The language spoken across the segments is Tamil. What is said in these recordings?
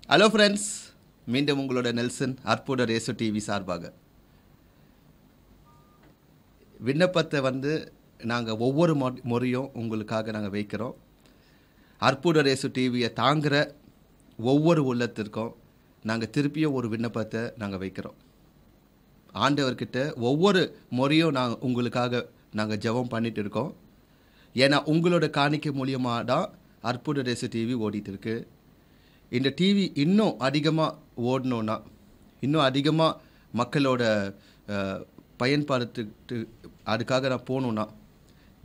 ஹலோ ஃப்ரெண்ட்ஸ், மீண்டும் உங்களோட நெல்சன் அற்புத ரேசு டிவி சார்பாக விண்ணப்பத்தை நாங்கள் ஒவ்வொரு முறையும் உங்களுக்காக நாங்கள் வைக்கிறோம். அற்புத ரேசு டிவியை தாங்குகிற ஒவ்வொரு உள்ளத்திற்கும் நாங்கள் திருப்பியும் ஒரு விண்ணப்பத்தை நாங்கள் வைக்கிறோம். ஆண்டவர்கிட்ட ஒவ்வொரு முறையும் உங்களுக்காக நாங்கள் ஜெபம் பண்ணிட்டு இருக்கோம். ஏன்னா உங்களோட காணிக்கை மூலியமாக தான் அற்புத ரேசு டிவி ஓடிட்டு இருக்கு. இந்த டிவி இன்னும் அதிகமாக ஓடணுன்னா, இன்னும் அதிகமாக மக்களோட பயன்பாடுத்துட்டு அதுக்காக நான் போகணுன்னா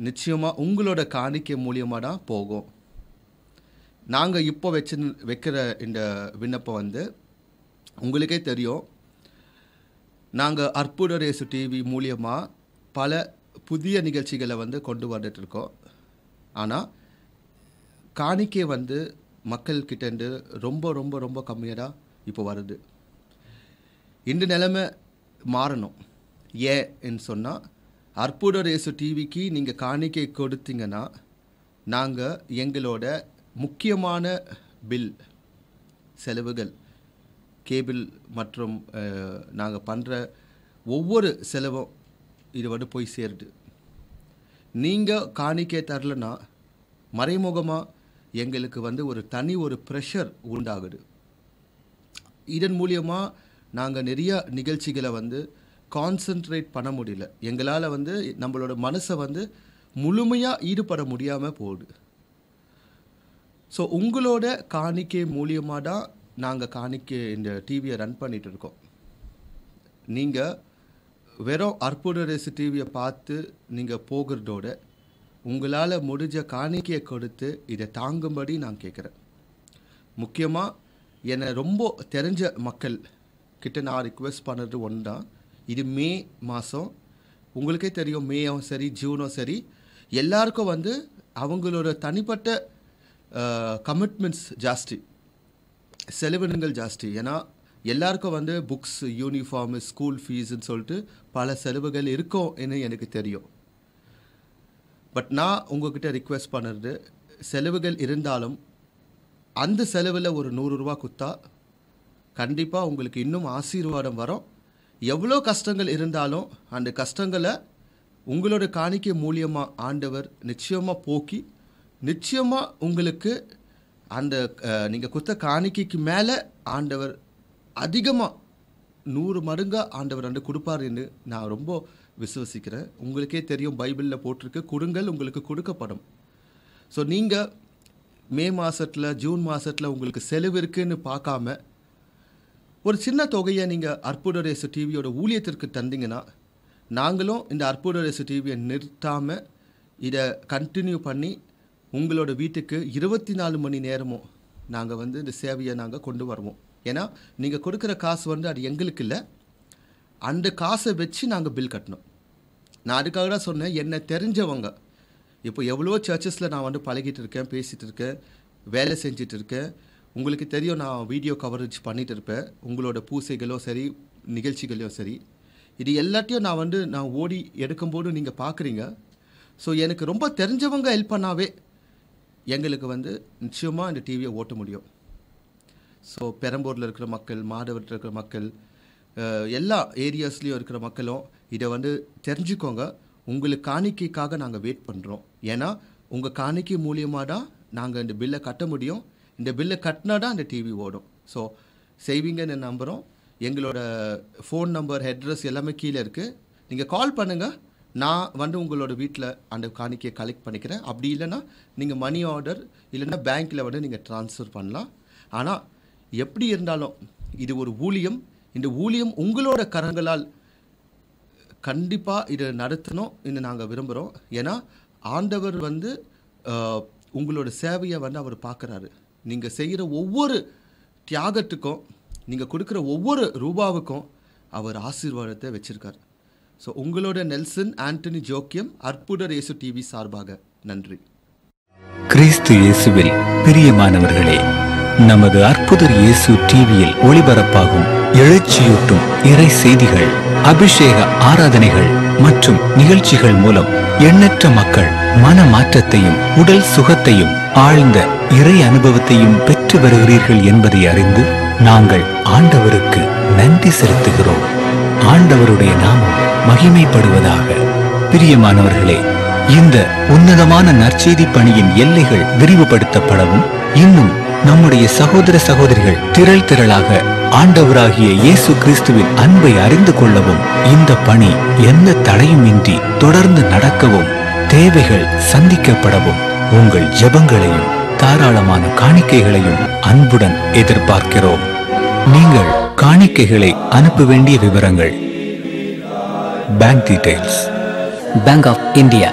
நிச்சயமாக உங்களோட காணிக்கை மூலியமாக தான் போகும். நாங்கள் இப்போ வைக்கிற இந்த விண்ணப்பம் உங்களுக்கே தெரியும். நாங்கள் அற்புத ரேசு டிவி மூலியமாக பல புதிய நிகழ்ச்சிகளை கொண்டு வந்துட்டுருக்கோம். ஆனால் காணிக்கை மக்கள்கிட்டேருந்து ரொம்ப ரொம்ப ரொம்ப கம்மியாக தான் இப்போ வருது. இந்த நிலைமை மாறணும். ஏன்னு சொன்னால், அற்புத ரேசு டிவிக்கு நீங்கள் காணிக்கை கொடுத்தீங்கன்னா நாங்கள் எங்களோட முக்கியமான பில் செலவுகள், கேபிள் மற்றும் நாங்கள் பண்ணுற ஒவ்வொரு செலவும் இது போய் சேருது. நீங்கள் காணிக்கை தரலன்னா மறைமுகமாக எங்களுக்கு ஒரு தனி ப்ரெஷர் உண்டாகுது. இதன் மூலியமாக நாங்கள் நிறைய நிகழ்ச்சிகளை கான்சன்ட்ரேட் பண்ண முடியல. எங்களால் நம்மளோட மனசை முழுமையாக ஈடுபட முடியாமல் போகுது. ஸோ உங்களோட காணிக்கை மூலியமாக தான் நாங்கள் காணிக்கை இந்த டிவியை ரன் பண்ணிகிட்டு இருக்கோம். நீங்கள் வெறும் அற்புத ரேசு டிவியை பார்த்து நீங்கள் போகிறதோட உங்களால் முடிஞ்ச காணிக்கையை கொடுத்து இதை தாங்கும்படி நான் கேட்குறேன். முக்கியமாக என்னை ரொம்ப தெரிஞ்ச மக்கள் கிட்ட நான் ரிக்வெஸ்ட் பண்ணுறது ஒன்று தான். இது மே மாதம், உங்களுக்கே தெரியும், மேயும் சரி ஜூனும் சரி, எல்லாருக்கும் அவங்களோட தனிப்பட்ட கமிட்மெண்ட்ஸ் ஜாஸ்தி, செலவினங்கள் ஜாஸ்தி. ஏன்னா எல்லாருக்கும் புக்ஸ், யூனிஃபார்மு, ஸ்கூல் ஃபீஸுன்னு சொல்லிட்டு பல செலவுகள் இருக்கும் எனக்கு தெரியும். பட் நான் உங்கள்கிட்ட ரிக்வெஸ்ட் பண்ணுறது, செலவுகள் இருந்தாலும் அந்த செலவில் ஒரு 100 ரூபா கொடுத்தா கண்டிப்பாக உங்களுக்கு இன்னும் ஆசீர்வாதம் வரும். எவ்வளோ கஷ்டங்கள் இருந்தாலும் அந்த கஷ்டங்களை உங்களோட காணிக்கை மூலியமாக ஆண்டவர் நிச்சயமாக போக்கி, நிச்சயமாக உங்களுக்கு அந்த நீங்கள் கொடுத்த காணிக்கைக்கு மேலே ஆண்டவர் அதிகமாக 100 மடங்காக ஆண்டவர் கொடுப்பாருன்னு நான் ரொம்ப விசுவசிக்கிறேன். உங்களுக்கே தெரியும், பைபிளில் போட்டிருக்கு, கொடுங்கள் உங்களுக்கு கொடுக்கப்படும். ஸோ நீங்கள் மே மாதத்தில் ஜூன் மாதத்தில் உங்களுக்கு செலவு இருக்குதுன்னு பார்க்காம ஒரு சின்ன தொகையை நீங்கள் அற்புத ரேசு டிவியோட ஊழியத்திற்கு தந்தீங்கன்னா நாங்களும் இந்த அற்புத ரேசு டிவியை நிறுத்தாமல் இதை கண்டினியூ பண்ணி உங்களோட வீட்டுக்கு 24 மணி நேரமும் நாங்கள் இந்த சேவையை நாங்கள் கொண்டு வருவோம். ஏன்னா நீங்கள் கொடுக்குற காசு அது எங்களுக்கு இல்லை, அந்த காசை வச்சு நாங்கள் பில் கட்டணும். நான் அதுக்காக தான் சொன்னேன், என்னை தெரிஞ்சவங்க இப்போ எவ்வளோ சர்ச்சஸில் நான் பழகிட்டு இருக்கேன், பேசிகிட்டு இருக்கேன், வேலை செஞ்சிட்டு இருக்கேன். உங்களுக்கு தெரியும், நான் வீடியோ கவரேஜ் பண்ணிகிட்டு இருப்பேன். உங்களோட பூசைகளோ சரி, நிகழ்ச்சிகளோ சரி, இது எல்லாத்தையும் நான் ஓடி எடுக்கும்போது நீங்கள் பார்க்குறீங்க. ஸோ எனக்கு ரொம்ப தெரிஞ்சவங்க ஹெல்ப் பண்ணாவே எங்களுக்கு நிச்சயமாக இந்த டிவியை ஓட்ட முடியும். ஸோ பெரம்பூரில் இருக்கிற மக்கள், மாதவரத்தில் இருக்கிற மக்கள், எல்லா ஏரியாஸ்லேயும் இருக்கிற மக்களும் இதை தெரிஞ்சுக்கோங்க. உங்களுக்கு காணிக்கைக்காக நாங்கள் வெயிட் பண்ணுறோம். ஏன்னா உங்கள் காணிக்கை மூலியமாக தான் நாங்கள் இந்த பில்லை கட்ட முடியும். இந்த பில்லை கட்டினா தான் அந்த டிவி ஓடும். ஸோ செய்வீங்கன்னு நம்புகிறோம். எங்களோட ஃபோன் நம்பர், அட்ரஸ் எல்லாமே கீழே இருக்குது. நீங்கள் கால் பண்ணுங்கள். நான் உங்களோட வீட்டில் அந்த காணிக்கையை கலெக்ட் பண்ணிக்கிறேன். அப்படி இல்லைன்னா நீங்கள் மணி ஆர்டர் இல்லைன்னா பேங்க்கில் நீங்கள் ட்ரான்ஸ்ஃபர் பண்ணலாம். ஆனால் எப்படி இருந்தாலும் இது ஒரு ஊழியம். இந்த ஊழியம் உங்களோட கரங்களால் கண்டிப்பாக இதை நடத்தணும் என்று நாங்கள் விரும்புகிறோம். ஏன்னா ஆண்டவர் உங்களோட சேவையை அவர் பார்க்குறாரு. நீங்கள் செய்கிற ஒவ்வொரு தியாகத்துக்கும், நீங்கள் கொடுக்குற ஒவ்வொரு ரூபாவுக்கும் அவர் ஆசீர்வாதத்தை வச்சுருக்கார். ஸோ உங்களோட நெல்சன் ஆண்டனி ஜோக்கியம், அற்புத ரேசு டிவி சார்பாக நன்றி. கிறிஸ்து இயேசுவில் பிரியமானவர்களே, நமது அற்புதர் இயேசு டிவியில் ஒளிபரப்பாகும் எழுச்சியூட்டும் இறை செய்திகள், அபிஷேக ஆராதனைகள் மற்றும் நிகழ்ச்சிகள் மூலம் எண்ணற்ற மக்கள் மன மாற்றத்தையும் உடல் சுகத்தையும் ஆழ்ந்த இறை அனுபவத்தையும் பெற்று பெற்று வருகிறீர்கள் என்பதை அறிந்து நாங்கள் ஆண்டவருக்கு நன்றி செலுத்துகிறோம். ஆண்டவருடைய நாமம் மகிமைப்படுவதாக. பிரியமானவர்களே, இந்த உன்னதமான நற்செய்தி பணியின் எல்லைகள் விரிவுபடுத்தப்படவும் இன்னும் நம்முடைய சகோதர சகோதரிகள் திரள் திரளாக ஆண்டவராகிய இயேசு கிறிஸ்துவின் அன்பை அறிந்து கொள்ளவும் இந்த பணி எந்த தடையும் இன்றி தொடர்ந்து நடக்கவும் தேவைகள் சந்திக்கப்படவும் உங்கள் ஜெபங்களையும் தாராளமான காணிக்கைகளையும் அன்புடன் எதிர்பார்க்கிறோம். நீங்கள் காணிக்கைகளை அனுப்ப வேண்டிய விவரங்கள்: bank details, Bank of India,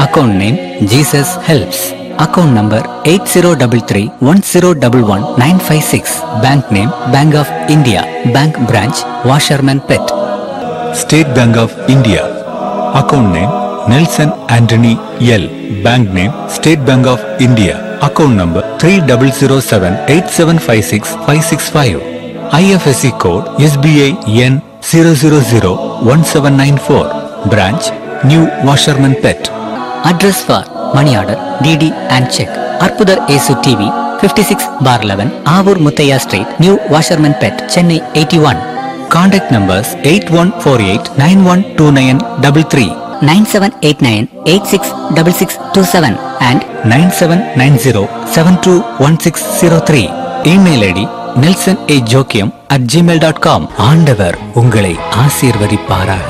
account name Jesus Helps, account number 8033101196, bank name Bank of India, bank branch Washerman Pet. State Bank of India, account name Nelson Antony L, bank name State Bank of India, account number 300787565665, IFSC code SBI N 0001794, branch New Washerman Pet. Address for money order, DD and check. Arpudar Yesu TV, 56/11, Avur Muthaiya Street, New Washerman Pet, Chennai 81. Contact numbers 8148912933, 9789866627 and 9790721603. Email ID nelsonAjokiam@gmail.com. ஆண்டவர் உங்களை ஆசீர்வதிப்பாராக.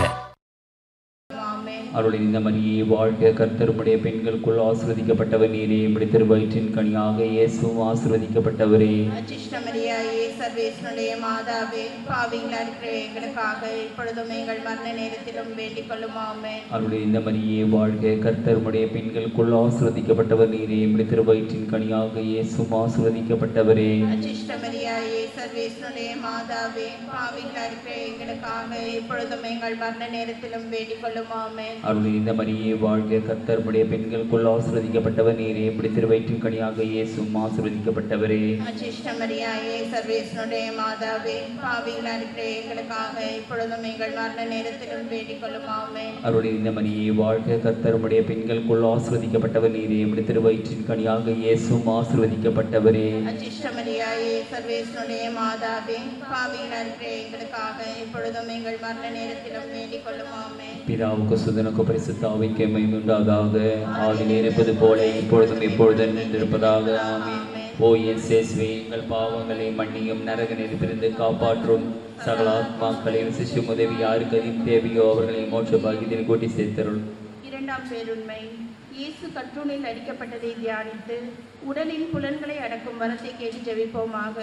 அருளின் இந்த மரியே வாழ்க, கர்த்தருடைய பெண்களுக்குள் ஆசீர்வதிக்கப்பட்டவர் நீரே, உம்முடைய திருவயிற்றின் கனியாக இயேசுவும் ஆசீர்வதிக்கப்பட்டவரே. அச்சிஷ்டமரியாயே, சர்வேஸ்வருடைய மாதாவே, பாவிகளாக இருக்கிற எங்களுக்காக இப்பொழுதும் எங்கள் மரண நேரத்திலும் வேண்டிக் கொள்ளும். ஆமென். அருளின் இந்த மரியே வாழ்க, கர்த்தருடைய பெண்களுக்குள் ஆசீர்வதிக்கப்பட்டவர் நீரே, உம்முடைய திருவயிற்றின் கனியாக இயேசுவும் ஆசீர்வதிக்கப்பட்டவரே. அச்சிஷ்டமரியாயே, சர்வேஸ்வருடைய மாதாவே, பாவிகளாக இருக்கிற எங்களுக்காக இப்பொழுதும் எங்கள் மரண நேரத்திலும் வேண்டிக் கொள்ளும். ஆமென். அருளின் இந்த மரியே வாழ்க, கர்த்தருடைய பெண்களுக்குள் ஆசீர்வதிக்கப்பட்டவர் நீரே, உம்முடைய திருவயிற்றின் கனியாக இயேசுவும் ஆசீர்வதிக்கப்பட்டவரே. அச்சிஷ்டமரியாயே, சர்வேஸ்வருடைய மாதாவே, பாவிகளாக இருக்கிற எங்களுக்காக இப்பொழுதும் எங்கள் மரண நேரத்திலும் வேண்டிக் கொள்ளும். ஆமென். அருளின் இந்த மரியே வாழ்க, கர்த்தருடைய பெண்களுக்குள் ஆசீர்வதிக்கப்பட்டவர் நீரே, உம்முடைய திருவயிற்றின் கனியாக இயேசுவும் ஆசீர்வதிக்கப்பட்டவரே. அச்சிஷ்டமரியாயே, சர்வேஸ்வருடைய மாதாவே, பாவிகளாக இருக்கிற எங்களுக்காக இப்பொழுதும் எங்கள் மரண நேரத்திலும் வேண்டிக் கொள்ளும். ஆமென். பிதாவுக்கு சுதனுக்கு பரிசுத்த ஆவிக்கு மகிமை உண்டாதாக. ஆதியிலே இருப்பது போல இப்பொழுதும் எப்பொழுதும் நின்றிருப்பதாக. ஆமென். ஓ இயேசுவே, எங்கள் பாவங்களை மன்னியும், நரக நெருப்பிலிருந்து காப்பாற்றும். சகல ஆத்மாக்களின் சிஷ்யம் உதவி யாருக்கு அதிகம் தேவையோ அவர்களை மோட்ச பாக்கியத்தில் கூட்டி சேர்த்தருள். இரண்டாம் பேருண்மை. இயேசு கற்றூணில் அடிக்கப்பட்டதை தியானித்து உடலின் புலன்களை அடக்கும் வரத்தை கேட்டு ஜெபிப்போமாக.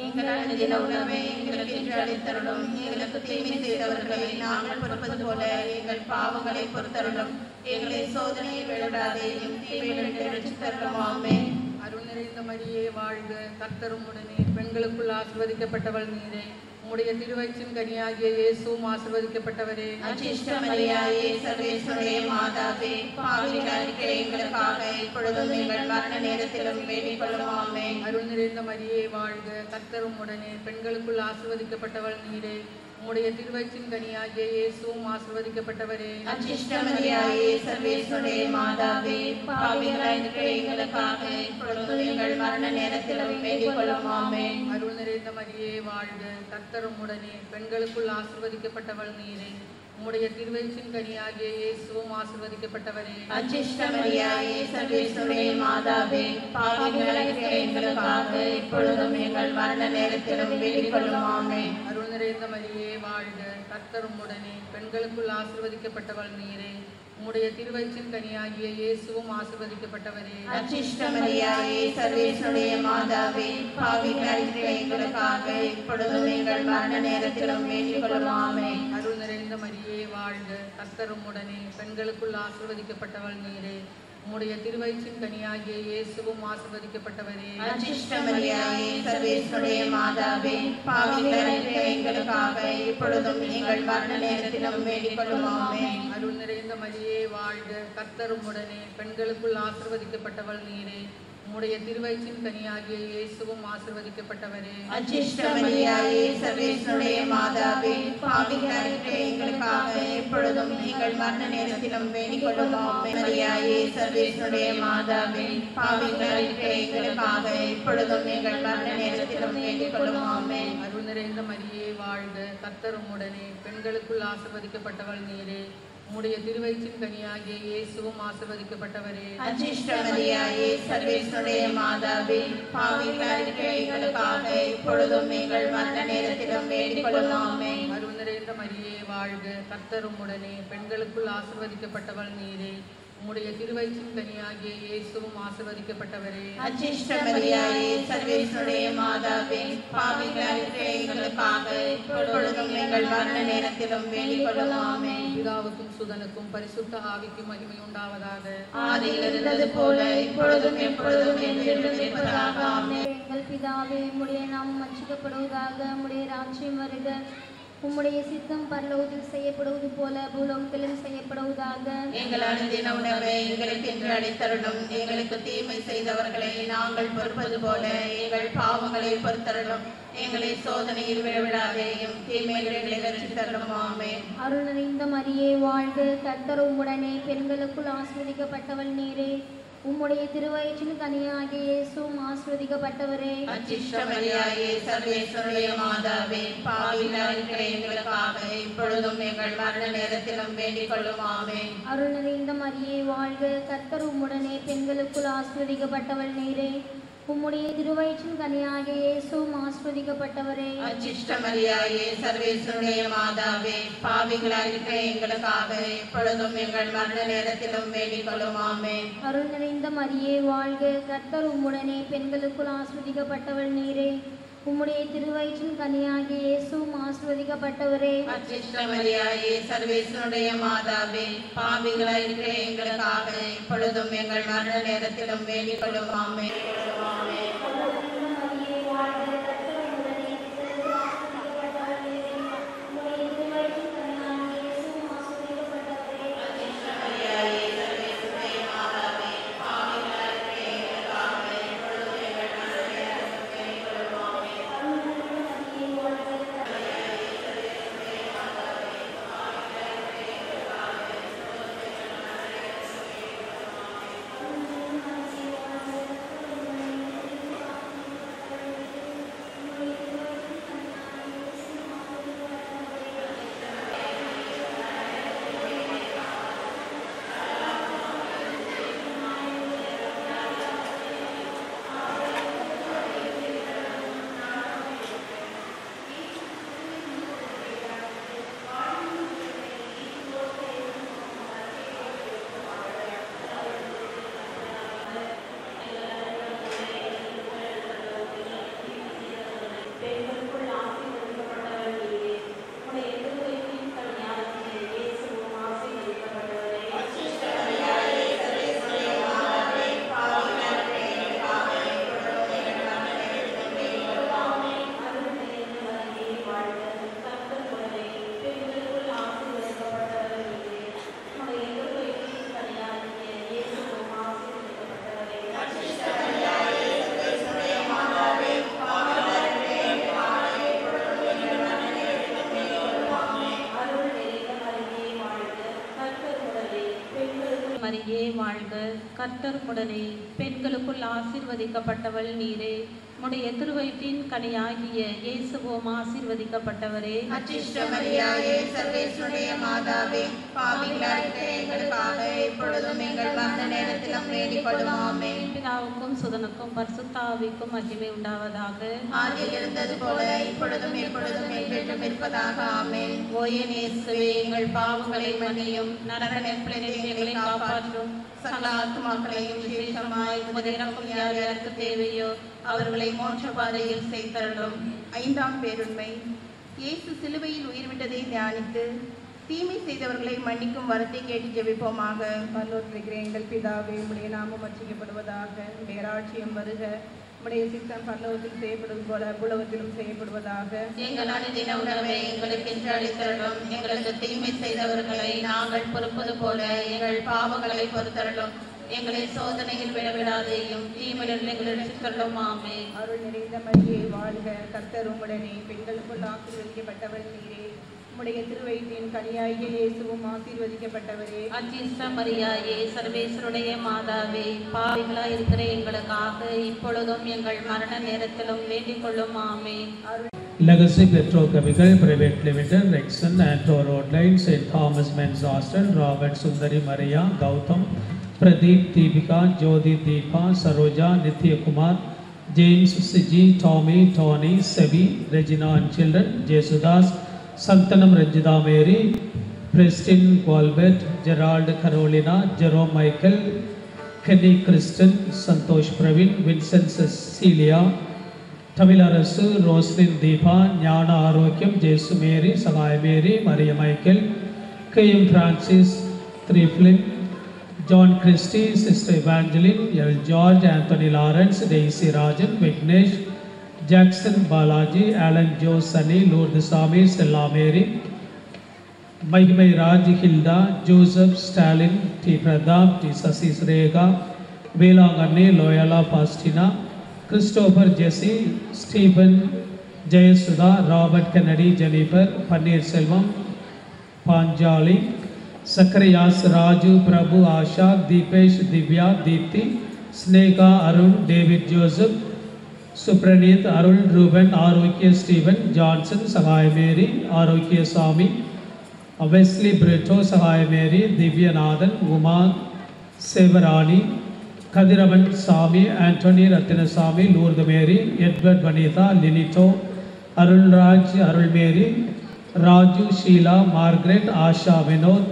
எங்கள் அனுதின உணவை எங்களுக்கு இன்று அளித்தருளும். எங்களுக்கு தீமை செய்தவர்களை நாங்கள் பொறுப்பது போல எங்கள் பாவங்களை பொறுத்தருளும். எங்களை சோதனையில் விழாதேயும் தீமையிலிருந்து ரட்சித்தருளும். ஆமென். அருள் நிறைந்த மரியே வாழ்க, கர்த்தரும் உடனே பெண்களுக்குள் ஆசீர்வதிக்கப்பட்டவள் நீரே, உம்முடைய திருவயிற்றின் கனியாகிய இயேசுவும் ஆசீர்வதிக்கப்பட்டவரே. அச்சிஷ்டமரியாயே, சர்வேஸ்வருடைய மாதாவே, பாவிகளாக இருக்கிற எங்களுக்காக இப்பொழுதும் எங்கள் மரண நேரத்திலும் வேண்டிக் கொள்ளும். ஆமென். அருள் நிறைந்த மரியே வாழ்க, கர்த்தரும் உடனே பெண்களுக்குள் ஆசீர்வதிக்கப்பட்டவள் நீரே, உம்முடைய திருவயிற்றின் கனியாகிய இயேசுவும் ஆசீர்வதிக்கப்பட்டவரே. அச்சிஷ்டமரியாயே, சர்வேஸ்வருடைய மாதாவே, பாவிகளாக இருக்கிற எங்களுக்காக இப்பொழுதும் எங்கள் மரண நேரத்திலும் வேண்டிக் கொள்ளும். ஆமென். அருள் நிறைந்த மரியே வாழ்க, கர்த்தரும் உடனே பெண்களுக்குள் ஆசீர்வதிக்கப்பட்டவள் நீரே, உம்முடைய திருவயிற்றின் கனியாகிய இயேசுவும் ஆசீர்வதிக்கப்பட்டவரே. அச்சிஷ்டமரியாயே, சர்வேஸ்வருடைய மாதாவே, பாவிகளாக இருக்கிற எங்களுக்காக இப்பொழுதும் எங்கள் மரண நேரத்திலும் வேண்டிக் கொள்ளும். ஆமென். அருள் நிறைந்த மரியே வாழ்க, கர்த்தரும் உடனே பெண்களுக்குள் ஆசீர்வதிக்கப்பட்டவள் நீரே, உம்முடைய திருவயிற்றின் கனியாகிய இயேசுவும் ஆசீர்வதிக்கப்பட்டவரே. அச்சிஷ்டமரியாயே, சர்வேஸ்வருடைய மாதாவே, பாவிகளாக இருக்கிற எங்களுக்காக இப்பொழுதும் எங்கள் மரண நேரத்திலும் வேண்டிக் கொள்ளும். ஆமென். அருள் நிறைந்த மரியே வாழ்க, கர்த்தரும் உடனே பெண்களுக்குள் ஆசீர்வதிக்கப்பட்டவள் நீரே, உம்முடைய திருவயிற்றின் கனியாகிய இயேசுவும் ஆசீர்வதிக்கப்பட்டவரே. அச்சிஷ்டமரியாயே, சர்வேஸ்வருடைய மாதாவே, பாவிகளாக இருக்கிற எங்களுக்காக இப்பொழுதும் எங்கள் மரண நேரத்திலும் வேண்டிக் கொள்ளும். ஆமென். அருள் நிறைந்த மரியே வாழ்க, கர்த்தரும் உடனே பெண்களுக்குள் ஆசீர்வதிக்கப்பட்டவள் நீரே, உம்முடைய திருவயிற்றின் கனியாகிய இயேசுவும் ஆசீர்வதிக்கப்பட்டவரே. அச்சிஷ்டமரியாயே சர்வேஸ்வருடைய மாதாவே, பாவிகளாகிய எங்களுக்காக எப்பொழுதும் எங்கள் மரண நேரத்திலும் வேண்டிக் கொள்ளும். மரியாயே சர்வேஸ்வருடைய மாதாவே, பாவிகளாகிய எங்களுக்காக எப்பொழுதும் எங்கள் மரண நேரத்திலும் வேண்டிக் கொள்ளும். ஆமென். அருள் நிறைந்த மரியே வாழ்க, கர்த்தர் உம்முடனே, பெண்களுக்குள் ஆசீர்வதிக்கப்பட்டவள் நீரே. உம்முடைய திருவயிற்றின் கனியாகிய இயேசுவும் ஆசீர்வதிக்கப்பட்டவரே. அச்சிஷ்டமரியாயே சர்வேஸ்வருடைய மாதாவே, பாவிகளாகிய எங்களுக்காக இப்பொழுதும் எங்கள் மரண நேரத்திலும் வேண்டிக் கொள்ளும். ஆமென். அருள் நிறைந்த மரியே வாழ்க, கர்த்தர் உம்முடனே, பெண்களுக்குள் ஆசீர்வதிக்கப்பட்டவள் நீரே. உம்முடைய திருவயிற்றின் கனியாகிய இயேசுவும் ஆசீர்வதிக்கப்பட்டவரே. அச்சிஷ்டமரியாயே சர்வேஸ்வருடைய மாதாவே, பாவிகளாகிய எங்களுக்காக இப்பொழுதும் எங்கள் மரண நேரத்திலும் வேண்டிக் கொள்ளும். ஆமென். பிதாவுக்கும் சுதனுக்கும் பரிசுத்த ஆவிக்கும் மகிமை உண்டாவதாக. ஆதியில் இருந்தது போல இப்பொழுதும் எப்பொழுதும் என்றென்றும் இருப்பதாக. ஆமென். எங்கள் பிதாவே, உம்முடைய நாமம் வச்சிக்கப்படுவதாக, உம்முடைய ராஜ்யம் வருக, உம்முடைய சித்தம் பரலோகத்தில் செய்யப்படுவது போல பூலோகத்திலும் செய்யப்படுவதாக. எங்கள் அனுதின உணவை எங்களுக்கு இன்று அளித்தருளும். எங்களுக்கு தீமை செய்தவர்களை நாங்கள் பொறுப்பது போல எங்கள் பாவங்களை பொறுத்தருளும். எங்களை சோதனையில் விழவிடாதேயும் தீமைகளை ரட்சித்தருளும். ஆமென். அருள் நிறைந்த மரியே வாழ்க, கர்த்தர் உம்முடனே, பெண்களுக்குள் ஆசீர்வதிக்கப்பட்டவள் நீரே. உம்முடைய திருவயிற்றின் கனியாகிய இயேசுவும் ஆசீர்வதிக்கப்பட்டவரே. அச்சிஷ்டமரியாயே சர்வேஸ்வருடைய மாதாவே, பாவிகளாகிய எங்களுக்காக இப்பொழுதும் எங்கள் மரண நேரத்திலும் வேண்டிக் கொள்ளும். ஆமென். அருள் நிறைந்த மரியே வாழ்க, கர்த்தர் உம்முடனே, பெண்களுக்குள் ஆசீர்வதிக்கப்பட்டவள் நீரே. உம்முடைய திருவயிற்றின் கனியாகிய இயேசுவும் ஆசீர்வதிக்கப்பட்டவரே. அச்சிஷ்டமரியாயே சர்வேஸ்வருடைய மாதாவே, பாவிகளாகிய எங்களுக்காக இப்பொழுதும் எங்கள் மரண நேரத்திலும் வேண்டிக் கொள்ளும். ஆமென். அருள் நிறைந்த மரியே வாழ்க, கர்த்தர் உம்முடனே, பெண்களுக்குள் ஆசீர்வதிக்கப்பட்டவள் நீரே. உம்முடைய திருவயிற்றின் கனியாகிய இயேசுவும் ஆசீர்வதிக்கப்பட்டவரே. அச்சிஷ்டமரியாயே சர்வேஸ்வருடைய மாதாவே, பாவிகளாகிய எங்களுக்காக இப்பொழுதும் எங்கள் மரண நேரத்திலும் வேண்டிக் கொள்ளும். ஆமென். மரியே வாழ்க, கர்த்தர் உடனே, பெண்களுக்குள் ஆசீர்வதிக்கப்பட்டவள் நீரே. உம்முடைய திருவயிற்றின் கனியாகிய இயேசுவும் ஆசீர்வதிக்கப்பட்டவரே. அச்சிஷ்டமரியாயே சர்வேஸ்வருடைய மாதாவே, பாவிகளாகிய எங்களுக்காக இப்பொழுதும் எங்கள் மரண நேரத்திலும் வேண்டிக் கொள்ளும். ஆமென். பிதாவுக்கும் சுதனுக்கும் பரிசுத்த ஆவிக்கும் மகிமை உண்டாவதாக. ஆதியில் இருந்தது போல இப்பொழுதும் எப்பொழுதும் என்றென்றும் இருப்பதாக. ஆமென். ஓ என் இயேசுவே, எங்கள் பாவங்களை மன்னியும், நரக நெருப்பிலிருந்து எங்களை காப்பாற்றும். சகல ஆத்துமாக்களையும் விசேஷமாய் உமது இரக்கம் யார் யாருக்கு தேவையோ அவர்களை மோட்ச பாதையில் சேர்த்தருளும். 5ஆம் பேருண்மை. இயேசு சிலுவையில் உயிர்விட்டதை தியானித்து தீமை செய்தவர்களை மன்னிக்கும் வரத்தை கேட்டு ஜெபிப்போமாக. பரலோகத்திலிருக்கிற எங்கள் பிதாவே, உம்முடைய நாமம் வர்ச்சிக்கப்படுவதாக. உம்முடைய ராஜ்யம் வருக. உம்முடைய சித்தம் பரலோகத்தில் செய்யப்படுவது போல பூலோகத்திலும் செய்யப்படுவதாக. எங்கள் அனுதின உணவை எங்களுக்கு இன்று அளித்தருளும். எங்களுக்கு தீமை செய்தவர்களை நாங்கள் பொறுப்பது போல எங்கள் பாவங்களை பொறுத்தருளும். எங்களை சோதனையில் விடவிடாதேயும் தீமையிலிருந்து எங்களை ரட்சித்தருளும். ஆமென். அருள் நிறைந்த மரியே வாழ்க, கர்த்தர் உம்முடனே, பெண்களுக்குள் ஆசீர்வதிக்கப்பட்டவள் நீரே. உம்முடைய திருவயிற்றின் கனியாகிய இயேசுவும் ஆசீர்வதிக்கப்பட்டவரே. அச்சிஷ்ட மரியாயே, சர்வேஸ்வருடைய மாதாவே, பாவிகளாய் இருக்கிற எங்களுக்காக இப்பொழுதும் எங்கள் மரண நேரத்திலும் வேண்டிக் கொள்ளும். ஆமென். Legacy Petrochemical Private Limited, Rexon, Anto Road Line, St. Thomas Men's Hostel, Robert Sundari Maria, Gautam, Pradeep, Deepika, Jyoti, Deepa, Saroja, Nithya Kumar, James, Siji, Tommy, Tony, Sevi, Regina and children, Jesudas, Santanam Ranjida Mary, Preston, Walbert, Gerald Carolina, Jerome Michael, Kenny Kristen, Santosh Pravin, Vincent Cecilia, Tamilarasu, Roslyn Deepa, Jnana Arokyam, Jesu Mary, Sagai Mary, Maria Michael, K.M. Francis, Thriflin, John Christie, Sister Evangeline, L. George, Anthony Lawrence, Daisy Rajan, Vignesh, Jackson Balaji, Alan Joe Sunny, Lourdes Sami, Stella Mary, Maigmai Raj, Hilda, Joseph, Stalin, T. Pradap, T. Sasis Rega, Velangani, Loyola Pastina, Christopher Jesse, Stephen Jayasudha, Robert Kennedy, Jennifer, Panir Selvam, Panjali, Sakriyas, Raju, Prabhu, Asha, Deepesh, Divya, Deepthi, Sneka, Arun, David Joseph, Supranith, Arun, Ruben, Arokya Stephen, Johnson, Sagai Mary, Arokya Swami, Wesley Brito, Sagai Mary, Divya Nathan, Uma Sevarani, Kadiravan Sami, Anthony Ratinasamy, Lourdes Mary, Edward Vanitha, Linito, Arul Raj, Arul Mary, Raju, Sheila, Margaret, Asha, Vinod,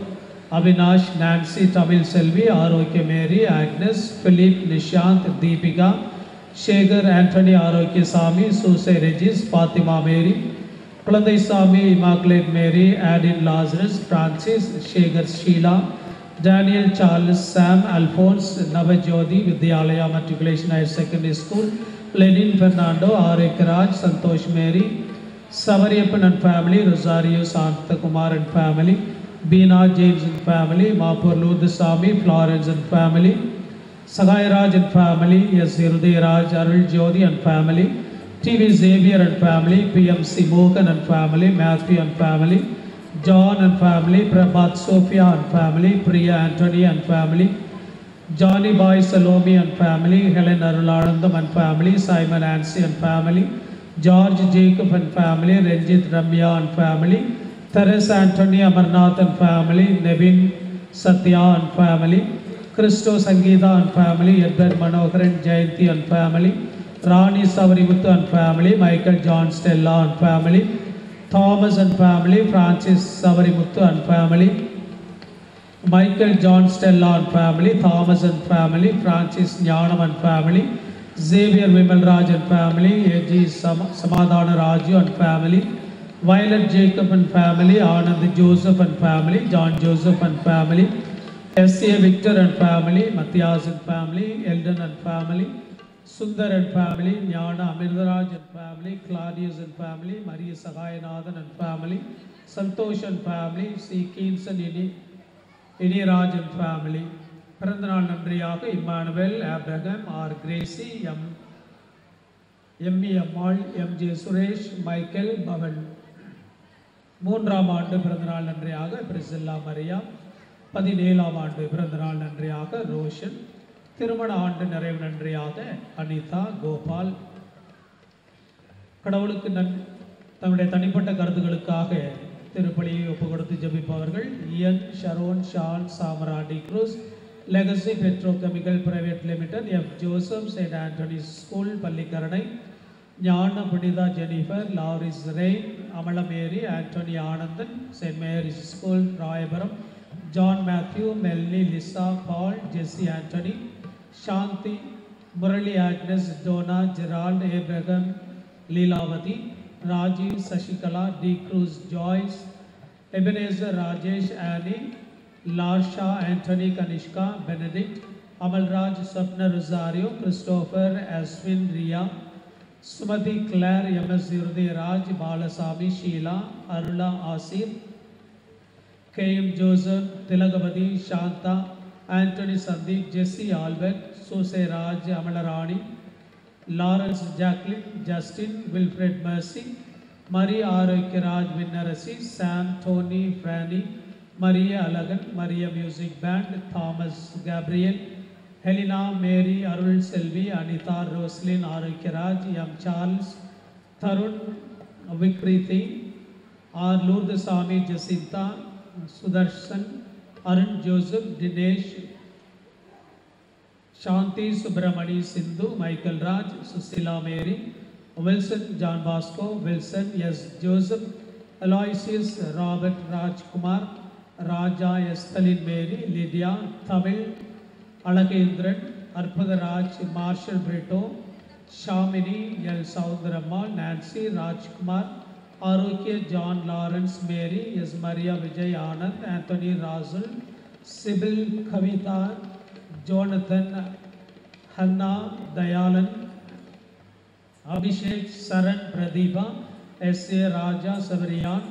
Avinash, Nancy, Tamil Selvi, Arokya Mary, Agnes, Philip, Nishant, Deepika, Shegar, Anthony, Arokya Sami, Suse Regis, Fatima Mary, Kulandai Sami, Immaculate Mary, Adin Lazarus, Francis, Shegar Sheila, Daniel, Charles, Sam, Alphonse, Navajodi, Vidyalaya Matriculation Higher Secondary School, Lenin Fernando, R.A. Raj, Santosh Mary, Savariyappan and family, Rosario Santa Kumar and family, Beena James and family, Mapur Lourdes Sami, Florence and family, Sagai Raj and family, S. Hirudaya Raj, Arul Jyoti and family, T.V. Xavier and family, P.M.C. Mohan and family, Matthew and family, John and family, Prabhat Sophia and family, Priya Anthony and family, Johnny Boy Salome and family, Helen Arulanandam and family, Simon Nancy and family, George Jacob and family, Ranjit Ramya and family, Teresa Anthony Amarnath and family, Nevin Satya and family, Christo Sangeeta and family, Edward Manohar and Jayanti and family, Rani Savarivuthu and family, Michael John Stella and family, Thomas and family, Francis Savarivuthu and family, Michael John Stella and family, Thomas and family, Francis Jnanam and family, Xavier Vimal Raj and family, A.G. Samadhana Raju and family, Violet Jacob and family, Anand Joseph and family, John Joseph and family, S.A. Victor and family, Matthias and family, Eldon and family, Sundar and family, Jnana Amirdaraj and family, Claudius and family, Maria Sagayanathan and family, Santosh and family, C. Keynes and Iniraj and family. பிறந்தநாள் நன்றியாக Emmanuel, Abraham, R. Gracy, M E. Ammal, M J. Suresh, Michael, Pavan. 3ஆம் ஆண்டு பிறந்தநாள் நன்றியாக பிரிசில்லா மரியா. 17ஆம் ஆண்டு பிறந்தநாள் நன்றியாக ரோஷன். திருமண ஆண்டு நிறைவு நன்றியாக அனிதா, கோபால். கடவுளுக்கு தன்னுடைய தனிப்பட்ட கருத்துக்களுக்காக திருப்பலியை ஒப்பு கொடுத்து ஜெபிப்பவர்கள் Ian, Sharon, Shawn, Samara, D. Cruz, Legacy Petrochemical Private Limited, F. Joseph, St. Anthony's School, Pallikaranai, Jnana Punitha Jennifer, Lauris Ray, Amala Mary, Anthony Anandan, St. Mary's School, Rayabaram, John Matthew, Melanie, Lisa, Paul, Jesse Anthony, Shanti, Murali Agnes, Donna, Gerald, Abraham, Leelavati, Rajiv, Sashikala, D. Cruz, Joyce, Ebenezer, Rajesh, Annie, Larsha, Anthony, Kanishka, Benedict, Amalraj, Sapna, Rosario, Christopher, Aswin, Ria, Sumati, Claire, M.S. Hirudaya Raj, Balasami, Sheila, Arula, Asir, K.M. Joseph, Tilagavati, Shanta, Anthony Sandeep, Jesse Albert, Sose Raj Amalarani, Lawrence Jacqueline, Justin, Wilfred Mercy, Maria Aroikiraj Vinnarasi, Sam, Tony, Franny, Maria Alagan, Maria Music Band, Thomas Gabriel, Helena, Mary, Arul Selvi, Anita, Roslyn, Aroikiraj, M. Charles, Tarun, Vikriti, R. Lourdesami, Jacinta, Sudarshan, Arun Joseph, Dinesh, Shanti Subramani, Sindhu, Michael Raj, Susila Mary, Wilson, John Bosco, Wilson, yes, Joseph, Aloysius, Robert Rajkumar, Raja, Estelin Mary, Lydia, Tamil, Alakendran, Arpada Raj, Marshall Brito, Shamini, L. Saundaramma, Nancy, Rajkumar, Arokya, John Lawrence, Mary, yes, Maria Vijay Anand, Anthony Razul, Sybil Kavita, Jonathan, Hannah, Dayalan, Abhishek, Saran, Pradeepa, S.A. Raja, Savariyan,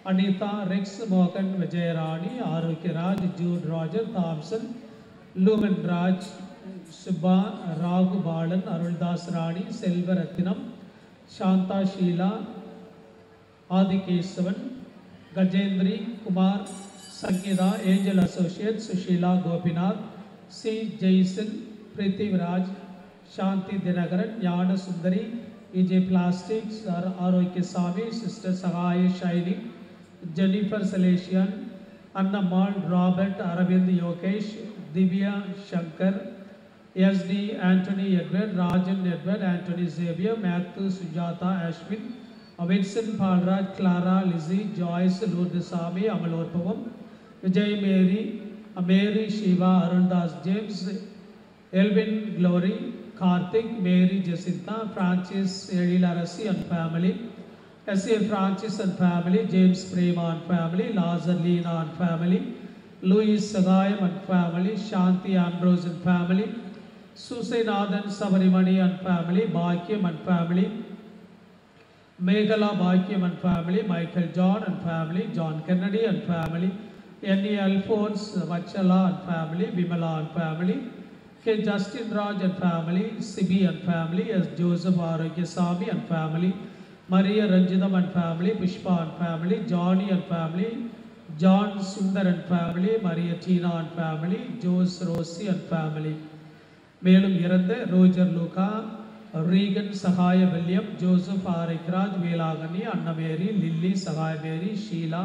Anita, Rex, Mohan, Vijayarani, Arokya Raj, Jude Roger, Thompson, Lumen Raj, Subha, Raghu Balan, Aruldas Rani, Selva Rathinam, Shanta Sheila, Adi Kesavan, Gajendri, Kumar, Sangeeta, Angel Associates, Sushila Gopinath, C. Jason, Priti Raj, Shanti Dinagaran, Yana Sundari, EJ Plastics, Aroikya Sami, Sister Sahaya Shaili, Jennifer Salesian, Anna Mal, Robert, Aravind Yokesh, Divya Shankar, SD Anthony Edward, Rajan Edward, Anthony Xavier, Matthew Sujata Ashwin, Vincent Palraj, Clara, Lizzie, Joyce, Lourdesami, Amalorpavam, Vijay Mary, Mary Shiva, Arundas James, Elvin Glory, Karthik, Mary Jacinta, Francis Edilarasi and family, S.A. Francis and family, James Prema and family, Lazar Lena and family, Louis Sagayam and family, Shanti Ambrose and family, Susanathan Sabarimani and family, Bhakyam and family, Meghala Bhakyam and family, Michael John and family, John Kennedy and family, N.E. Alphonse Vachala and family, Vimala and family, K. Justin Raj and family, Sibi and family, S. Joseph Aragyasamy and family, Maria Ranjidam and family, Pushpa and family, Johnny and family, John Sundar and family, Maria Tina and family, Jose Rossi and family. மேலும் இறந்த Roger Luca, Regan Sahaya William, Joseph ஆரைக்ராஜ், Velankanni, Annamary, Lily Sahaya Mary, Sheela,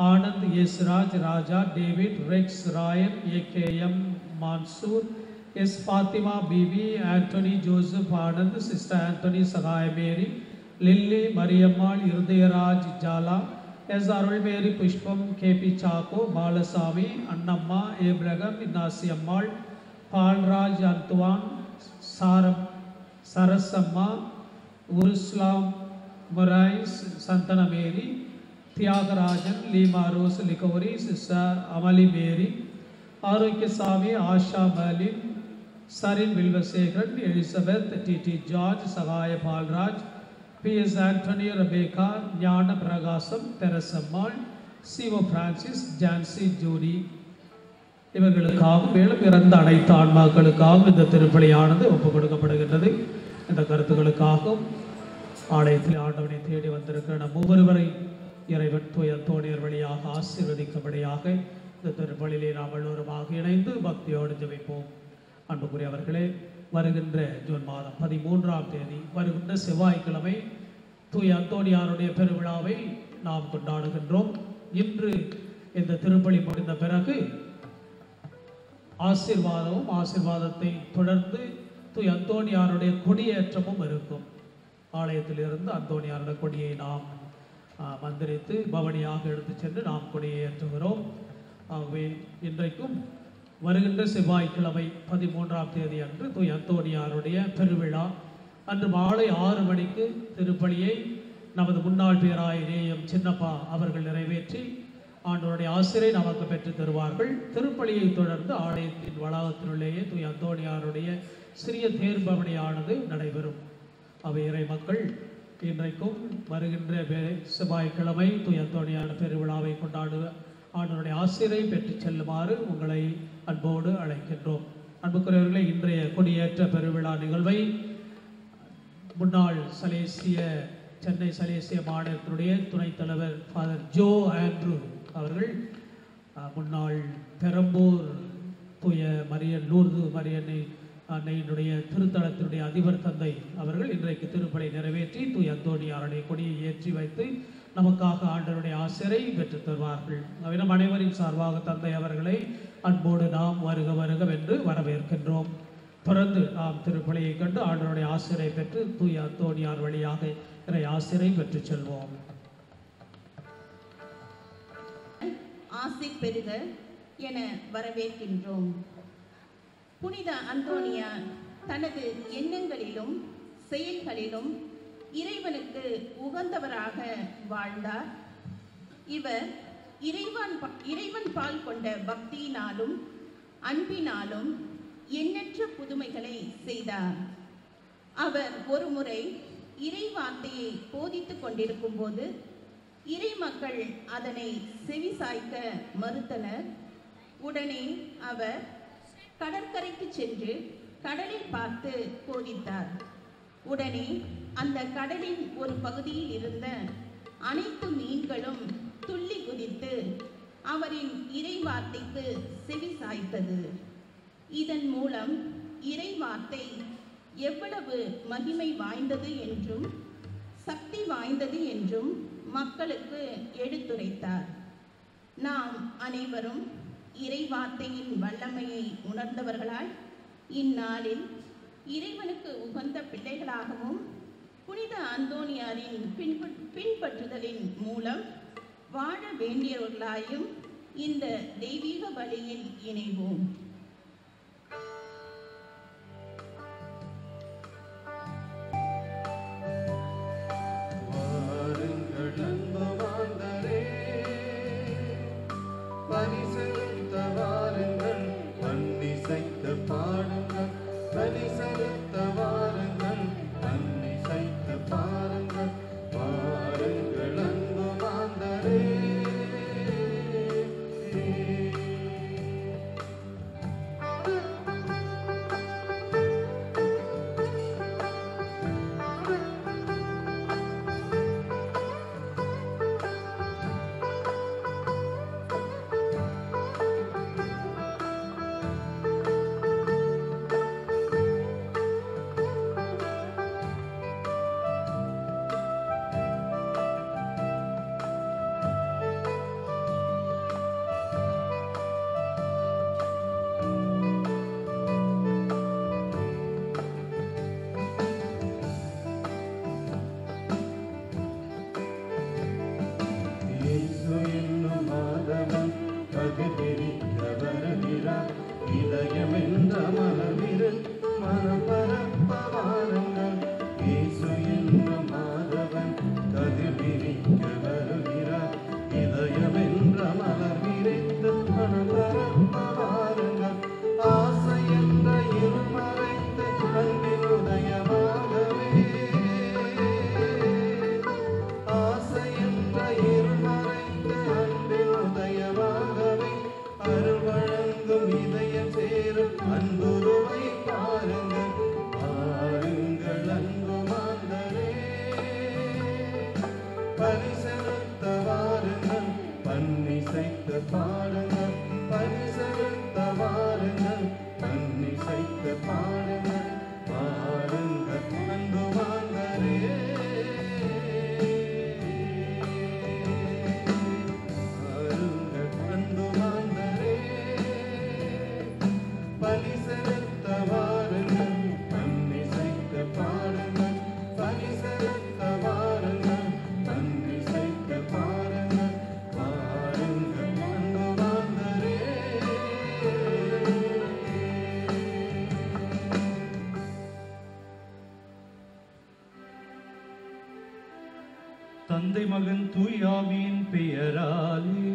Anand, Yesuraj, Raja, David, Rex, Rayan, AKM, Mansoor, S. Fathima Bibi, Antony Joseph Anand, sister Antony Sahaya Mary, Lily, Mariyammal, Irudayaraj Jala, S. Arulmary, Pushpam, KP Chacko, Balasamy, Annamma, Abraham, Innasi Ammal, Paulraj, Anthuvan, சாரம், சரசம்மா, உருஸ்லாம், முரைஸ், Santhana Mary, Thiyagarajan, Leema Rose Liguori, sister Amali Mary, Arokiasamy, Asha மலின், Sarin Vilvasekaran, Elizabeth, DD George, சகாய பால்ராஜ், பி.எஸ். ஆண்டனி, ரெபேகா, ஞான பிரகாசம், தெரசம்மாள், சிவோ பிரான்சிஸ், ஜான்சி ஜூடி இவர்களுக்காக மேலும் இறந்த அனைத்து ஆன்மாக்களுக்காகவும் இந்த திருப்பலியானது ஒப்புக் கொடுக்கப்படுகின்றது. இந்த கருத்துக்களுக்காகவும் ஆலயத்தில் ஆண்டவனை தேடி வந்திருக்கிற நம் ஒவ்வொருவரை இறைவன் தூய அந்தோணியர் வழியாக ஆசீர்வதிக்கும்படியாக இந்த திருப்பலியிலே நாம் எல்லோருமாக இணைந்து பக்தியோடு ஜெபிப்போம். அன்புக்குரியவர்களே, வருகின்ற ஜூன் மாதம் 13ஆம் தேதி வருகின்ற செவ்வாய்க்கிழமை தூய அந்தோணியாருடைய பெருவிழாவை நாம் கொண்டாடுகின்றோம். இன்று இந்த திருப்பலி முடிந்த பிறகு ஆசீர்வாதத்தை தொடர்ந்து தூய் அந்தோணியாருடைய கொடியேற்றமும் இருக்கும். ஆலயத்திலிருந்து அந்தோணியாருடைய கொடியை நாம் மந்திரித்து பவனியாக எடுத்து சென்று நாம் கொடியேற்றுகிறோம். ஆகவே இன்றைக்கும் வருகின்ற செவ்வாய்க்கிழமை 13ஆம் தேதி அன்று தூய் அந்தோணியாருடைய பெருவிழா அன்று மாலை 6 மணிக்கு திருப்பலியை நமது முன்னாள் பேராயர் சின்னப்பா அவர்கள் நிறைவேற்றி ஆண்டவருடைய ஆசிரியை நமக்கு பெற்று தருவார்கள். திருப்பலியை தொடர்ந்து ஆலயத்தின் வளாகத்தினுள்ளேயே தூய் அந்தோணியாருடைய சிறிய தேர்பவனியானது நடைபெறும். அவை இறை மக்கள் இன்றைக்கும் வருகின்ற செவ்வாய்க்கிழமை தூய் அந்தோணியார் பெருவிழாவை கொண்டாட ஆண்டவருடைய ஆசிரை பெற்று செல்லுமாறு உங்களை அன்போடு அழைக்கின்றோம். அன்புக்குரியவர்களே, இன்றைய கொடியேற்ற பெருவிழா நிகழ்வை முன்னாள் சென்னை சலேசிய மாநிலத்தினுடைய துணைத் தலைவர் ஃபாதர் ஜோ ஆண்ட்ரூ அவர்கள், முன்னாள் பெரம்பூர் தூய மரியன் லூர்து மரியன்னை அன்னையினுடைய திருத்தலத்தினுடைய அதிபர் தந்தை அவர்கள் இன்றைக்கு திருப்பலி நிறைவேற்றி தூய அந்தோணியாருடைய கொடியை ஏற்றி வைத்து நமக்காக ஆண்டவருடைய ஆசிரை பெற்றுத் தருவார்கள். நம் அனைவரின் சார்பாக தந்தை அவர்களை அன்போடு நாம் வருக வருகவென்று வரவேற்கின்றோம். தொடர்ந்து நாம் திருப்பலியை கண்டு ஆண்டவருடைய ஆசிரை பெற்று தூய அந்தோணியார் வழியாக இறை ஆசிரை பெற்று செல்வோம். ஆசி பெருக என வரவேற்கின்றோம். புனித அந்தோணியார் தனது எண்ணங்களிலும் செயல்களிலும் இறைவனுக்கு உகந்தவராக வாழ்ந்தார். இவர் இறைவன் பால் கொண்ட பக்தியினாலும் அன்பினாலும் எண்ணற்ற புதுமைகளை செய்தார். அவர் ஒருமுறை இறை வார்த்தையை போதித்துக் கொண்டிருக்கும் போது இறை மக்கள் அதனை செவிசாய்க்க மறுத்தனர். உடனே அவர் கடற்கரைக்கு சென்று கடலில் பார்த்து போதித்தார். உடனே அந்த கடலின் ஒரு பகுதியில் இருந்த அனைத்து மீன்களும் துள்ளி குதித்து அவரின் இறை வார்த்தைக்கு செவி சாய்த்தது. இதன் மூலம் இறை வார்த்தை எவ்வளவு மகிமை வாய்ந்தது என்றும் சக்தி வாய்ந்தது என்றும் மக்களுக்கு எடுத்துரைத்தார். நாம் அனைவரும் இறை வார்த்தையின் வல்லமையை உணர்ந்தவர்களாய் இந்நாளில் இறைவனுக்கு உகந்த பிள்ளைகளாகவும் புனித அந்தோணியாரின் பின்பற்றுதலின் மூலம் வாழ வேண்டியவர்களாயும் இந்த தெய்வீக பலியில் இணைவோம். தந்தை மகன் தூயாவியின் பெயராலே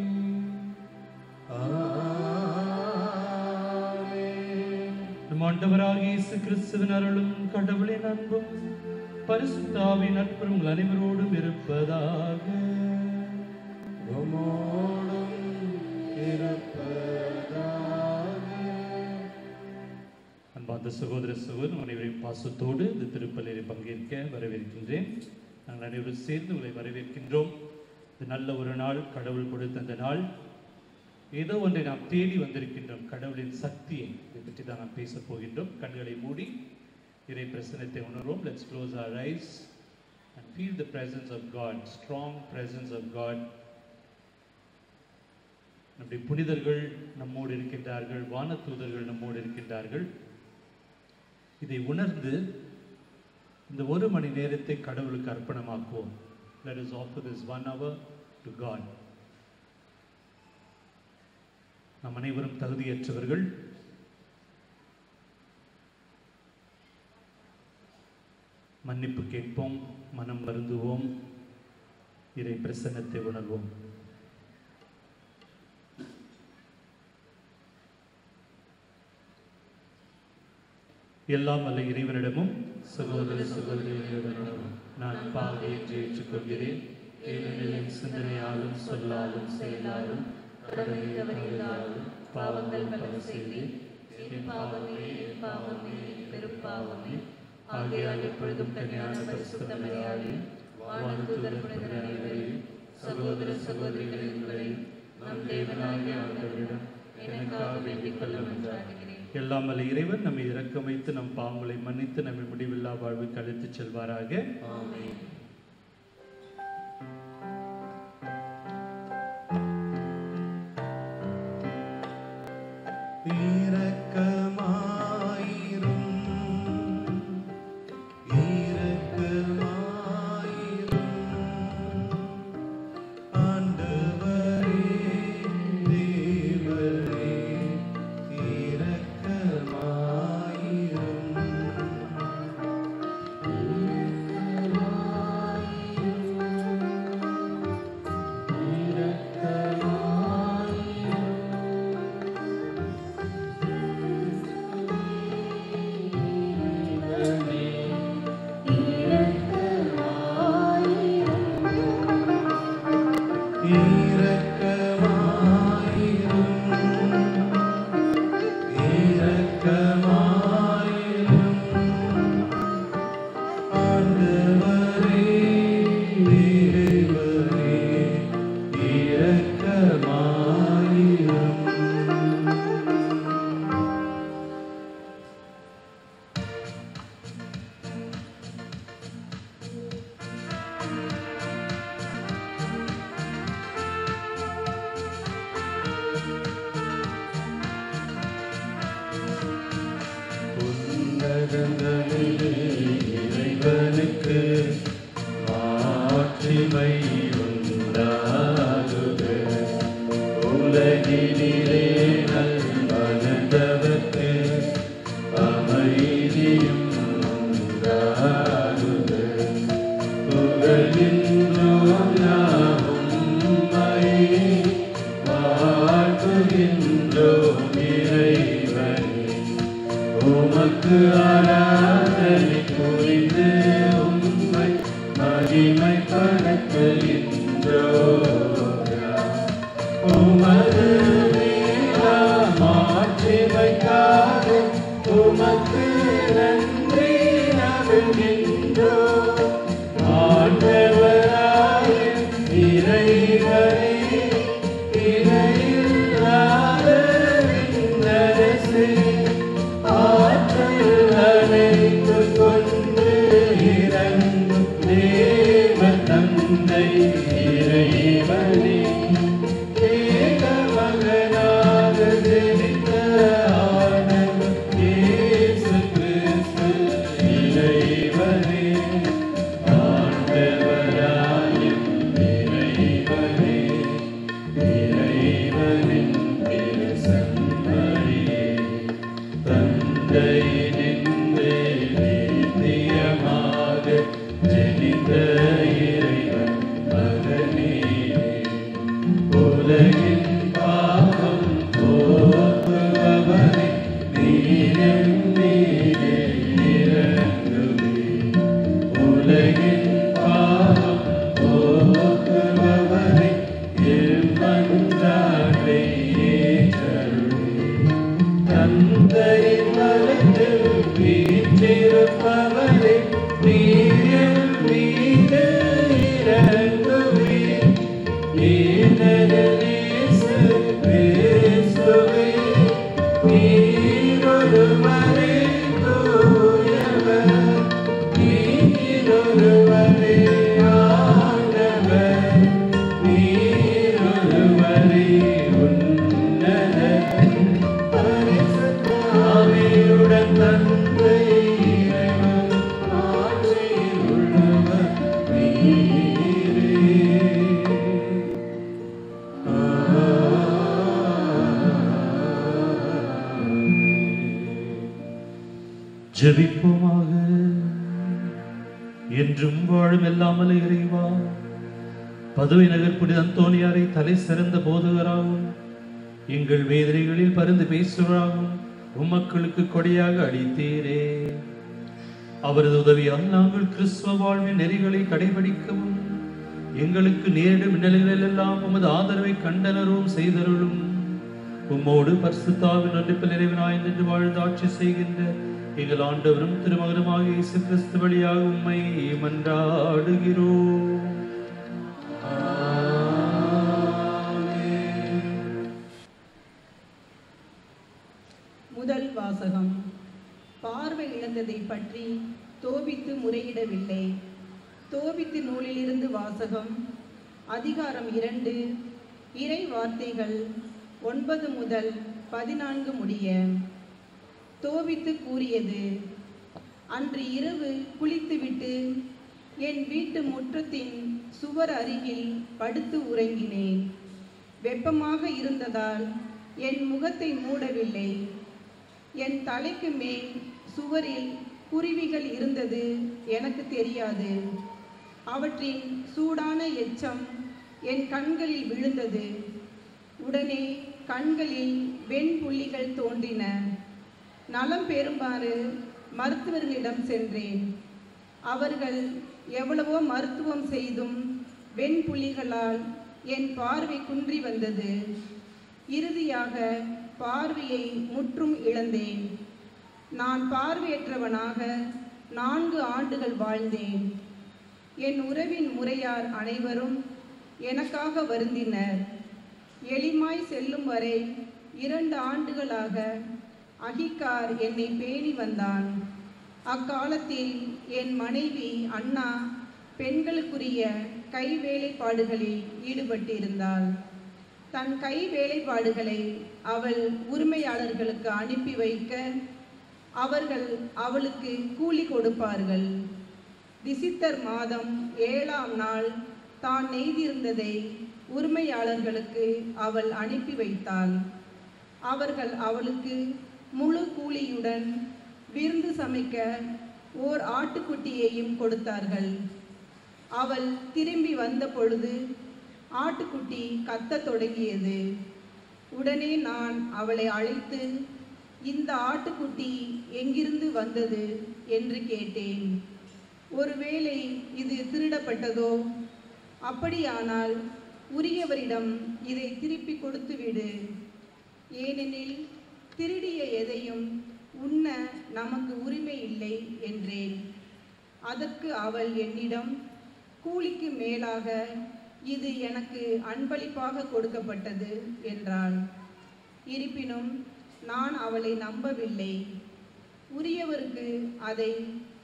நம் ஆண்டவராகிய இயேசு கிறிஸ்துவின் அருளும் கடவுளின் அன்பும் பரிசுத்தாவின் நட்பும் உங்கள் அனைவரோடும் இருப்பதாக. அந்த சகோதர அனைவரையும் பாசத்தோடு இந்த திருப்பலியில் பங்கேற்க வரவேற்கின்றேன். நாங்கள் அனைவரும் சேர்ந்து உங்களை வரவேற்கின்றோம். இது நல்ல ஒரு நாள், கடவுள் கொடுத்த அந்த நாள். ஏதோ ஒன்றை நாம் தேடி வந்திருக்கின்றோம். கடவுளின் சக்தியை இதை பற்றி தான் நாம் பேச போகின்றோம். கண்களை மூடி இறை பிரசன்னத்தை உணர்வோம். Let's close our eyes and feel the presence of God, strong presence of God. நம்முடைய புனிதர்கள் நம்மோடு இருக்கின்றார்கள், வானதூதர்கள் நம்மோடு இருக்கின்றார்கள். இதை உணர்ந்து இந்த 1 மணி நேரத்தை கடவுளுக்கு அர்ப்பணமாக்குவோம். Let us offer this 1 hour to God. நாம் அனைவரும் தகுதியற்றவர்கள். மன்னிப்பு கேட்போம், மனம் வருந்துவோம், இறை பிரசன்னத்தை உணர்வோம். எல்லாம் வல்ல இறைவனிடமும் சகோதர சகோதரிகளிடமும் நான் பாவியை ஏற்றுக்கொள்கிறேன். ஏனெனில் என் சிந்தனையாலும் சொல்லாலும் செயலாலும் தவறியதாலும் பாவங்கள் பல செய்தேன். என் பாவமே பெரும் பாவமே. ஆகையால் எப்பொழுதும் கன்னியான பரிசுத்த மரியாதையும் வானதூதர் புனிதர் அனைவரையும் சகோதர சகோதரிகளையும் நம் தேவனாகிய ஆண்டவரிடம் எனக்காக வேண்டிக் கொள்ளும் என்றாகிறேன். எல்லாம் வல்ல இறைவன் நம்மை இரக்கம் வைத்து நம் பாவங்களை மன்னித்து நம்மை முடிவில்லா வாழ்வுக்கு அழைத்துச் செல்வாராக. ஆமென். இறைவனுக்கு மாட்சிமை உண்டாகுக. உலகினிலே நல்வளர்ந்தவர்க்கு அமைதியும் உண்டாகுக. புகழ்கின்றோம் நாம் உம்மை, வாழ்த்துகின்றோம் இறைவனே. உமக்கு ஆராதனை புரிந்து உம்மை மகிமைப்படுத்துகின்றோம். உமது மாட்சிமைக்காக உமக்கு நன்றி நல்கின்றோம். ஆண்டவராய இறைவனே, இறையில்லாத விண்ணரசே, ஆற்றல் அனைத்துக் கொண்டு இறங்கும் தேவ தந்தை இறைவனே, ஏக மகனாக ஜனித்த ஆண்டவர் இயேசு கிறிஸ்து இறைவனே. ஆண்டவராய இறைவனே, இறைவனின் திருசன்மரியே, தந்தை நின்றே நித்தியமாக ஜனித்த இறைவன் மகனே, உலகின் பாவம் போக்குபவரே, நீரும் நீரே இறங்குமே. உலகின் பாவம் போக்குபவரே, என் மன்றாட்டை ஏற்றருளே. தந்தையின் வலத்தில் ஜெபிப்போமாக. என்றும் வாழும் எல்லாமல்ல இறைவா, பதுவை நகர் புனித அந்தோனியாரை தலை சிறந்த போதகராகவும் எங்கள் வேதனைகளில் பரிந்து பேசுவராகவும் உம்மக்களுக்கு கொடையாக அளித்தீரே. அவரது உதவியால் நாங்கள் கிறிஸ்துவ வாழ்வின் நெறிகளை கடைபிடிக்கவும் எங்களுக்கு நேரிடும் நிலைகளில் எல்லாம் உமது ஆதரவை கண்டனரும் செய்தருளும். உம்மோடு பரிசுத்தாவின் ஒன்றிப்பில் நிறைவினாய் நின்று வாழ்ந்து ஆட்சி செய்கின்ற எங்கள் ஆண்டவரும் திருமகனுமாக இயேசு கிறிஸ்து வழியாக உம்மை மன்றாடுகிறோம். முதல் வாசகம். பார்வை இழந்ததை பற்றி தோபித்து முறையிடவில்லை. தோபித்து நூலிலிருந்து வாசகம். அதிகாரம் 2, இறை வார்த்தைகள் 9 முதல் 14 முடிய. தோபித்து கூறியது: அன்று இரவு குளித்துவிட்டு என் வீட்டு முற்றத்தின் சுவர் அருகில் படுத்து உறங்கினேன். வெப்பமாக இருந்ததால் என் முகத்தை மூடவில்லை. என் தலைக்கு மேல் சுவரில் குருவிகள் இருந்தது எனக்கு தெரியாது. அவற்றின் சூடான எச்சம் என் கண்களில் விழுந்தது. உடனே கண்களில் வெண்புள்ளிகள் தோன்றின. நலம் பெறுமாறு மருத்துவர்களிடம் சென்றேன். அவர்கள் எவ்வளவோ மருத்துவம் செய்தும் வெண்புள்ளிகளால் என் பார்வை குன்றி வந்தது. இறுதியாக பார்வையை முற்றும் இழந்தேன். நான் பார்வையற்றவனாக 4 ஆண்டுகள் வாழ்ந்தேன். என் உறவின் முறையார் அனைவரும் எனக்காக வருந்தினர். எளிமாய் செல்லும் வரை 2 ஆண்டுகளாக அகிகார் என்னை பேணி வந்தான். அக்காலத்தில் என் மனைவி அண்ணா பெண்களுக்குரிய கைவேலைப்பாடுகளில் ஈடுபட்டிருந்தாள். தன் கை வேலைப்பாடுகளை அவள் உரிமையாளர்களுக்கு அனுப்பி வைக்க அவர்கள் அவளுக்கு கூலி கொடுப்பார்கள். டிசம்பர் மாதம் 7ஆம் நாள் தான் நெய்திருந்ததை உரிமையாளர்களுக்கு அவள் அனுப்பி வைத்தாள். அவர்கள் அவளுக்கு முழு கூலியுடன் விருந்து சமைக்க ஓர் ஆட்டுக்குட்டியையும் கொடுத்தார்கள். அவள் திரும்பி வந்த பொழுது ஆட்டுக்குட்டி கத்தத் தொடங்கியது. உடனே நான் அவளை அழைத்து, இந்த ஆட்டுக்குட்டி எங்கிருந்து வந்தது என்று கேட்டேன். ஒருவேளை இது திருடப்பட்டதோ? அப்படியானால் உரியவரிடம் இதை திருப்பி கொடுத்துவிடு. ஏனெனில் திருடிய எதையும் உண்ண நமக்கு உரிமை இல்லை என்றேன். அதற்கு அவள் என்னிடம், கூலிக்கு மேலாக இது எனக்கு அன்பளிப்பாக கொடுக்கப்பட்டது என்றாள். இருப்பினும் நான் அவளை நம்பவில்லை. உரியவருக்கு அதை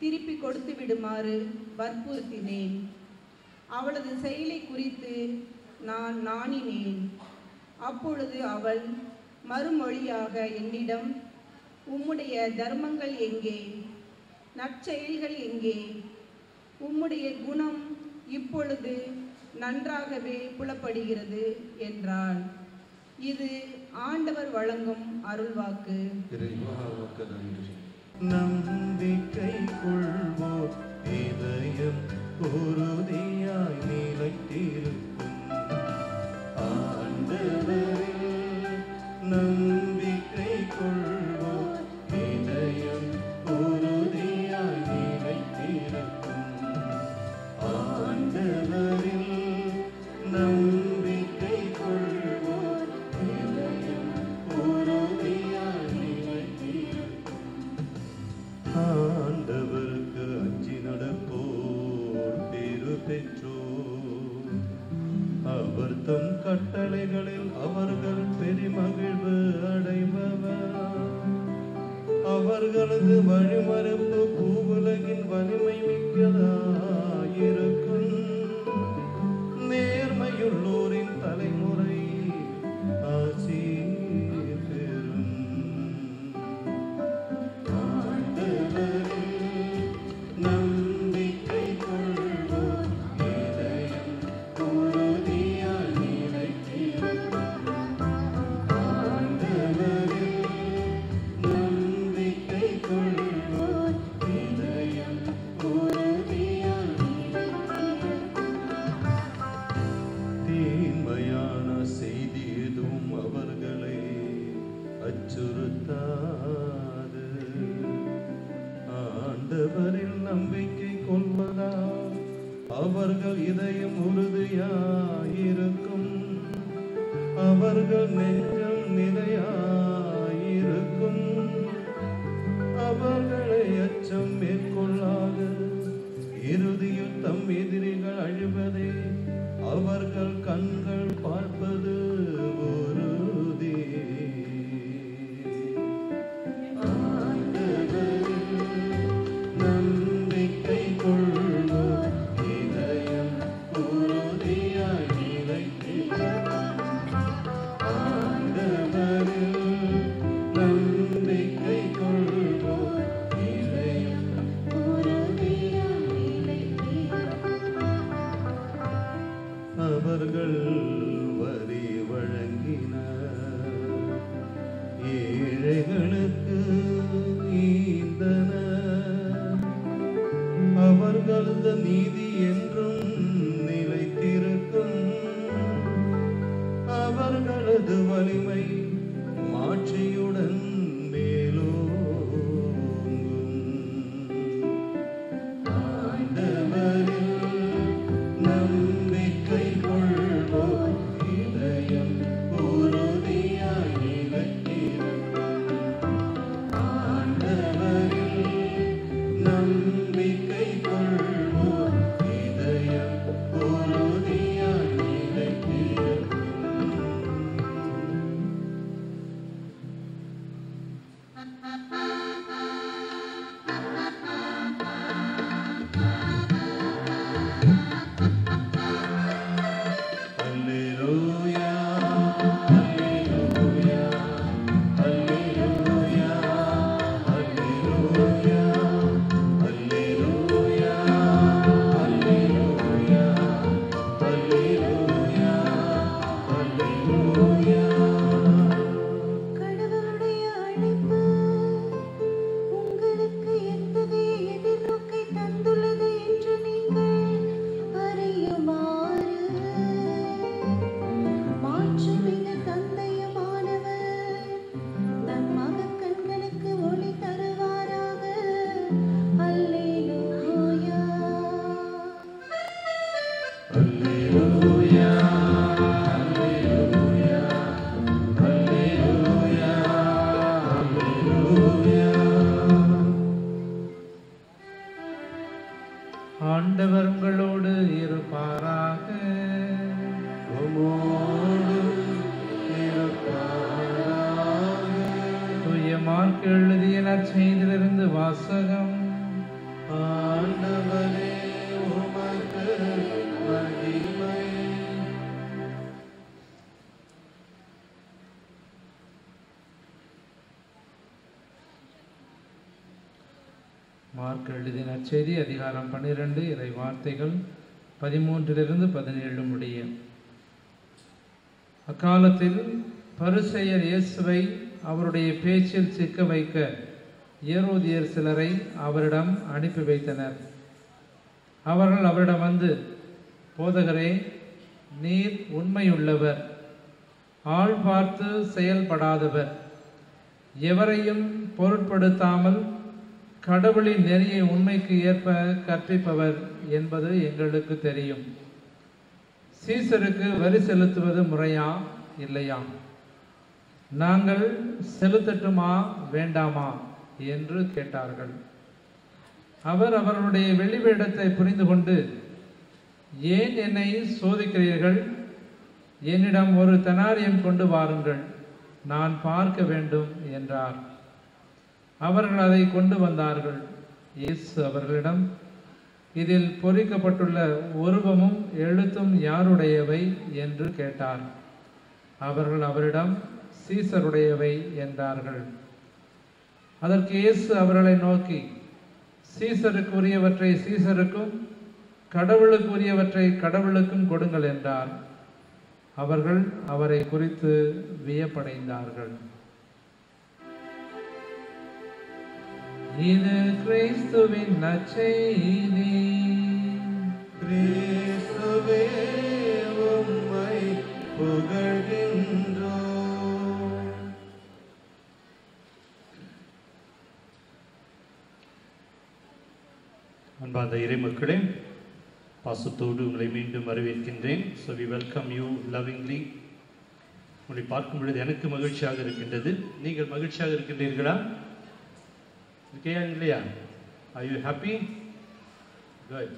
திருப்பி கொடுத்து விடுமாறு வற்புறுத்தினேன். அவளது செயலை குறித்து நான் நாணினேன். அப்பொழுது அவள் மறுமொழியாக என்னிடம், உம்முடைய தர்மங்கள் எங்கே? நற்செயல்கள் எங்கே? உம்முடைய குணம் இப்பொழுது நன்றாகவே புலப்படுகிறது என்றாள். இது ஆண்டவர் வழங்கும் அருள்வாக்கு. நம்பிக்கை கொள்வோர் இதயம் உறுதியாய் நிலைத்திருக்கும். ஆண்டவரில் நம்பிக்கை கொள்வோர் இதயம் உறுதியாய் நிலைத்திருக்கும். ஆண்டவரில் நம்பிக்கை கொள்வோர் இதயம் உறுதியாய் நிலைத்திருக்கும். ஆண்டவருக்கு அஞ்சி நடப்போர் பேறு பெற்றோர். அவைகளில் அவர்கள் பெருமகிழ்வு அடைபவர். அவர்களது வழிமரபு பூவுலகின் வலிமை மிக்கதாயிருக்கும். நேர்மையுள்ளோரின் தலைமுறை ஆசி பெறும். நம்பிக்கை கொள்வோம், இதயம் உறுதியாய் நிலைத்திருக்கும். ஆண்டவரில் நம்பிக்கை கொள்வோம், இதயம் உறுதியாய் நிலைத்திருக்கும். தீமையான செய்தி எதுவும் அவர்களை அச்சுறுத்தாது. ஆண்டவரில் நம்பிக்கை கொள்வதால் அவர்கள் இதயம் உறுதியாயிருக்கும். அவர்கள் நெஞ்சம் நிலையாயிருக்கும். அவர்களை அச்சம் மேற்கொள்ளாது. இறுதியில் தம் எதிரிகள் அழிவதே அவர்கள் கண்கள் பார்ப்பது உறுதி. நம்பிக்கை கொள்வோம், இதயம் உறுதியாய் நிலைத்திருக்கும். ஆண்டவரில் நம்பிக்கை கொள்வோம், இதயம் உறுதியாய் நிலைத்திருக்கும். அவர்கள் வரி வழங்கினர், ஏழைகளுக்கு ஈந்தனர். அவர்களது நீதி என்றும் நிலைத்திருக்கும். அவர்களது வலிமை மாட்சியுடன் மேலோங்கும். ஆண்டவரில் நம்பிக்கை கொள்வோம், இதயம் உறுதியாய் நிலைத்திருக்கும். ஆண்டவரில் நம்பிக்கை கொள்வோம், இதயம் உறுதியாய் நிலைத்திருக்கும். அல்லேலூயா, அல்லேலூயா, அல்லேலூயா, அல்லேலூயா, அல்லேலூயா, அல்லேலூயா, அல்லேலூயா, அல்லேலூயா. கடவுளுடைய அழைப்பு உங்களுக்கு எத்தகைய எதிர்நோக்கை தந்துள்ளது என்று நீங்கள் அறியுமாறு மாற்றுமிக தந்தையுமானவர் தம் மகக்கண்களுக்கு ஒளி தருவாராக. அல்லேலூயா. அல்லேலூயா, அல்லேலூயா, அல்லேலூயா, அல்லேலூயா. ஆண்டவர் உங்களோடு இருப்பாராக. உம்மோடும் இருப்பாராக. தூய மார்க் எழுதிய நற்செய்தியிலிருந்து வாசகம். ஆண்டவரே, உமக்கு மகிமை. மார்க் எழுதிய நற்செய்தி அதிகாரம் 12 இறை வார்த்தைகள் 13-17 முடிய. அக்காலத்தில் பரிசேயர் இயேசுவை அவருடைய பேச்சில் சிக்க வைக்க ஏரோதியர் சிலரை அவரிடம் அனுப்பி வைத்தனர். அவர்கள் அவரிடம் வந்து, போதகரே, நீர் உண்மையுள்ளவர், ஆள் பார்த்து செயல்படாதவர், எவரையும் பொருட்படுத்தாமல் கடவுளின் நெறியை உண்மைக்கு ஏற்ப கற்பிப்பவர் என்பது எங்களுக்கு தெரியும். சீசருக்கு வரி செலுத்துவது முறையா இல்லையா? நாங்கள் செலுத்தட்டுமா வேண்டாமா என்று கேட்டார்கள். அவர் அவர்களுடைய வெளிவேடத்தை புரிந்து கொண்டு, ஏன் என்னை சோதிக்கிறீர்கள்? என்னிடம் ஒரு தெனாரியம் கொண்டு வாருங்கள், நான் பார்க்க வேண்டும் என்றார். அவர்கள் அதை கொண்டு வந்தார்கள். இயேசு அவர்களிடம், இதில் பொறிக்கப்பட்டுள்ள உருவமும் எழுத்தும் யாருடையவை என்று கேட்டார். அவர்கள் அவரிடம், சீசருடையவை என்றார்கள். அதற்கு இயேசு அவர்களை நோக்கி, சீசருக்கு உரியவற்றை சீசருக்கும் கடவுளுக்கு உரியவற்றை கடவுளுக்கும் கொடுங்கள் என்றார். அவர்கள் அவரை குறித்து வியப்படைந்தார்கள். இது கிறிஸ்துவின் நற்செய்தி. கிறிஸ்துவே உம்மை புகழ்கின்றோம். அன்பார்ந்த இறைமக்களே, பாசத்தோடு உங்களை மீண்டும் வரவேற்கின்றேன். So we welcome you lovingly. உங்களை பார்க்கும் பொழுது எனக்கு மகிழ்ச்சியாக இருக்கின்றது. நீங்கள் மகிழ்ச்சியாக இருக்கின்றீர்களா? இருக்கையா இல்லையா? Are you happy? குட்.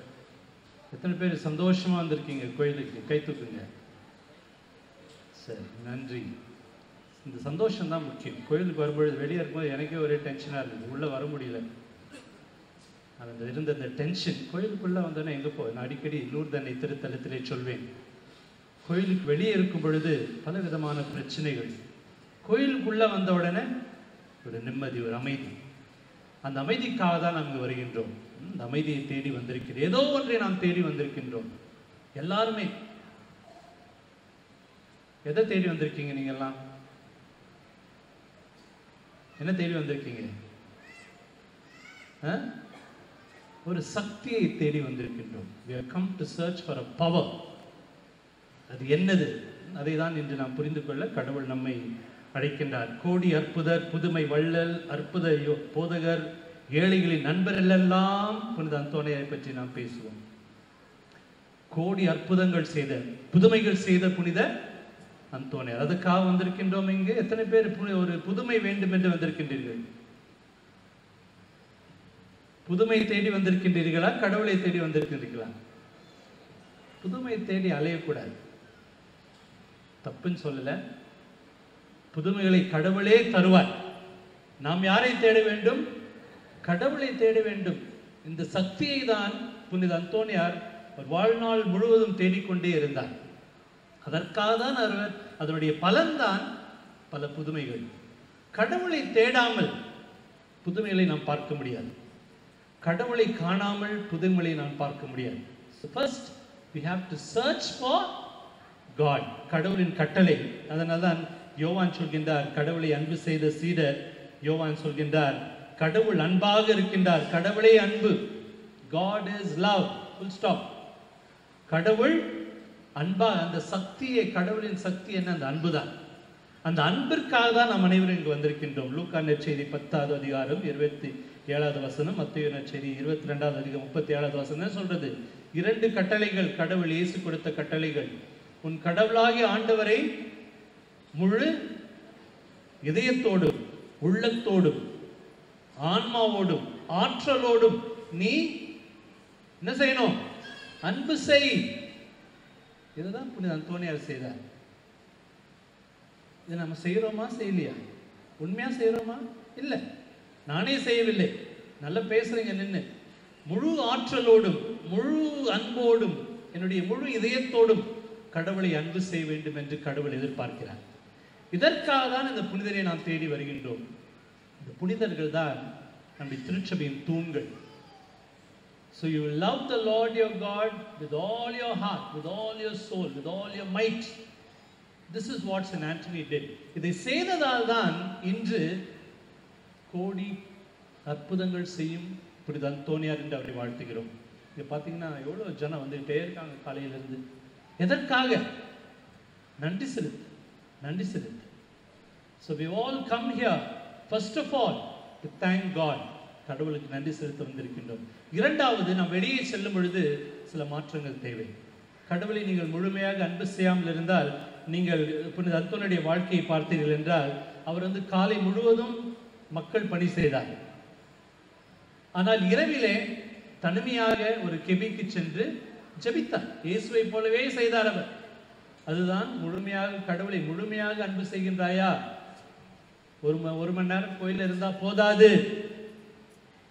எத்தனை பேர் சந்தோஷமாக வந்திருக்கீங்க கோயிலுக்கு? கை தூக்குங்க. சரி, நன்றி. இந்த சந்தோஷம் தான் முக்கியம். கோயிலுக்கு வரும்பொழுது வெளியே இருக்கும்போது எனக்கே ஒரே டென்ஷனாக இருந்தது, உள்ளே வர முடியல. அந்த இருந்த அந்த டென்ஷன் கோயிலுக்குள்ளே வந்தோன்னே எங்கே போய் நான் அடிக்கடி லூர்தன்னை திருத்தலத்திலே சொல்வேன், கோயிலுக்கு வெளியே இருக்கும் பொழுது பல விதமான பிரச்சனைகள், கோயிலுக்குள்ளே வந்த உடனே ஒரு நிம்மதி, ஒரு அமைதி. அந்த அமைதிக்காக தான் நாம் இங்கே வருகின்றோம். அந்த அமைதியை தேடி வந்திருக்கிறோம். ஏதோ ஒன்றை நாம் தேடி வந்திருக்கின்றோம். எல்லாருமே எதை தேடி வந்திருக்கீங்க? நீங்கெல்லாம் என்ன தேடி வந்திருக்கீங்க? ஒரு சக்தியை தேடி வந்திருக்கின்றோம். We have come to search for a power. அது என்னது? அதை தான் இன்று நாம் புரிந்து கொள்ள கடவுள் நம்மை அழைக்கின்றார். கோடி அற்புதர், புதுமை வள்ளல், அற்புத போதகர், ஏழைகளின் நண்பர் எல்லாம் புனித அந்தோனியாரை பற்றி நாம் பேசுவோம். கோடி அற்புதங்கள் செய்த, புதுமைகள் செய்த புனித அந்தோனியார், அதுக்காக வந்திருக்கின்றோம். இங்கே எத்தனை பேர் ஒரு புதுமை வேண்டும் என்று வந்திருக்கின்றீர்கள்? புதுமை தேடி வந்திருக்கின்றீர்களா? கடவுளை தேடி வந்திருக்கின்றீர்களா? புதுமை தேடி அலையக்கூடாது, தப்புன்னு சொல்லல. புதுமைகளை கடவுளே தருவார். நாம் யாரை தேட வேண்டும்? கடவுளை தேட வேண்டும். இந்த சக்தியை தான் புனித அந்தோனியார் வாழ்நாள் முழுவதும் தேடிக்கொண்டே இருந்தார். அதற்காக தான் அவர், அதனுடைய பலன்தான் பல புதுமைகள். கடவுளை தேடாமல் புதுமைகளை நாம் பார்க்க முடியாது. கடவுளை காணாமல் புதுமைகளை நாம் பார்க்க முடியாது. So first we have to search for God. கடவுளின் கட்டளை. அதனால்தான் யோவான் சொல்கின்றார், கடவுளை அன்பு செய்த சீடர் யோவான் சொல்கின்றார், கடவுள் அன்பாக இருக்கின்றார், கடவுளே அன்பு. God is love. Full stop. கடவுள் அன்பா, அந்த சக்தியை, கடவுளின் சக்தி என்ன? அந்த அன்பு தான். அந்த அன்பிற்காக தான் நாம் அனைவரும் இங்கு வந்திருக்கின்றோம். லூக்கா நற்செய்தி 10வது அதிகாரம் 27வது வசனம், மத்தேயு நற்செய்தி 22வது அதிகாரம் 37வது வசனம் சொல்றது, 2 கட்டளைகள் கடவுள் இயேசு கொடுத்த கட்டளைகள். உன் கடவுளாகிய ஆண்டவரை முழு இதயத்தோடும் உள்ளத்தோடும் ஆன்மாவோடும் ஆற்றலோடும் நீ என்ன செய்யணும்? அன்பு செய். இதுதான் புனித அந்தோனியார் செய்தார். இதை நம்ம செய்யறோமா? செய்யலையா? உண்மையா செய்யறோமா? இல்லை, நானே செய்யவில்லை. நல்லா பேசுறீங்க நின்று. முழு ஆற்றலோடும் முழு அன்போடும் என்னுடைய முழு இதயத்தோடும் கடவுளை அன்பு செய்ய வேண்டும் என்று கடவுள் எதிர்பார்க்கிறார். இதற்காக தான் இந்த புனிதரை நாம் தேடி வருகின்றோம். இந்த புனிதர்கள் தான் நம்முடைய திருச்சபையின் தூண்கள். So you love the Lord your God with all your heart, with all your soul, with all your might. This is what Saint Anthony did. இதை செய்ததால் தான் இன்று கோடி அற்புதங்கள் செய்யும் புனித அந்தோனியார் என்று அவரை வாழ்த்துகிறோம். இங்கே பார்த்தீங்கன்னா எவ்வளோ ஜனம் வந்துகிட்டே இருக்காங்க காலையிலிருந்து. எதற்காக? நன்றி செலுத்து, நன்றி செலுத்து. So we all come here first of all to thank God. கடவுளுக்கு நன்றி செலுத்த வந்திருக்கின்றோம். இரண்டாவது, நாம் வெளியே செல்லும் பொழுது சில மாற்றங்கள் தேவை. கடவுளை நீங்கள் முழுமையாக அன்பு செய்யாமல் இருந்தால், நீங்கள் புனித அந்தோனியுடைய வாழ்க்கையை பார்த்தீர்கள் என்றால், அவர் காலை முழுவதும் மக்கள் பணி செய்தார். ஆனால் இரவிலே தனிமையாக ஒரு கெபிக்கு சென்று ஜெபித்தார். இயேசுவை போலவே செய்தார் அவர். அதுதான் முழுமையாக கடவுளை முழுமையாக அன்பு செய்கின்றாயா? ஒரு மணி நேரம் கோயிலில் இருந்தால் போதாது.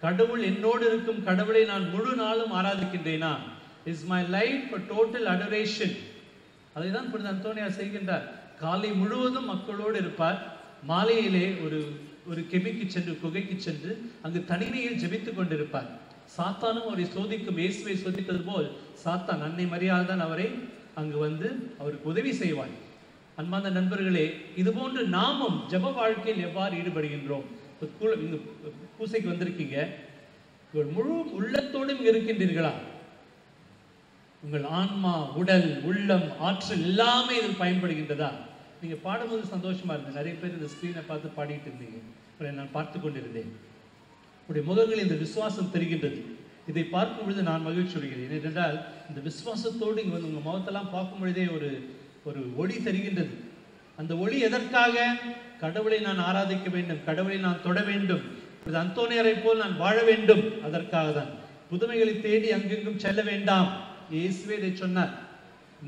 கடவுள் என்னோடு இருக்கும் கடவுளை நான் முழு நாளும் ஆராதிக்கின்றேனா? Is my life for total adoration. அதை தான் புனித அந்தோனியார் செய்கின்றார். காலை முழுவதும் மக்களோடு இருப்பார். மாலையிலே ஒரு கெபிக்கு சென்று, குகைக்கு சென்று அங்கு தனிமையில் ஜெபித்து கொண்டிருப்பார். சாத்தானும் அவரை சோதிக்கும், இயேசுவை சோதித்தது போல் சாத்தான் அன்னை மரியாள் தான் அவரை அங்கு வந்து அவருக்கு உதவி செய்வார். அன்பார்ந்த நண்பர்களே, இது போன்று நாமும் ஜெப வாழ்க்கையில் எவ்வாறு ஈடுபடுகின்றோம்? இந்த பூசைக்கு வந்திருக்கீங்க, முழு உள்ளத்தோடும் இருக்கின்றீர்களா? உங்கள் ஆன்மா, உடல், உள்ளம், ஆற்றல் எல்லாமே இதில் பயன்படுகின்றதா? நீங்க பாடும்போது சந்தோஷமா இருந்தது. நிறைய பேர் இந்த ஸ்கிரீனை பார்த்து பாடிட்டு இருந்தீங்க, நான் பார்த்து கொண்டிருந்தேன். உடைய முகங்களில் இந்த விசுவாசம் தெரிகின்றது. இதை பார்க்கும் பொழுது நான் மகிழ்ச்சி அடைகிறேன். ஏனென்றால் இந்த விசுவாசத்தோடு இங்கே வந்து உங்கள் முகத்தெல்லாம் பார்க்கும் பொழுதே ஒரு ஒளி தெரிகின்றது. அந்த ஒளி எதற்காக? கடவுளை நான் ஆராதிக்க வேண்டும், கடவுளை நான் தொட வேண்டும், அந்தோனியாரை போல் நான் வாழ வேண்டும். அதற்காக தான். புதுமைகளை தேடி அங்கெங்கும் செல்ல வேண்டாம். இயேசுவே இதை சொன்னார்.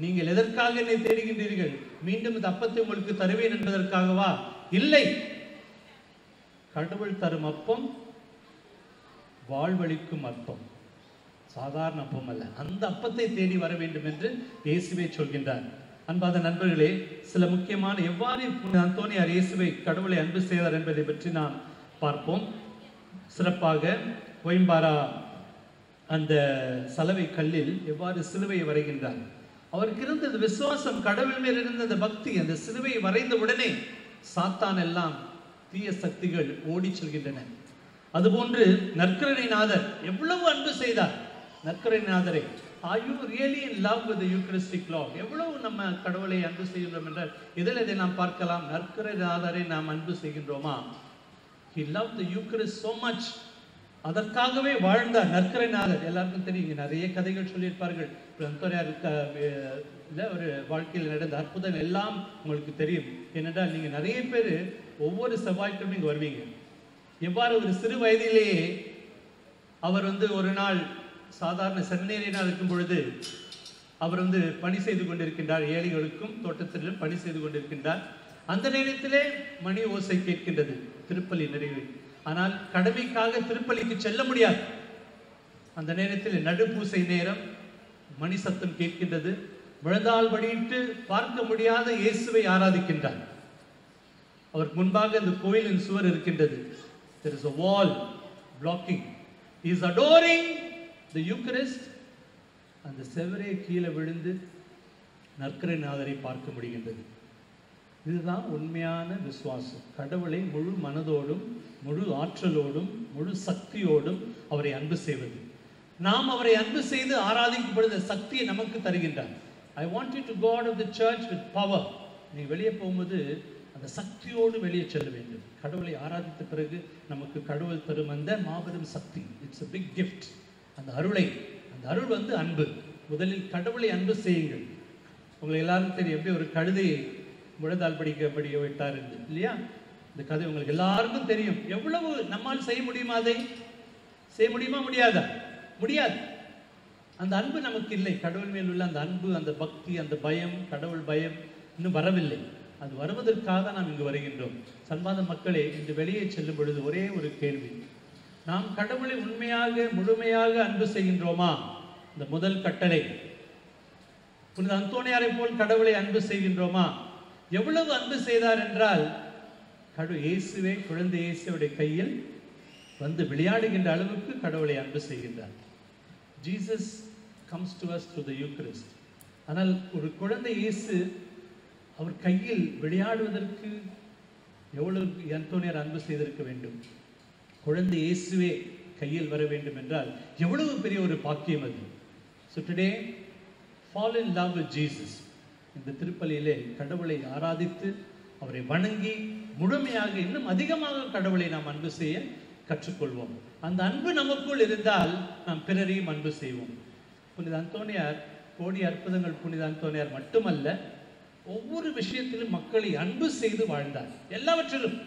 நீங்கள் எதற்காக என்னை தேடுகின்றீர்கள்? மீண்டும் இந்த அப்பத்தை உங்களுக்கு தருவேன் என்பதற்காகவா? இல்லை. கடவுள் தரும் அப்பம் வாழ்வளிக்கும் அப்பம், சாதாரண அப்பம் அல்ல. அந்த அப்பத்தை தேடி வர வேண்டும் என்று இயேசுவே சொல்கின்றார். அன்பாத நண்பர்களே, சில முக்கியமான எவ்வாறு அந்தோனியார் இயேசுவை, கடவுளை அன்பு செய்தார் என்பதை பற்றி நாம் பார்ப்போம். சிறப்பாக கோயம்பாரா அந்த சலவை கல்லில் எவ்வாறு சிலுவையை வரைகின்றார். அவருக்கு இருந்த விசுவாசம், கடவுள் மேல் இருந்த அந்த பக்தி, அந்த சிலுவையை வரைந்த உடனே சாத்தான் எல்லாம், தீய சக்திகள் ஓடி செல்கின்றன. அதுபோன்று நற்கருணைநாதர் எவ்வளவு அன்பு செய்தார். நற்கருணைநாதரை, are you really in love with the eucharistic love? எவ்வளவு நம்ம கடவுளை அன்பு செய்கின்றோம் என்றால் இதில் இதை நாம் பார்க்கலாம். நற்கருணைநாதரை நாம் அன்பு செய்கின்றோமா? He loved the Eucharist so much. அதற்காகவே வாழ்ந்தார் நற்கருணைநாதர். எல்லாருக்கும் தெரியும், நிறைய கதைகள் சொல்லியிருப்பார்கள். அந்தோனியார் ஒரு வாழ்க்கையில் நடந்த அற்புதம் எல்லாம் உங்களுக்கு தெரியும். ஏனென்றால் நீங்கள் நிறைய பேர் ஒவ்வொரு செவ்வாய்க்கிழமையும் இங்கே வருவீங்க. எவ்வாறு ஒரு சிறு வயதிலேயே அவர் ஒரு நாள் சாதாரண செமினேரியனாக இருக்கும் பொழுது அவர் பணி செய்து கொண்டிருக்கின்றார். ஏழைகளுக்கும் தோட்டத்திலும் பணி செய்து கொண்டிருக்கின்றார். அந்த நேரத்திலே மணி ஓசை கேட்கின்றது, திருப்பலி நிறைவு. ஆனால் கடமைக்காக திருப்பலிக்கு செல்ல முடியாது. அந்த நேரத்தில் நடுப்பூசை நேரம், மணி சத்தம் கேட்கின்றது. விழுந்தால் வடியிட்டு பார்க்க முடியாத இயேசுவை ஆராதிக்கின்றார். அவருக்கு முன்பாக இந்த கோயிலின் சுவர் இருக்கின்றது. There is a wall blocking. He is adoring the Eucharist. அந்த செவரே கீழே விழுந்து நற்கருணைநாதரை பார்க்க முடிகின்றது. இதுதான் உண்மையான விசுவாசம். கடவுளை முழு மனதோடும், முழு ஆற்றலோடும், முழு சக்தியோடும் அவரை அன்பு செய்வது. நாம் அவரை அன்பு செய்து ஆராதிக்கப்படுகிற சக்தியை நமக்கு தருகின்றார். I want you to go out of the church with power. நீ வெளியே போகும்போது அந்த சக்தியோடு வெளியே செல்ல வேண்டும். கடவுளை ஆராதித்த பிறகு நமக்கு கடவுள் தரும் அந்த மாபெரும் சக்தி, இட்ஸ் a big gift. அந்த அருள் அன்பு. முதலில் கடவுளை அன்பு செய்யுங்கள். உங்களுக்கு எல்லாரும் தெரியும், எப்படி ஒரு கழுதையை முழந்தால் படிக்க விட்டார் என்று, இல்லையா? இந்த கதை உங்களுக்கு எல்லாருக்கும் தெரியும். எவ்வளவு நம்மால் செய்ய முடியுமா? அதை செய்ய முடியுமா? முடியாதா? முடியாது. அந்த அன்பு நமக்கு இல்லை. கடவுள் மேல் உள்ள அந்த அன்பு, அந்த பக்தி, அந்த பயம், கடவுள் பயம் இன்னும் வரவில்லை. அது வருவதற்காக நாம் இங்கு வருகின்றோம். சன்மாத மக்களே, இன்று வெளியே செல்லும் பொழுது ஒரே ஒரு கேள்வி, நாம் கடவுளை உண்மையாக முழுமையாக அன்பு செய்கின்றோமா? இந்த முதல் கட்டளை, புனித அந்தோனியாரை போல் கடவுளை அன்பு செய்கின்றோமா? எவ்வளவு அன்பு செய்தார் என்றால், இயேசுவே, குழந்தை இயேசுடைய கையில் விளையாடுகின்ற அளவுக்கு கடவுளை அன்பு செய்கின்றார். Jesus comes to us through the Eucharist. ஆனால் ஒரு குழந்தை இயேசு அவர் கையில் விளையாடுவதற்கு எவ்வளவு அந்தோனியார் அன்பு செய்திருக்க வேண்டும். குழந்தை இயேசுவே கையில் வர வேண்டும் என்றால் எவ்வளவு பெரிய ஒரு பாக்கியம் அது. So today, fall in love with Jesus. இந்த திருப்பலியிலே கடவுளை ஆராதித்து அவரை வணங்கி முழுமையாக இன்னும் அதிகமாக கடவுளை நாம் அன்பு செய்ய கற்றுக்கொள்வோம். அந்த அன்பு நமக்குள் இருந்தால் நாம் பிறரையும் அன்பு செய்வோம். புனித அந்தோனியார் கோடி அற்புதங்கள் புனித அந்தோனியார் மட்டுமல்ல, ஒவ்வொரு விஷயத்திலும் மக்களை அன்பு செய்து வாழ்ந்தார். எல்லாவற்றிலும்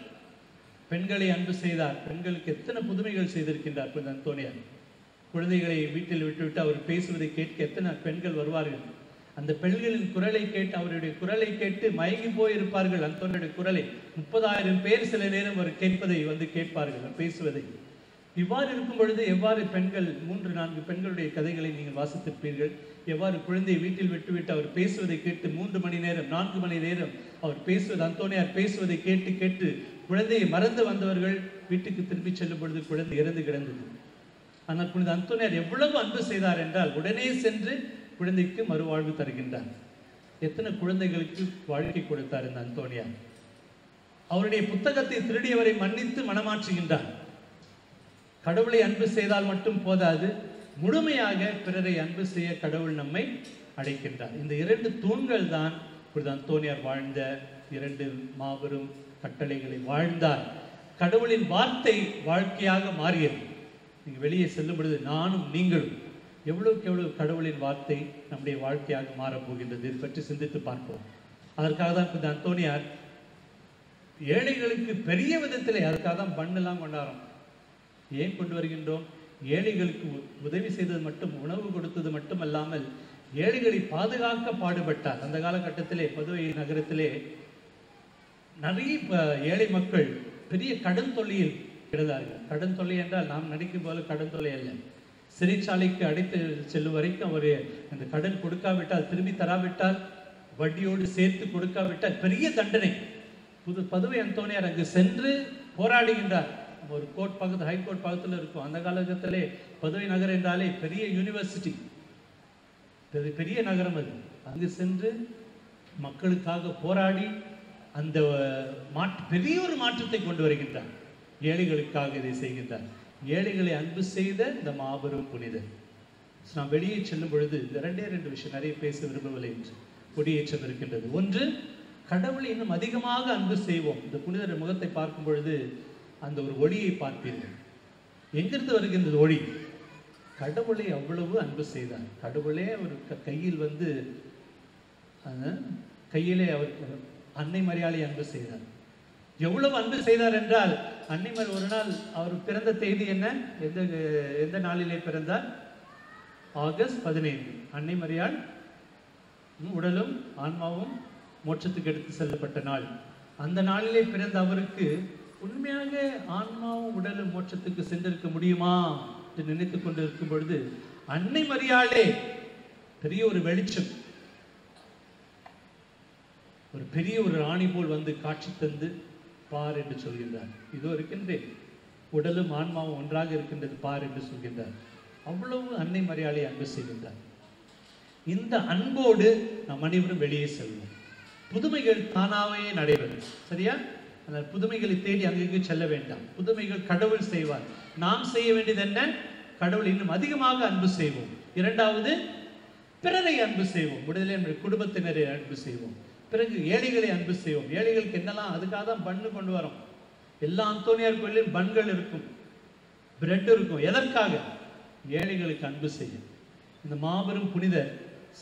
பெண்களை அன்பு செய்தார். பெண்களுக்கு எத்தனை புதுமைகள் செய்திருக்கின்றார் புனித அந்தோனியார். குழந்தைகளை வீட்டில் விட்டுவிட்டு அவர் பேசுவதை கேட்க எத்தனை பெண்கள் வருவார்கள். அந்த பெண்களின் குரலை கேட்டு, அவருடைய குரலை கேட்டு மயங்கி போயிருப்பார்கள். அந்தோனியுடைய குரலை 30,000 பேர் சில நேரம் அவர் கேட்பதை வந்து கேட்பார்கள், அவர் பேசுவதை. இவ்வாறு இருக்கும் பொழுது எவ்வாறு பெண்கள் 3-4 பெண்களுடைய கதைகளை நீங்கள் வாசித்திருப்பீர்கள். எவ்வாறு குழந்தையை வீட்டில் விட்டுவிட்டு அவர் பேசுவதை கேட்டு 3 மணி நேரம் 4 மணி நேரம் அவர் பேசுவது, அந்தோனியார் பேசுவதை கேட்டு கேட்டு குழந்தையை மறந்து வந்தவர்கள் வீட்டுக்கு திரும்பி செல்லும் பொழுது குழந்தை இறந்து கிடந்தது. ஆனால் புனித அந்தோனியார் எவ்வளவு அன்பு செய்தார் என்றால் உடனே சென்று குழந்தைக்கு மறுவாழ்வு தருகின்றார். எத்தனை குழந்தைகளுக்கு வாழ்க்கை கொடுத்தார் இந்த அந்தோனியார். அவருடைய புத்தகத்தை திருடியவரை மன்னித்து மனமாற்றுகின்றார். கடவுளை அன்பு செய்தால் மட்டும் போதாது, முழுமையாக பிறரை அன்பு செய்ய கடவுள் நம்மை அழைக்கின்றார். இந்த 2 தூண்கள் தான் புனித அந்தோனியார் வாழ்ந்த 2 மாபெரும் கட்டளைகளை வாழ்ந்தார். கடவுளின் வார்த்தை வாழ்க்கையாக மாறியது. நீங்கள் வெளியே செல்லும் பொழுது நானும் நீங்களும் எவ்வளவுக்கு எவ்வளவு கடவுளின் வார்த்தை நம்முடைய வாழ்க்கையாக மாறப்போகின்றது, இது பற்றி சிந்தித்து பார்ப்போம். அதற்காக தான் புனித அந்தோனியார் ஏழைகளுக்கு பெரிய விதத்திலே, அதுக்காக தான் பண்ணெல்லாம் கொண்டாடுறோம். ஏன் கொண்டு வருகின்றோம்? ஏழைகளுக்கு உதவி செய்தது மட்டும், உணவு கொடுத்தது மட்டுமல்லாமல் ஏழைகளை பாதுகாக்க பாடுபட்டார். அந்த காலகட்டத்திலே பதுவை நகரத்திலே நிறைய ஏழை மக்கள் பெரிய கடன் தொல்லையில் கிடந்தார்கள். கடன் தொல்லை என்றால் நாம் நினைக்கும் போது கடன் தொல்லை அல்ல. சிறைச்சாலைக்கு அடைத்து செல்லும் வரைக்கும் அவர் அந்த கடன் கொடுக்காவிட்டால், திரும்பி தராவிட்டால், வட்டியோடு சேர்த்து கொடுக்காவிட்டால் பெரிய தண்டனை. பதுவை அந்தோனியார் அங்கு சென்று போராடுகின்றார். ஒரு கோர்ட் பக்கத்து, ஹைகோர்ட் பக்கத்தில் இருக்கும். அந்த காலகட்டத்திலே பதுவை நகர் என்றாலே பெரிய யூனிவர்சிட்டி, பெரிய நகரம் அது. அங்கு சென்று மக்களுக்காக போராடி அந்த பெரிய ஒரு மாற்றத்தை கொண்டு வருகின்றார். ஏழைகளுக்காக இதை செய்கின்றார். ஏழைகளை அன்பு செய்த இந்த மாபெரும் புனிதர். நாம் வெளியே செல்லும் பொழுது 2 விஷயம் நிறைய பேச விரும்பவில்லை என்று கொடியேற்றம் இருக்கின்றது. ஒன்று, கடவுளை இன்னும் அதிகமாக அன்பு செய்வோம். இந்த புனிதர் முகத்தை பார்க்கும் பொழுது அந்த ஒரு ஒளியை பார்ப்பீர்கள். எங்கிருந்து வருகின்றது ஒளி? கடவுளை அவ்வளவு அன்பு செய்தார். கடவுளே ஒரு கையில் வந்து கையிலே அவர் அன்னை மரியாதை அன்பு செய்தார். எவ்வளவு அன்பு செய்தார் என்றால், அன்னை மரி ஒரு நாள் அவர் பிறந்த தேதி என்ன? எந்த நாளிலே பிறந்தார்? ஆகஸ்ட் 15. அன்னை மரியாள் உடலும் ஆன்மாவும் மோட்சத்துக்கு எடுத்து செல்லப்பட்ட நாள். அந்த நாளிலே பிறந்த அவருக்கு உண்மையாக ஆன்மாவும் உடலும் மோட்சத்துக்கு சென்றிருக்க முடியுமா என்று நினைத்துக் கொண்டு இருக்கும் பொழுது அன்னை மரியாளே பெரிய ஒரு வெளிச்சம், ஒரு பெரிய ஒரு ராணி போல் வந்து காட்சி தந்து பார் என்று சொல்கின்றார். இதோ இருக்கின்றேன், உடலும் ஆன்மாவும் ஒன்றாக இருக்கின்றது பார் என்று சொல்கின்றார். அவ்வளவு அன்னை மரியாதை அன்பு செய்கின்றார். இந்த அன்போடு நாம் அனைவரும் வெளியே செல்வோம். புதுமைகள் தானாவே நடைபெறும். சரியா? அந்த புதுமைகளை தேடி அங்கு செல்ல வேண்டாம். புதுமைகள் கடவுள் செய்வார். நாம் செய்ய வேண்டியது என்ன? கடவுள் இன்னும் அதிகமாக அன்பு செய்வோம். 2வது, பிறரை அன்பு செய்வோம். முதலில் நம்முடைய குடும்பத்தினரை அன்பு செய்வோம். பிறகு ஏழைகளை அன்பு செய்வோம். ஏழைகளுக்கு என்னெல்லாம், அதுக்காக தான் பண்ணு கொண்டு வரோம். எல்லா அந்தோனியார் கோயிலும் பன்கள் இருக்கும், பிரெட் இருக்கும். எதற்காக? ஏழைகளுக்கு அன்பு செய்யும். இந்த மாபெரும் புனிதர்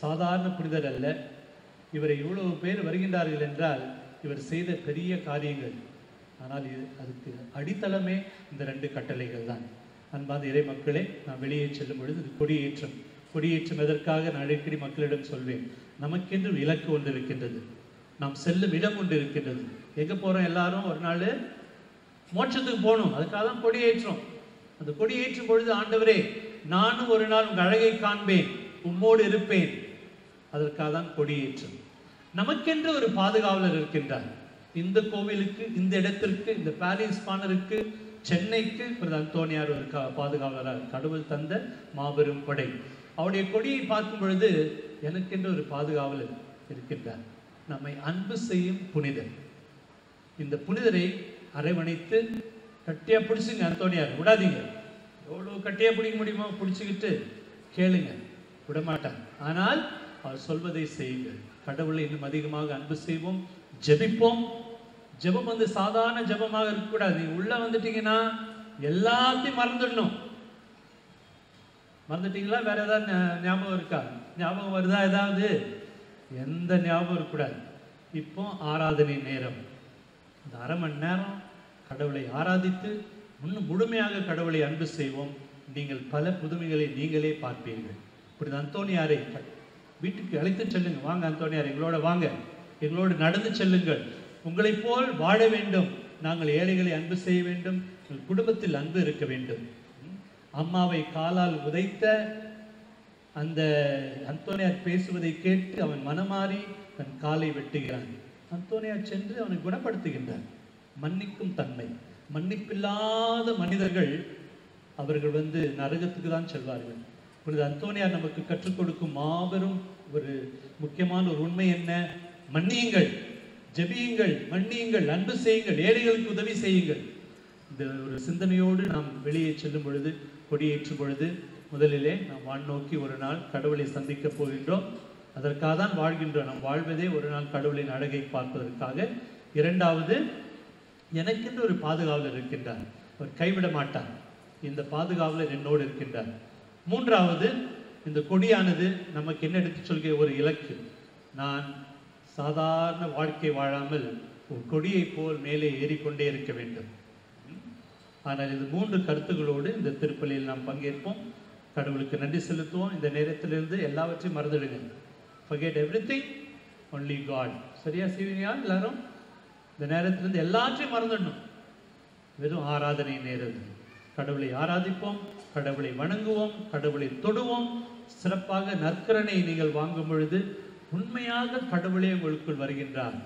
சாதாரண புனிதர் அல்ல. இவரை இவ்வளவு பேர் வருகின்றார்கள் என்றால் இவர் செய்த பெரிய காரியங்கள். ஆனால் அதுக்கு அடித்தளமே இந்த 2 கட்டளைகள் தான். அன்பான இறை மக்களே, நான் வெளியே செல்லும் பொழுது இது கொடியேற்றம். கொடியேற்றம் எதற்காக நான் அடிக்கடி மக்களிடம் சொல்வேன். நமக்கென்று இலக்கு ஒன்று இருக்கின்றது, நாம் செல்லும் இடம் ஒன்று இருக்கின்றது. எங்கே போகிறோம்? எல்லாரும் ஒரு நாள் மோட்சத்துக்கு போகணும். அதுக்காக தான் கொடியேற்றம். அந்த கொடியேற்றும் பொழுது ஆண்டவரே, நானும் ஒரு நாள் உங்கள் அழகை காண்பேன், உம்மோடு இருப்பேன். அதற்காக தான் கொடியேற்றம். நமக்கென்று ஒரு பாதுகாவலர் இருக்கின்றார். இந்த கோவிலுக்கு, இந்த இடத்திற்கு, இந்த பாரிஸ் பானருக்கு, சென்னைக்கு அந்தோனியார் ஒரு பாதுகாவலராக கடவுள் தந்த மாபெரும் கொடை. அவருடைய கொடியை பார்க்கும் பொழுது எனக்கென்று ஒரு பாதுகாவலர் இருக்கின்றார். நம்மை அன்பு செய்யும் புனிதர். இந்த புனிதரை அரவணைத்து கட்டியா பிடிச்சுங்க. அந்தோனியார் விடாதீங்க. எவ்வளோ கட்டியா பிடிக்க முடியுமோ பிடிச்சிக்கிட்டு கேளுங்க, விடமாட்டார். ஆனால் அவர் சொல்வதை செய்யுங்கள். கடவுளை இன்னும் அதிகமாக அன்பு செய்வோம், ஜெபிப்போம். ஜெபம் வந்து சாதாரண ஜெபமாக இருக்கக்கூடாது. நீங்க உள்ள வந்துட்டீங்கன்னா எல்லாத்தையும் மறந்துடணும். மறந்துட்டீங்களா? வேற ஏதாவது ஞாபகம் இருக்கா? ஞாபகம் வருதா? ஏதாவது? எந்த ஞாபகம் இருக்கக்கூடாது. இப்போ ஆராதனை நேரம். இந்த 1/2 மணி நேரம் கடவுளை ஆராதித்து இன்னும் முழுமையாக கடவுளை அன்பு செய்வோம். நீங்கள் பல புதுமைகளை நீங்களே பார்ப்பீர்கள். இப்படி அந்தோனியாரை வீட்டுக்கு அழைத்து செல்லுங்க. வாங்க அந்தோனியார், எங்களோட வாங்க, எங்களோடு நடந்து செல்லுங்கள். உங்களைப் போல் வாழ வேண்டும், நாங்கள் ஏழைகளை அன்பு செய்ய வேண்டும், எங்கள் குடும்பத்தில் அன்பு இருக்க வேண்டும். அம்மாவை காலால் உதைத்த அந்த அந்தோனியார் பேசுவதை கேட்டு அவன் மனமாறி தன் காலை வெட்டுகிறான். அந்தோனியார் சென்று அவனை குணப்படுத்துகின்றார். மன்னிக்கும் தன்மை. மன்னிப்பில்லாத மனிதர்கள் அவர்கள் நரகத்துக்கு தான் செல்வார்கள். புனித அந்தோனியார் நமக்கு கற்றுக் கொடுக்கும் மாபெரும் ஒரு முக்கியமான ஒரு உண்மை என்ன? மன்னியுங்கள், ஜெபியுங்கள், மன்னியுங்கள், அன்பு செய்யுங்கள், ஏழைகளுக்கு உதவி செய்யுங்கள். இந்த ஒரு சிந்தனையோடு நாம் வெளியே செல்லும் பொழுது, கொடியேற்றும் பொழுது, முதலிலே நாம் வான்நோக்கி ஒரு நாள் கடவுளை சந்திக்க போகின்றோம். அதற்காக தான் வாழ்கின்றோம். நாம் வாழ்வதே ஒரு நாள் கடவுளின் அழகை பார்ப்பதற்காக. இரண்டாவது, எனக்கென்று ஒரு பாதுகாவலர் இருக்கின்றார், அவர் கைவிட மாட்டார். இந்த பாதுகாவலர் என்னோடு இருக்கின்றார். மூன்றாவது, இந்த கொடியானது நமக்கு என்ன எடுத்து சொல்கிற ஒரு இலக்கு. நான் சாதாரண வாழ்க்கை வாழாமல் ஒரு கொடியை போல் மேலே ஏறிக்கொண்டே இருக்க வேண்டும். ஆனால் இது 3 கருத்துகளோடு இந்த திருப்பலியில் நாம் பங்கேற்போம். கடவுளுக்கு நன்றி செலுத்துவோம். இந்த நேரத்திலிருந்து எல்லாவற்றையும் மறந்துடுங்க. forget everything, only God. சரியா செய்வீங்களா எல்லாரும்? இந்த நேரத்திலிருந்து எல்லாற்றையும் மறந்துடணும். வெறும் ஆராதனை நேரம். கடவுளை ஆராதிப்போம், கடவுளை வணங்குவோம், கடவுளை தொடுவோம். சிறப்பாக நற்கரணை நீங்கள் வாங்கும் பொழுது உண்மையாக கடவுளே உங்களுக்குள் வருகின்றார்.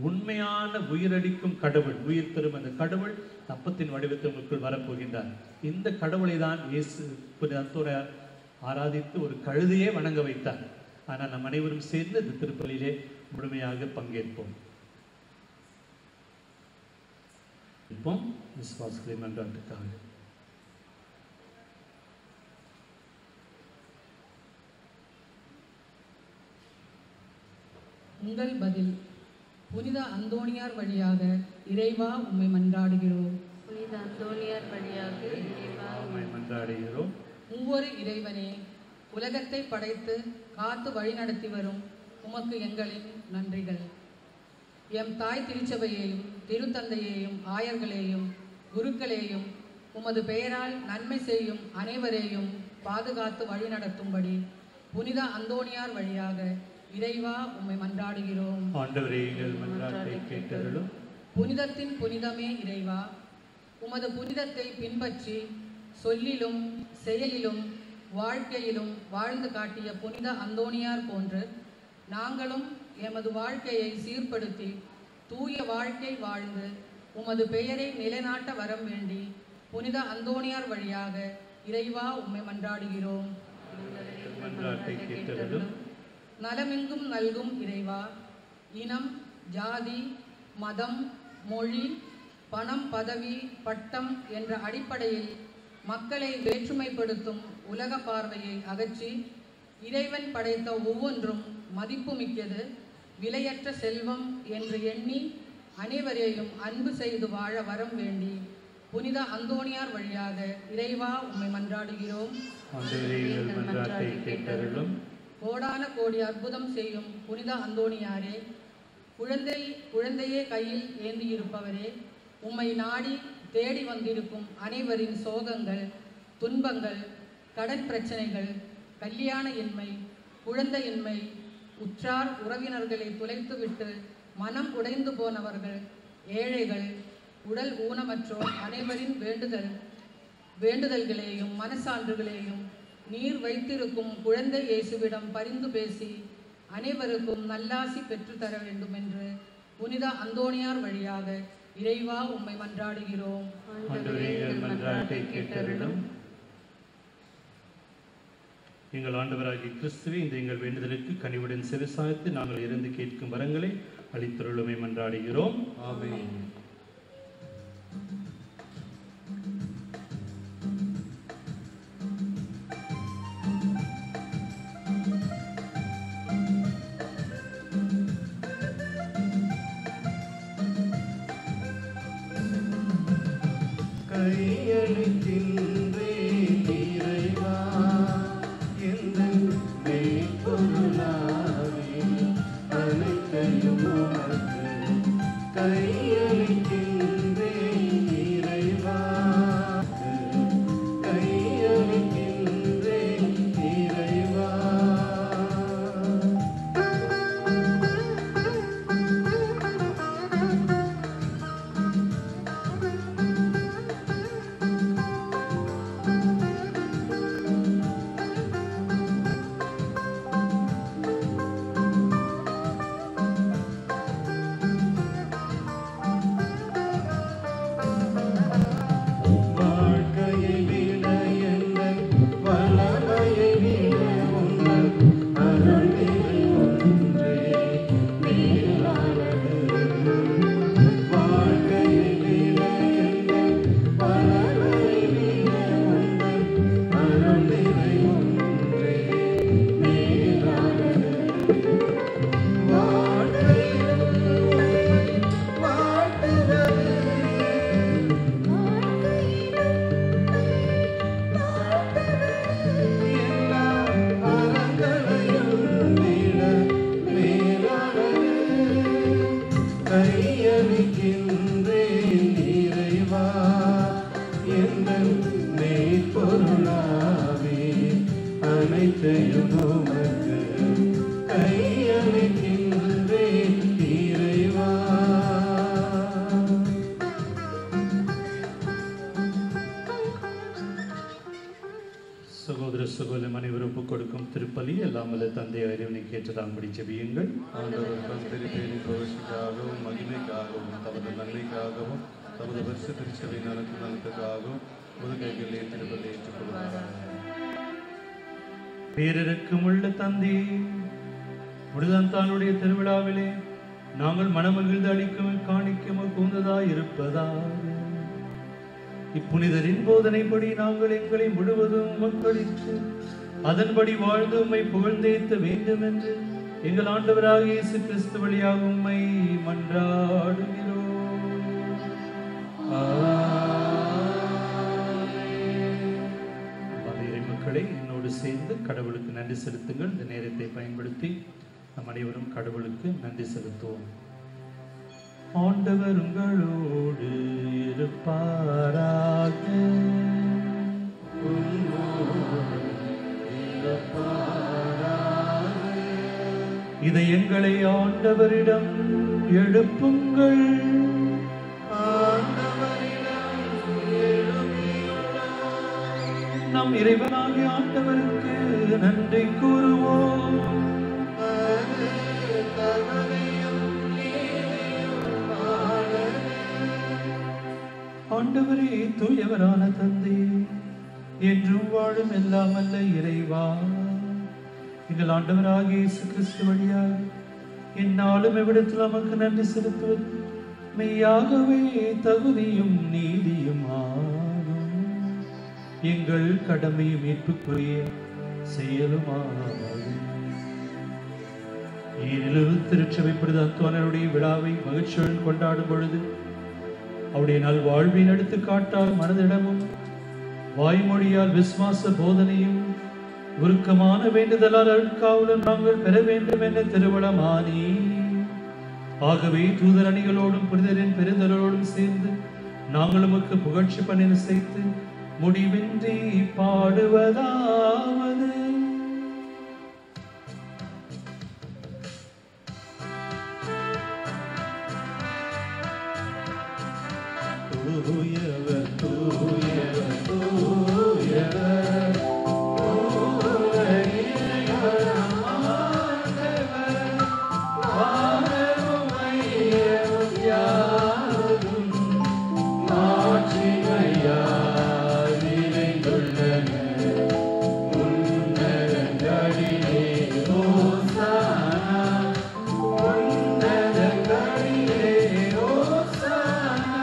உண்மையான உயிரடிக்கும் கடவுள், உயிர் தரும் அந்த கடவுள் அப்பத்தின் வடிவத்தில் உங்களுக்குள் வரப்போகின்றார். இந்த கடவுளை தான் இயேசு அந்தோனியார் ஆராதித்து ஒரு கழுதையே வணங்க வைத்தார். ஆனால் நம் அனைவரும் சேர்ந்து இந்த திருப்பலியிலே முழுமையாக பங்கேற்போம். இப்போ விசுவாசங்களை மன்றாட்டுக்காக உங்கள் பதில். புனித அந்தோனியார் வழியாக இறைவா உம்மை மன்றாடுகிறோம். புனித அந்தோனியார் வழியாக இறைவா உம்மை மன்றாடுகிறோம். ஒவ்வொரு இறைவனே, உலகத்தை படைத்து காத்து வழிநடத்தி வரும் உமக்கு எங்களின் நன்றிகள். எம் தாய் திருச்சபையையும் திருத்தந்தையையும் ஆயர்களையும் குருக்களையும் உமது பெயரால் நன்மை செய்யும் அனைவரையும் பாதுகாத்து வழிநடத்தும்படி புனித அந்தோனியார் வழியாக இறைவா உம்மை மன்றாடுகிறோம். ஆண்டவரே, எங்கள் மன்றாட்டை கேட்டருளும். புனிதத்தின் புனிதமே இறைவா, உமது புனிதத்தை பின்பற்றி சொல்லிலும் செயலிலும் வாழ்க்கையிலும் வாழ்ந்து காட்டிய புனித அந்தோனியார் போன்று நாங்களும் எமது வாழ்க்கையை சீர்படுத்தி தூய வாழ்க்கை வாழ்ந்து உமது பெயரை நிலைநாட்ட வரம் வேண்டி புனித அந்தோனியார் வழியாக இறைவா உம்மை மன்றாடுகிறோம். நலமெங்கும் நல்கும் இறைவா, இனம், ஜாதி, மதம், மொழி, பணம், பதவி, பட்டம் என்ற அடிப்படையில் மக்களை வேற்றுமைப்படுத்தும் உலக பார்வையை அகற்றி இறைவன் படைத்த ஒவ்வொன்றும் மதிப்புமிக்கது, விலையற்ற செல்வம் என்று எண்ணி அனைவரையும் அன்பு செய்து வாழ வரம் வேண்டி புனித அந்தோனியார் வழியாக இறைவா உம்மை மன்றாடுகிறோம். கோடான கோடி அற்புதம் செய்யும் புனித அந்தோனியாரே, குழந்தையே கையில் ஏந்தியிருப்பவரே, உம்மை நாடி தேடி வந்திருக்கும் அனைவரின் சோகங்கள், துன்பங்கள், கடன் பிரச்சனைகள், கல்யாண இன்மை, குழந்தையின்மை, உற்றார் உறவினர்களை துளைத்துவிட்டு மனம் உடைந்து போனவர்கள், ஏழைகள், உடல் ஊனமற்றோர் அனைவரின் வேண்டுதல்களையும் மனசான்றுகளையும் நீர் வைத்திருக்கும் குழந்தை இயேசுவிடம் பரிந்து பேசி அனைவருக்கும் நல்லாசி பெற்றுத்தர வேண்டும் என்று புனித அந்தோனியார் வழியாக இறைவா உம்மை மன்றாடுகிறோம். எங்கள் ஆண்டவராகிய கிறிஸ்துவே, இந்த எங்கள் வேண்டுதலுக்கு கனிவுடன் செவிசாய்த்து நாங்கள் இருந்து கேட்கும் வரங்களை அளித்தருளுமை மன்றாடுகிறோம். ஆமென். கையளிக்கின்றேன் இறைவா, எந்தன் மெய்ப்பொருளாவே, அனைத்தையும் உமக்கு கையளிக்கின்றேன் இறைவா, கையளிக்கின்றேன் இறைவா. அனைத்தையும் உமக்கு கையளிக்கின்றேன் இறைவா. சகோதர சகோதரம் அனைவரும் ஒப்புக் கொடுக்கும் திருப்பலி எல்லாம் வல்ல தந்தை இறைவனை கேட்டதாம்படி ஜெபியுங்கள். ஆண்டவர் தம் திருப்பேரின் புகழ்ச்சிக்காகவும் மகிமைக்காகவும் தமது நன்மைக்காகவும் தமது வருஷ திருச்சபை நலத்துக்காகவும் முதுகைகளிலே திருப்பலி ஏற்றுக்கொள்வாராக. பேரிரக்கமுள்ள தந்தை முடிதான் தானுடைய திருவிழாவிலே நாங்கள் மனமகிழ்ந்து அளிக்கும் காணிக்க கூந்ததாய் இருப்பதாக இப்புனிதரின் போதனைப்படி நாங்கள் எங்களை முழுவதும் மக்களித்து அதன்படி வாழ்ந்து உம்மை புகழ்ந்தேத்த வேண்டும் என்று எங்கள் ஆண்டவராக இயேசு கிறிஸ்து வழியாக உம்மை மன்றாடுகிறோம். மக்களை என்னோடு சேர்ந்து கடவுளுக்கு நன்றி செலுத்துங்கள். இந்த நேரத்தை பயன்படுத்தி நம் அனைவரும் கடவுளுக்கு நன்றி செலுத்துவோம். ஆண்டவர் உங்களோடு இருப்பாராக. இதை எங்களை ஆண்டவரிடம் எழுப்புங்கள். நம் இறைவனாகிய ஆண்டவருக்கு நன்றி கூறுவோம். ஆண்டவரே தூயவரான தந்தை, என்றும் வாழும் எல்லாம் அல்ல இறைவா, எங்கள் ஆண்டவராகிய இயேசு கிறிஸ்து வழியாக எந்நாளும் எவ்விடத்தில் நமக்கு நன்றி செலுத்துவது மெய்யாகவே தகுதியும் நீதியும் ஆகும். எங்கள் கடமையும் மீட்புக்குரிய செயலுமாகும். ஈரிலவு திருச்சபை புனித அந்தோனியாருடைய விழாவை மகிழ்ச்சியுடன் கொண்டாடும் பொழுது அவருடைய நல் வாழ்வின் எடுத்துக்காட்டால் மனதிடமும் வாய்மொழியால் விசுவாச போதனையும் உருக்கமான வேண்டுதலால் அருட்காவலும் நாங்கள் பெற வேண்டும் என்ற திருவளமானி. ஆகவே தூதர் அணிகளோடும் புனிதரின் பெருந்தலோடும் சேர்ந்து நாங்கள் உமக்கு புகழ்ச்சி பணியில் செய்து முடிவின்றி பாடுவதாவது. தூயவர் தூயவர் தூயவர் தூயவர் இறைவன் ஆண்டவர், வானமும் மையமும் யாவும் மாட்சிமையால் நிறைந்துள்ளன. உன்னதங்களிலே ஓசானா, உன்னதங்களிலே ஓசானா.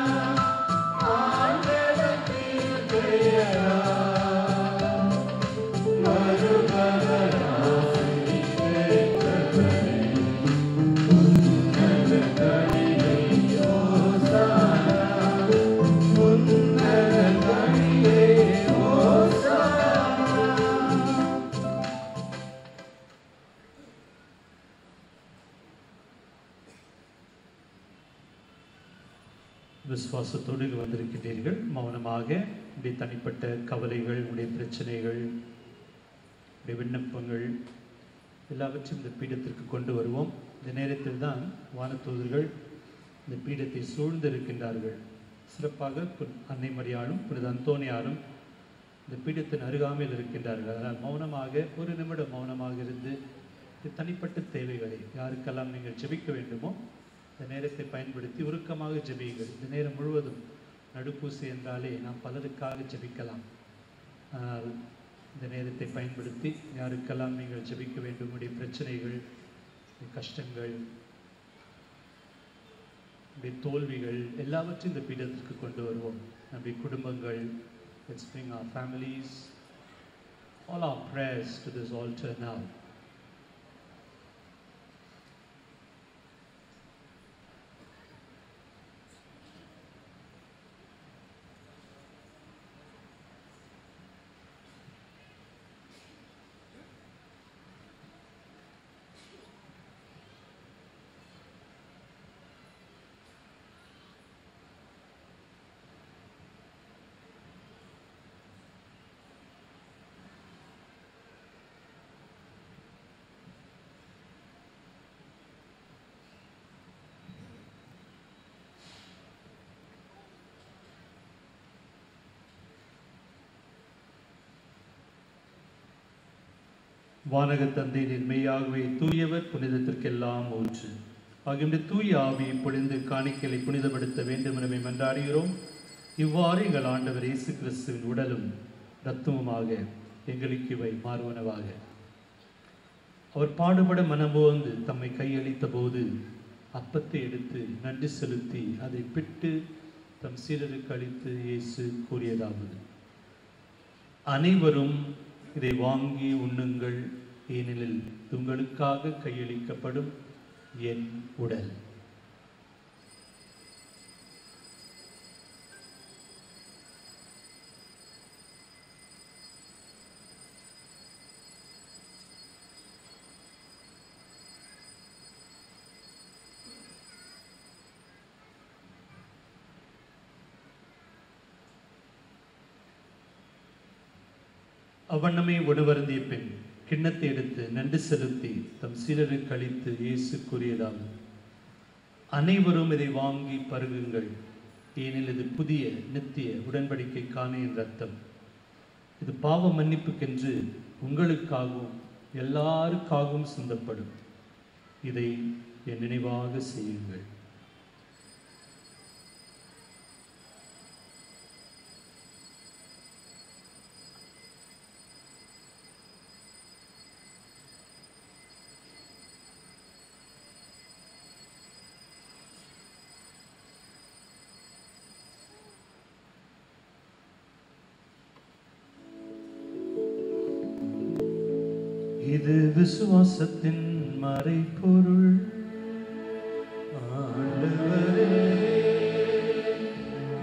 விசுவாசத்தோடு வந்திருக்கின்றீர்கள். மௌனமாக உடைய தனிப்பட்ட கவலைகள், உடைய பிரச்சனைகள், உடைய விண்ணப்பங்கள் எல்லாவற்றையும் இந்த பீடத்திற்கு கொண்டு வருவோம். இந்த நேரத்தில் தான் வானதூதர்கள் இந்த பீடத்தை சூழ்ந்து இருக்கின்றார்கள். சிறப்பாக அன்னை மரியாளும் புனித அந்தோனியாரும் இந்த பீடத்தின் அருகாமையில் இருக்கின்றார்கள். அதனால் மௌனமாக ஒரு நிமிடம் மௌனமாக இருந்து தனிப்பட்ட தேவைகளை யாருக்கெல்லாம் நீங்கள் ஜெபிக்க வேண்டுமோ இந்த நேரத்தை பயன்படுத்தி உருக்கமாக ஜெபியுங்கள். இந்த நேரம் முழுவதும் நடுப்பூசி என்றாலே நாம் பலருக்காக ஜெபிக்கலாம். ஆனால் இந்த நேரத்தை பயன்படுத்தி யாருக்கெல்லாம் நீங்கள் ஜெபிக்க வேண்டும், உடைய பிரச்சனைகள், கஷ்டங்கள், உடைய தோல்விகள் எல்லாவற்றையும் இந்த பீடத்திற்கு கொண்டு வருவோம். நம்முடைய குடும்பங்கள், let's bring our families, all our prayers to this altar now. வானக தந்தை மெய்யாகவே தூயவர், புனிதத்திற்கெல்லாம் ஊற்று. ஆகிய தூய ஆவியை பொழிந்து காணிக்கைகளை புனிதப்படுத்த வேண்டும் என மன்றாடுகிறோம். இவ்வாறு எங்கள் ஆண்டவர் இயேசு கிறிஸ்துவின் உடலும் இரத்தமுமாக எங்களுக்கு இவை மாறுவனவாக. அவர் பாடுபட மனமோந்து தம்மை கையளித்த போது அப்பத்தை எடுத்து நன்றி செலுத்தி அதை பிட்டு தம் சீடருக்கு அளித்து இயேசு கூறியதாவது: அனைவரும் இதை வாங்கி உண்ணுங்கள், ஏனெனில் உங்களுக்காக கையளிக்கப்படும் என் உடல். அவ்வண்ணமே உணவருந்திய பின் கிண்ணத்தை எடுத்து நன்றி செலுத்தி தம் சீடருக்கு அளித்து இயேசு கூறியதாவது: அனைவரும் இதை வாங்கி பருகுங்கள், ஏனெனில் இது புதிய நித்திய உடன்படிக்கைக்கான என் ரத்தம். இது பாவ மன்னிப்புக்கென்று உங்களுக்காகவும் எல்லாருக்காகவும் சிந்தப்படும். இதை என் நினைவாக செய்யுங்கள். இது விசுவாசத்தின் மறைபொருள். ஆண்டவரே,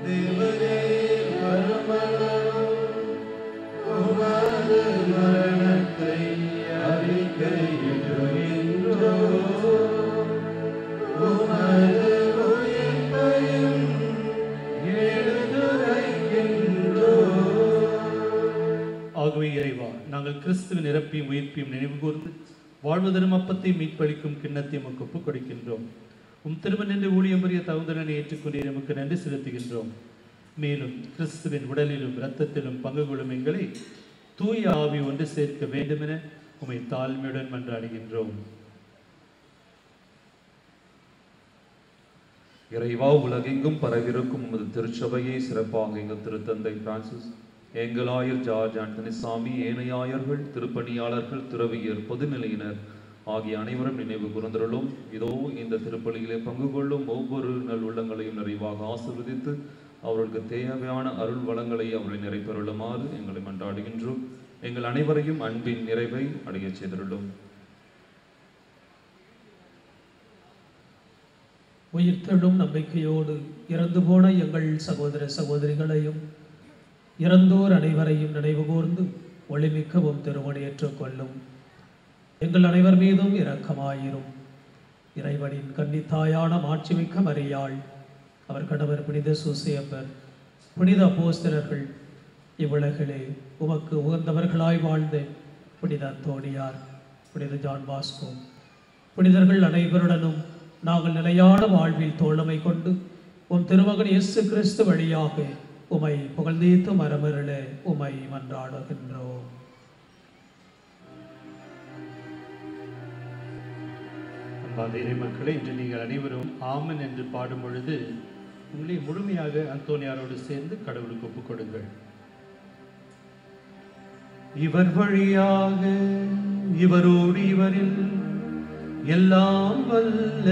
தேவரே, பரமளவும் உமது மரணத்தை அறிக்கையிடுகின்றோம், உமது உயிர்ப்பையும் எடுத்துரைக்கின்றோம். ஆகவே இறைவா, நாங்கள் கிறிஸ்துவின் இறப்பையும் உயிர்ப்பையும் நினைவு கூர்ந்து வாழ்வதரும் அப்பத்தை மீட்பளிக்கும் கிண்ணத்தை உமக்கு ஒப்புக் கொடுக்கின்றோம். திருமண் என்று ஊழியம் புரிய தகுந்தனை ஏற்றுக்கொண்டு நமக்கு நன்றி செலுத்துகின்றோம். மேலும் கிறிஸ்துவின் உடலிலும் இரத்தத்திலும் பங்கு கொள்ளும் எங்களை தூய ஆவி ஒன்று சேர்க்க வேண்டுமென உம்மை தாழ்மையுடன் மன்றாடுகின்றோம். இறைவா, உலகெங்கும் பரவிருக்கும் உமது திருச்சபையை சிறப்பாக எங்கள் திருத்தந்தை பிரான்சிஸ், எங்கள் ஆயர் ஜார்ஜ் ஆண்டனி சாமி, ஏனையாயர்கள், திருப்பணியாளர்கள், துறவியர், பொதுநிலையினர் ஆகிய அனைவரும் நினைவு கூர்ந்தருளும். இதோ இந்த திருப்பலியிலே பங்கு கொள்ளும் ஒவ்வொரு நல் உள்ளங்களையும் நிறைவாக ஆசீர்வதித்து அவர்களுக்கு தேவையான அருள் வளங்களை அவர்களை நிறைவேறுமாறு எங்களை மன்றாடுகின்றோம். எங்கள் அனைவரையும் அன்பின் நிறைவை அடைய செய்திருளும். உயிர்த்தெழும் நம்பிக்கையோடு இறந்து போன எங்கள் சகோதர சகோதரிகளையும் இறந்தோர் அனைவரையும் நினைவு கூர்ந்து ஒளிமிக்கவும் திருமணியேற்றுக் கொள்ளும். எங்கள் அனைவர் மீதும் இரக்கமாயிரும். இறைவனின் கன்னித்தாயான மாட்சிமிக்க மரியாள், அவர் கணவர் புனித சூசையப்பர், புனித அப்போஸ்தலர்கள், இவ்வுலகிலே உமக்கு உகந்தவர்களாய் வாழ்ந்த புனித அந்தோணியார், புனித ஜான் பாஸ்கோ, புனிதர்கள் அனைவருடனும் நாங்கள் நிலையான வாழ்வில் தோழமை கொண்டு உம் திருமகன் இயேசு கிறிஸ்து வழியாக உமை புகழ்ந்தீத்து மரமருள உமை மன்றாடுகின்றோம். அன்பார்ந்த மக்களே, இன்று நீங்கள் அனைவரும் ஆமன் என்று பாடும் பொழுது உங்களை முழுமையாக அந்தோனியாரோடு சேர்ந்து கடவுளுக்கு ஒப்புக் கொடுங்கள். இவர் வழியாக இவரோடு இவரில் எல்லாம் வல்ல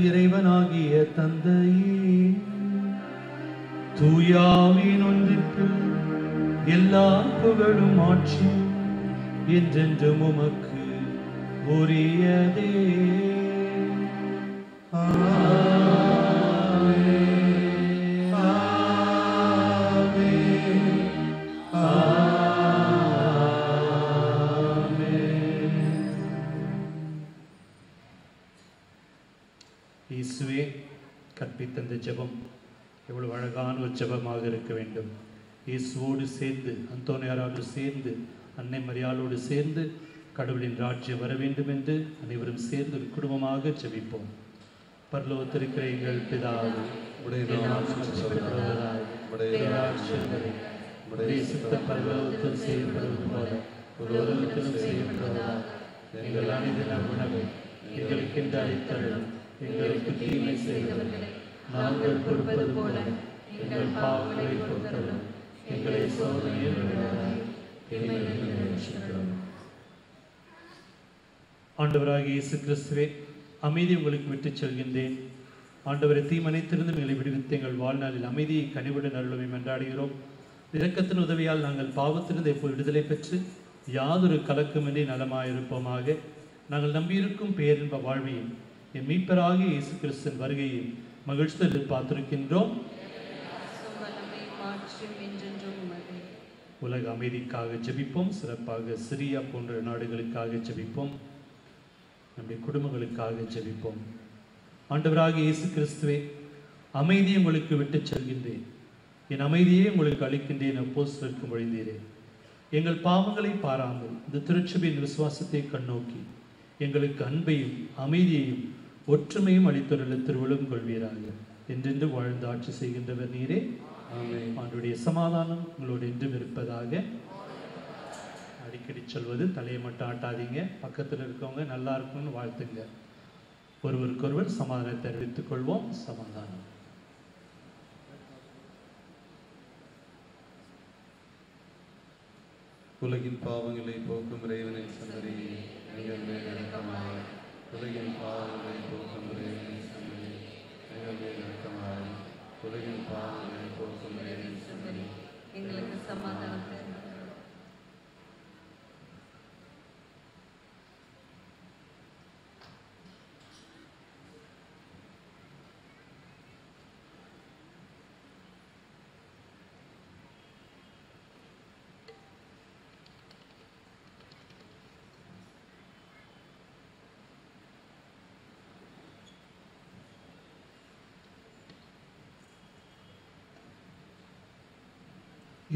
இறைவனாகிய தந்தையே, தூயாவின் ஒன்றிற்கு எல்லா புகழும் ஆட்சி என்றென்றும் உமக்கு உரியதே. இயேசுவே கற்பித்த இந்த ஜெபம் எவ்வளவு அழகான ஒரு ஜெபமாக இருக்க வேண்டும். இயேசுவோடு சேர்ந்து, அந்தோனியாரோடு சேர்ந்து, அன்னை மரியாளோடு சேர்ந்து கடவுளின் ராஜ்யம் வர வேண்டும் என்று அனைவரும் சேர்ந்து ஒரு குடும்பமாக ஜெபிப்போம். பரலோகத்திற்கிற எங்கள் பிதாவே, உடைய நாமம் பரலோகத்தில் செய்யப்படுவது போல உலகத்திலும் செய்யப்படுவதாக. எங்கள் அனுதின உணவை எங்களுக்கென்று அளித்தருளும். எங்களுக்கு தீமை செய்தவர்களை நாங்கள் பொறுப்பது போல எங்கள் பாவங்களை பொறுத்தருளும். எங்களை சோதனையில் விடாதேயும் தீமையிலிருந்து ரட்சித்தருளும். ஆண்டவராகிய இயேசு கிறிஸ்துவே, அமைதி உங்களுக்கு விட்டுச் செல்கின்றேன். ஆண்டவரை தீமனைத்திருந்து எங்களை விடுவித்து எங்கள் வாழ்நாளில் அமைதியை கனிவுடன் அருளுமை மன்றாடுகிறோம். இரக்கத்தின் உதவியால் நாங்கள் பாவத்திலிருந்து எப்போது விடுதலை பெற்று யாதொரு கலக்கமின்றி நலமாயிருப்போமாக. நாங்கள் நம்பியிருக்கும் பேரின்ப வாழ்வையும் என் மீட்பராகிய இயேசு கிறிஸ்துவின் வருகையும் மகிழ்ச்சியில் எதிர்பார்த்திருக்கின்றோம். உலக அமைதிக்காக ஜெபிப்போம். சிறப்பாக சிரியா போன்ற நாடுகளுக்காக ஜெபிப்போம். நம்முடைய குடும்பங்களுக்காக ஜெபிப்போம். ஆண்டவராகிய இயேசு கிறிஸ்துவே, அமைதியை உங்களுக்கு விட்டுச் செல்கின்றேன், என் அமைதியை உங்களுக்கு அளிக்கின்றேன் அப்போஸ்தலருக்கு மொழிந்தீரே. எங்கள் பாவங்களை பாராமல் இந்த திருச்சபையின் விசுவாசத்தை கண்ணோக்கி எங்களுக்கு அன்பையும் அமைதியையும் ஒற்றுமையும் அளித்துள்ள திருவிழும் கொள்வீராக. என்றென்று வாழ்ந்து ஆட்சி செய்கின்றவர் நீரே. ஆண்டுடைய சமாதானம் உங்களோடு என்றும் இருப்பதாக. அடிக்கடி சொல்வது, தலையை மட்டும் ஆட்டாதீங்க, பக்கத்தில் இருக்கவங்க நல்லா இருக்கும்னு வாழ்த்துங்க. ஒருவருக்கொருவர் சமாதானத்தை அறிவித்துக் கொள்வோம். சமாதானம். உலகின் பாவங்களை போக்கும் இறைவனை சந்ததி எங்கள் மேல் இரக்கமாக. உலகின் பாவங்களை போக்கும் இறைவனை சந்ததி எங்கள் மேல் இரக்கமாக. உலகின் பாவங்களை போக்கும் இறைவனை சந்ததி எங்களுக்கு சமாதானத்தை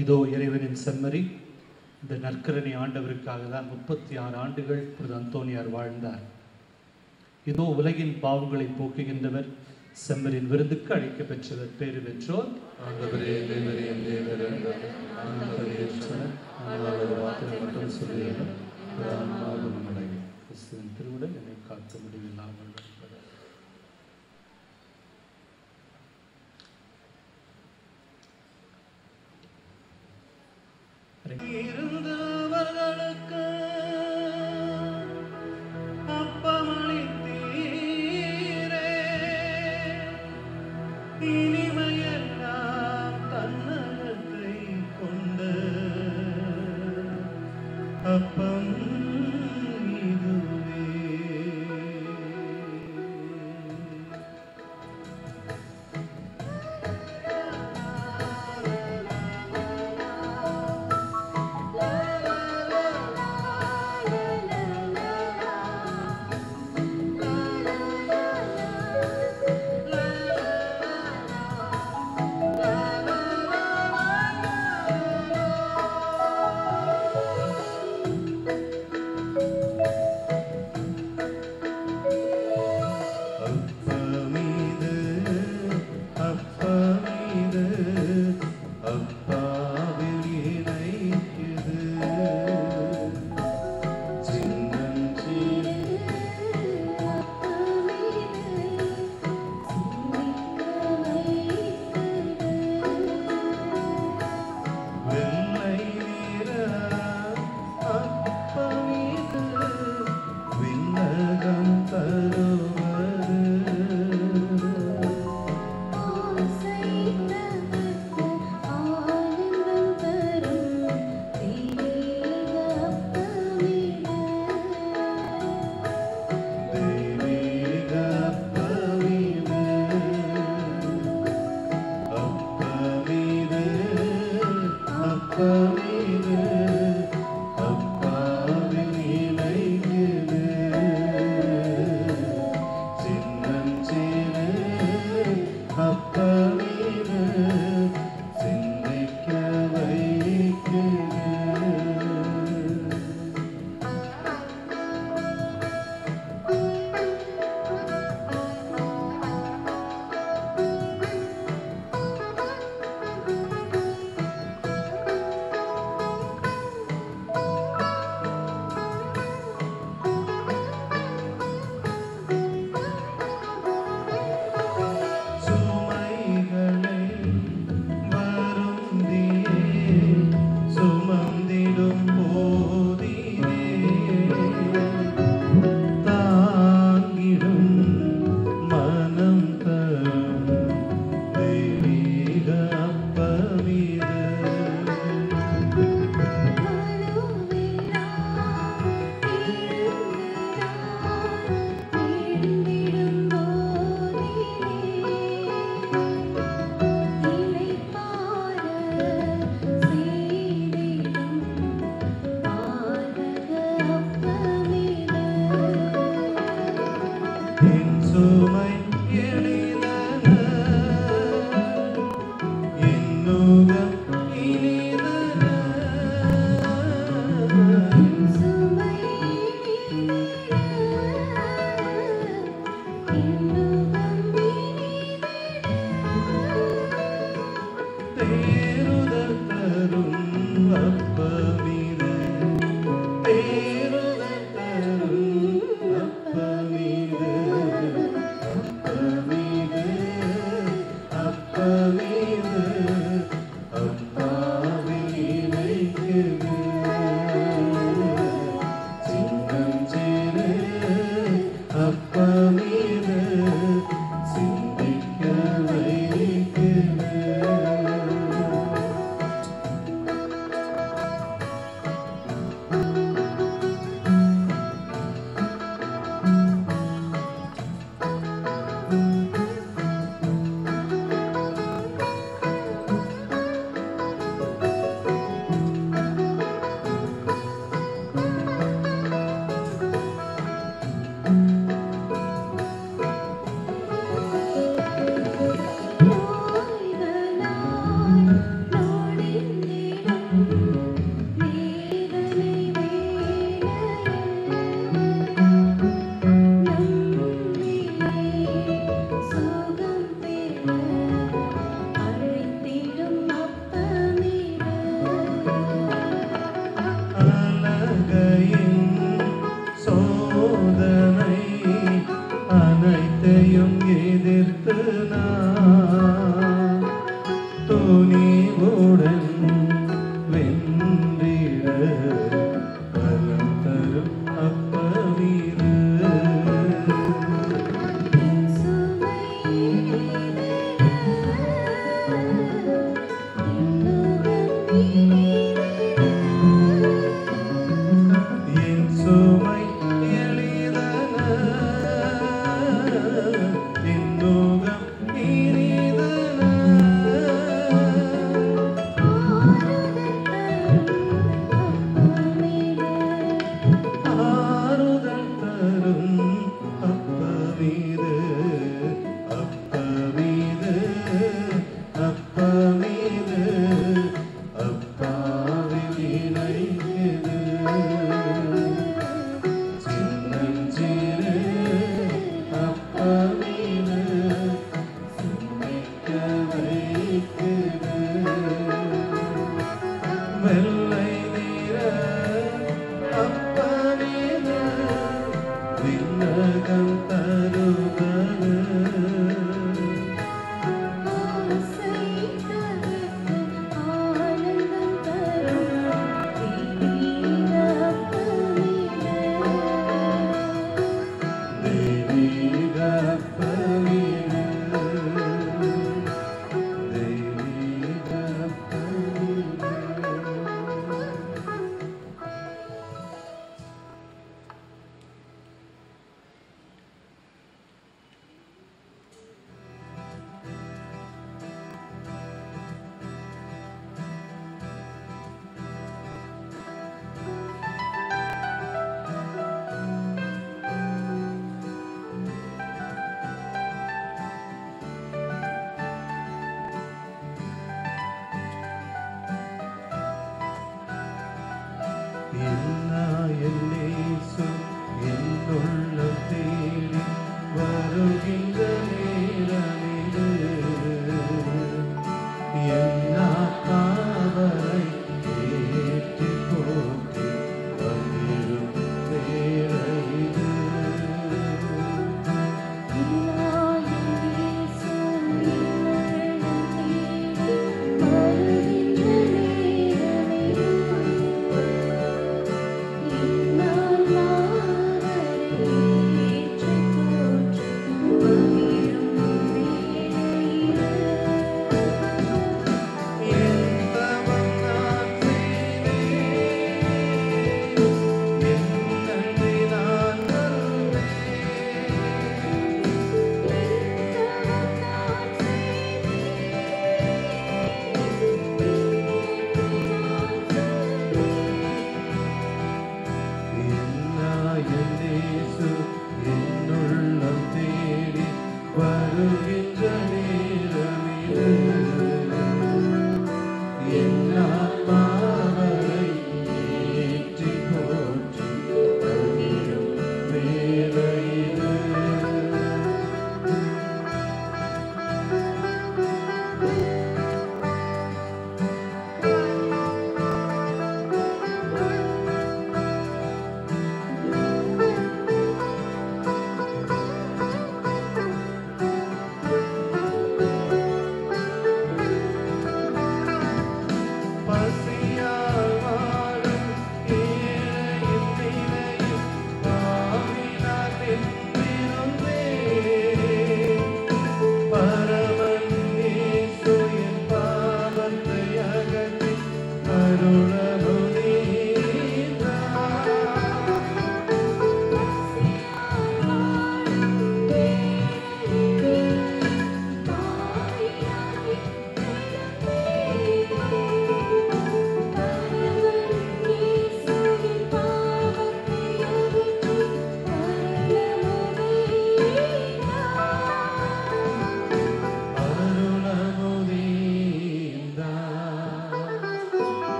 இதோ இறைவனின் செம்மறி. இந்த நற்கரணை ஆண்டவருக்காக தான் 36 ஆண்டுகள் புனித அந்தோனியார் வாழ்ந்தார். இதோ உலகின் பாவங்களை போக்குகின்றவர், செம்மறின் விருந்துக்கு அழைக்க பெற்றவர், பேறு பெற்றோர். ஆண்டவரே, தேவரீர் தேவரே, ஆண்டவரேற்றவர், ஆனால் ஒரு வார்த்தை மட்டும் சொல்லுகிறேன், அது ஆன்மாவு குணமடையும். கிறிஸ்துவின் திருவுடல் என்னை காக்க முடிவில்லாமல் இருந்தவர்களுக்கு அப்பமளித்தீரே, இனிமையெல்லாம் தன்னகத்தை கொண்ட அப்பம் இதுவே. வைக்குது. வெள்ளை நிற அப்பமேது விண்ணகம் தருவது.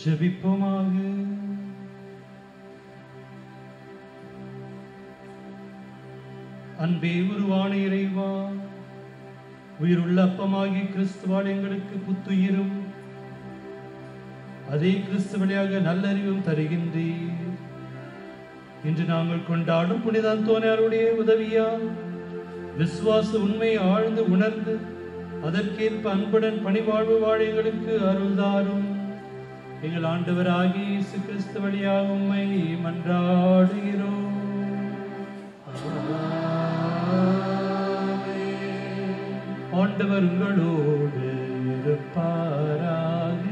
ஜெபிப்போமாக. அன்பே உருவான இறைவா, உயிருள்ள அப்பமாகி கிறிஸ்துவால் எங்களுக்கு புத்துயிரும் அதே கிறிஸ்து வழியாக நல்லறிவும் தருகின்றீர். இன்று நாங்கள் கொண்டாடும் புனித அந்தோனியாருடைய உதவியால் விசுவாச உண்மையை ஆழ்ந்து உணர்ந்து அதற்கேற்ப அன்புடன் பணிவாழ்வு வாழ எங்களுக்கு அருள்தாரும். எங்கள் ஆண்டவராகிய இயேசு கிறிஸ்து வழியாக உம்மை மன்றாடுகிறோம். ஆண்டவர் உங்களோடு இருப்பாராக.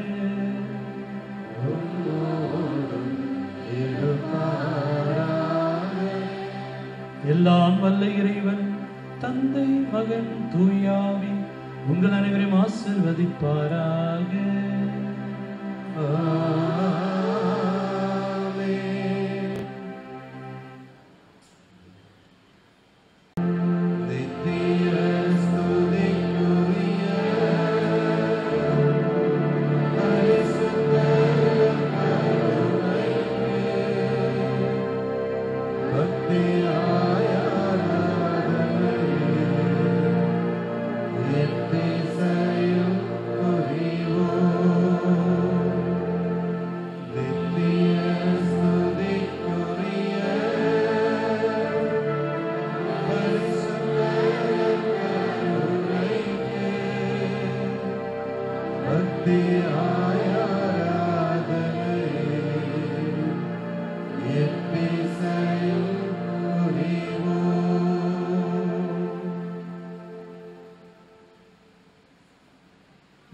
எல்லாம் வல்ல இறைவன் தந்தை மகன் தூயாவி உங்கள் அனைவரையும் ஆசீர்வதிப்பாராக.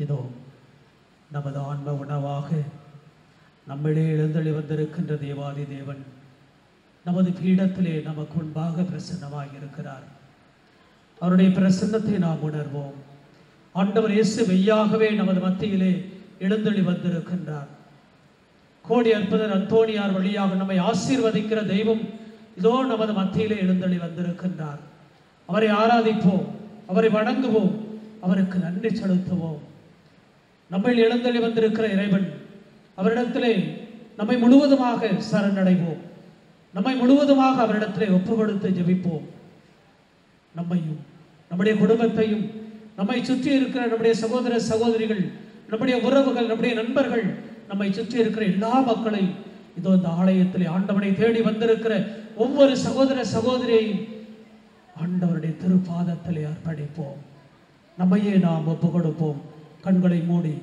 இதோ நமது ஆன்ம உணவாக நம்மிலே எழுந்தளி வந்திருக்கின்ற தேவாதி தேவன் நமது பீடத்திலே நமக்கு முன்பாக பிரசன்னமாக இருக்கிறார். அவருடைய பிரசன்னத்தை நாம் உணர்வோம். ஆண்டவர் இயேசு மெய்யாகவே நமது மத்தியிலே எழுந்தளி வந்திருக்கின்றார். கோடி அற்புதர் அந்தோணியார் வழியாக நம்மை ஆசீர்வதிக்கிற தெய்வம் இதோ நமது மத்தியிலே எழுந்தளி வந்திருக்கின்றார். அவரை ஆராதிப்போம், அவரை வணங்குவோம், அவருக்கு நன்றி செலுத்துவோம். நம்மை எழுந்தளி வந்திருக்கிற இறைவன் அவரிடத்திலே நம்மை முழுவதுமாக சரணடைவோம். நம்மை முழுவதுமாக அவரிடத்திலே ஒப்பு கொடுத்து ஜெபிப்போம். நம்மையும் நம்முடைய குடும்பத்தையும் நம்மை சுற்றி இருக்கிற நம்முடைய சகோதர சகோதரிகள், நம்முடைய உறவுகள், நம்முடைய நண்பர்கள், நம்மை சுற்றி இருக்கிற எல்லா மக்களையும் இதோ இந்த ஆலயத்திலே ஆண்டவனை தேடி வந்திருக்கிற ஒவ்வொரு சகோதர சகோதரியையும் ஆண்டவருடைய திருப்பாதத்திலே அர்ப்பணிப்போம். நம்மையே நாம் ஒப்பு கொடுப்போம். கண்களை மூடி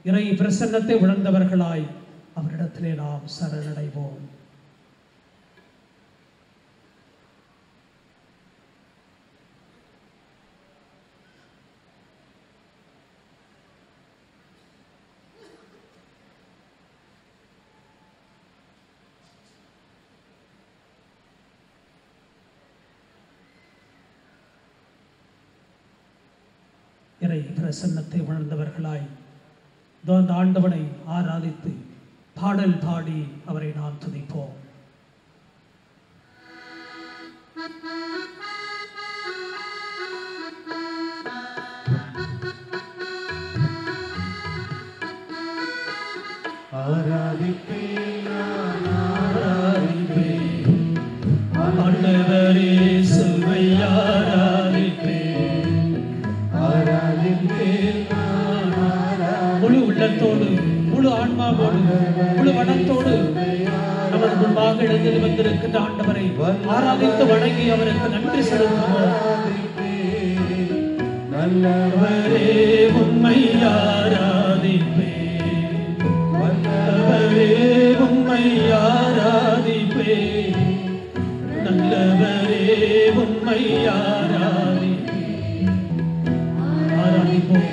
இறை பிரசன்னத்தை உணர்ந்தவர்களாய் அவரிடத்திலே நாம் சரணடைவோம். இறை பிரசன்னத்தை உணர்ந்தவர்களாய் அந்த ஆண்டவனை ஆராதித்து பாடல் பாடி அவரை நாம் துதிப்போம். ஆண்டவரே சுவை முழு உள்ளத்தோடு, முழு ஆன்மாவோடு, முழு மனத்தோடு நமது முன்பாக எழுந்து வந்திருக்கின்ற ஆண்டவரை ஆராதித்து வணங்கி அவருக்கு நன்றி செலுத்துவோம். நல்லவரே உம்மை ஆராதிப்பே, நல்லவரே உம்மை ஆராதிப்பே, நல்லவரே உம்மை ஆராதிப்பே. ஆராதிப்போம்.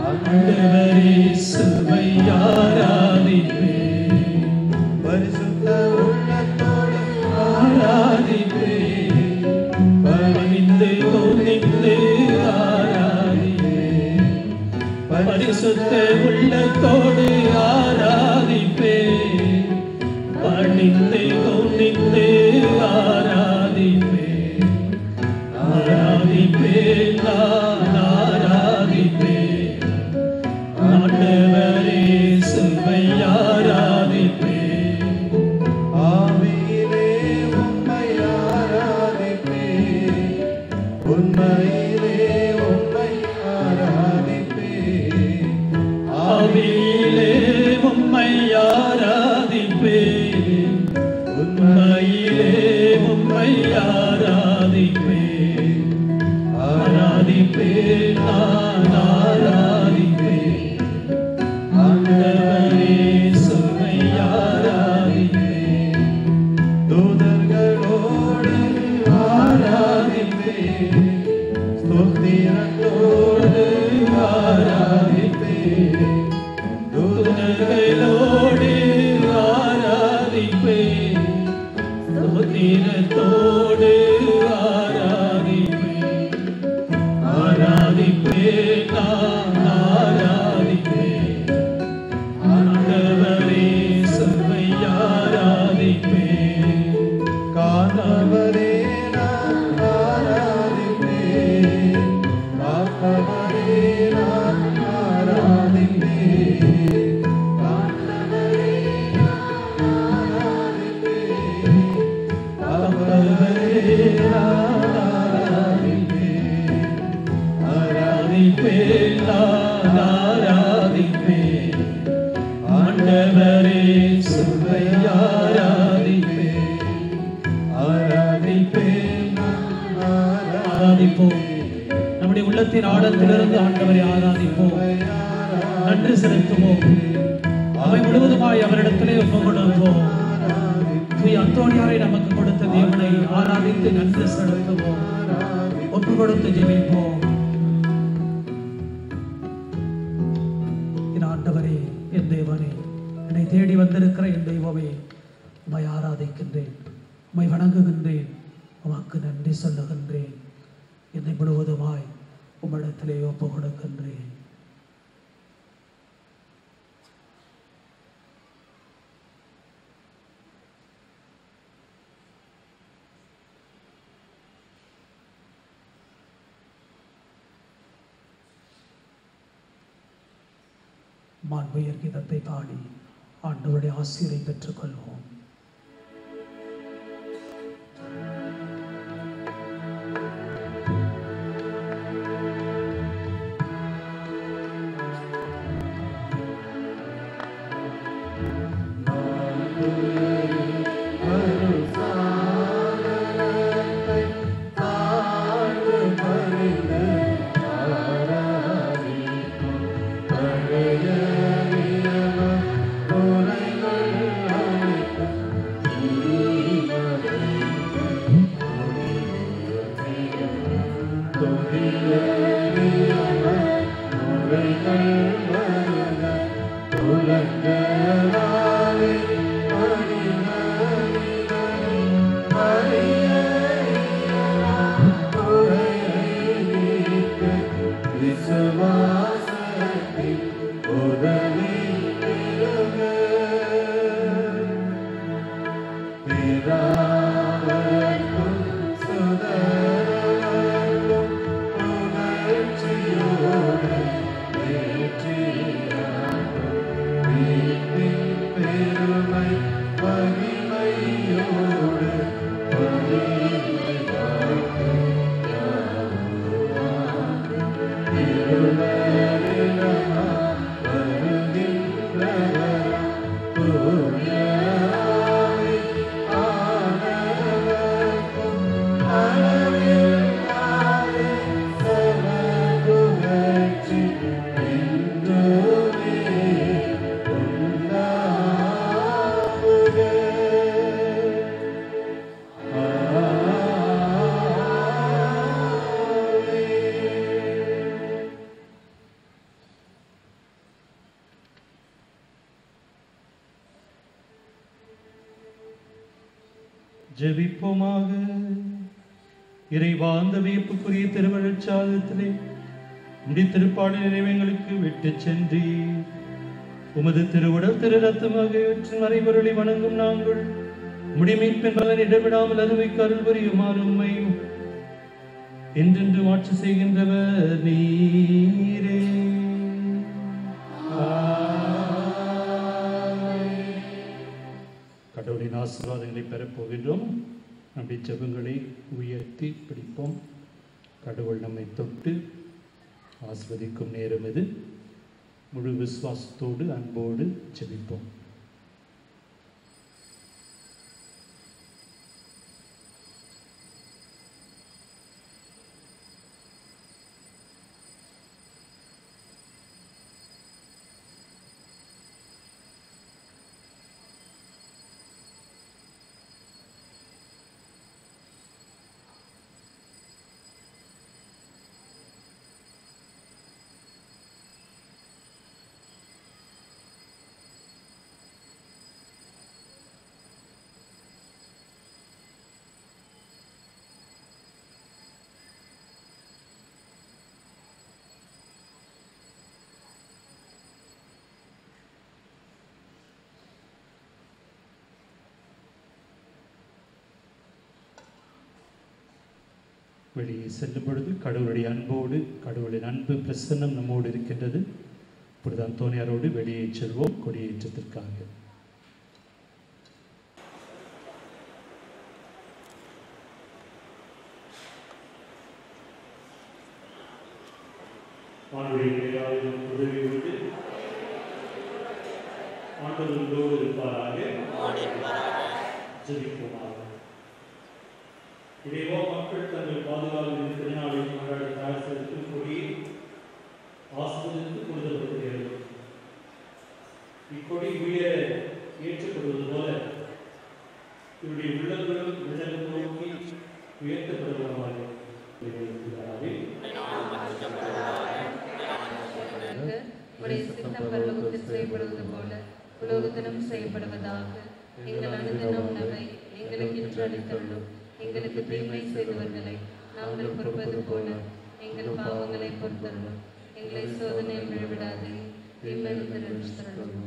ஆண்டவரே சுவை ஆராதிப்பே, பரிசுத்த உள்ளத்தோடு ஆராதிப்பே, பணிந்து துணிந்து ஆராதிப்பே, பரிசுத்த உள்ளத்தோடு ஆராதிப்பே, பணிந்து துணிந்து ஆராதிப்பே, ஆராதிப்பே நான் ஆராதிப்பே, ஆண்டவரே சுவை ஆராதிப்பே, ஆவியிலே உம்மை ஆராதிப்பே, உண்மையிலே உம்மை ஆராதிப்பே, ஆவியிலே உம்மை ஆராதிப்பே, உண்மையிலே உம்மை ஆராதிப்பே, ஆராதிப்பே நான் ஆராதிப்பே, ஆண்டவரே சுவை ஆராதிப்பே, தூதர்களோடு ஆராதிப்பே, ஸ்தோத்திரத்தோடு ஆராதிப்பேன் துதிகளோடு ஆராதிப்பேன் ஸ்தோத்திரத்தோடு ஆராதிப்பேன் ஆராதிப்பேன் நான் ஆராதிப்பேன் ஆண்டவரே சொல்வை ஆராதிப்பேன் காணவரே நான் ஆராதிப்பேன் காப்பவரே நான் ஆராதிப்பேன் காணவரே நான் ஆராதிப்பேன் காப்பவரே நான் ஆராதிப்பேன் ஆராதிப்பேன் நான் ஆராதிப்பேன் ஆண்டவரே சொல்வை ஆராதிப்பேன் ஆராதிப்பேன் ஆராதிப்போம். நம்முடைய உள்ளத்தின் ஆழத்திலிருந்து ஆண்டவரை ஆராதிப்போம், நன்றி செலுத்துவோம், அவை முழுவதுமாய் அவரிடத்திலே ஒப்பு கொடுப்போம். தூய அந்தோணியாரை நமக்கு கொடுத்த தேவனை ஆராதித்து நன்றி செலுத்துவோம், ஒப்பு கொடுத்து ஜெபிப்போம். என் ஆண்டவரே, என் தேவனே, என்னை தேடி வந்திருக்கிற என் தெய்வமே, உம்மை ஆராதிக்கின்றேன், உம்மை வணங்குகின்றேன், உமக்கு நன்றி சொல்லுகின்றேன். என்னை முழுவதுமாய் உம்மிடத்திலே ஒப்பு கொடுக்கின்றேன். மாண்புயர் கீதத்தை பாடி ஆண்டவருடைய ஆசீரை பெற்றுக்கொள்வோம். ஜெபிப்போமாக. இறைவா, அந்த வியப்புக்குரிய திருவருட்சாதனத்திலே உம்முடைய திருப்பாடல் நினைவங்களுக்கு விட்டு சென்றி உமது திருவுடல் திரு ரத்தம் ஆகியவற்றின் மறைபொருளை வணங்கும் நாங்கள் உம்முடைய மீட்பின் பலன் இடவிடாமல் அனுபவிக்க அருள் புரியுமாறு உம்மை என்றென்று ஆட்சி செய்கின்றவர் நீரே. கடவுளின் ஆசீர்வாதங்களை பெறப்போகின்றோம். நம்முடைய ஜெபங்களை உயர்த்தி பிடிப்போம். கடவுள் நம்மை தொட்டு ஆஸ்வதிக்கும் நேரம் இது. முழு விசுவாசத்தோடு அன்போடு ஜெபிப்போம். வெளியே செல்லும் பொழுது கடவுளுடைய அன்போடு, கடவுளின் அன்பு பிரசன்னம் நம்மோடு இருக்கின்றது. இப்பொழுது அந்தோனியாரோடு வெளியே செல்வோம் கொடியேற்றத்திற்காக. உதவி கொண்டு ஆண்டவர்களோடு இருப்பாராக. ஜெபிப்போமாக. இறைவா, மக்கள் தங்கள் பாதுகாப்பு திருநாளை கொண்டாட தயார் செய்திருக்கும் கொடியை ஆசிரியருக்கு கொடுக்கப்படுகிறது. இக்கொடி உயர ஏற்றப்படுவது போல இவருடைய உள்ளங்களும் விழலும் நோக்கி உயர்த்தப்படுவதாக உடைய சித்தம் பரலோகத்தில் செய்யப்படுவது போல உலோகத்திலும் செய்யப்படுவதாக. எங்கள் அனுதின உணவை எங்களுக்கு இன்று அளித்தருளும். எங்களுக்கு தீமை செய்தவர்களை நாங்கள் பொறுப்பது போல எங்கள் பாவங்களை பொறுத்தருளும். எங்களை சோதனையில் விழவிடாதே, தீமையிலிருந்து ரட்சித்தருளும்.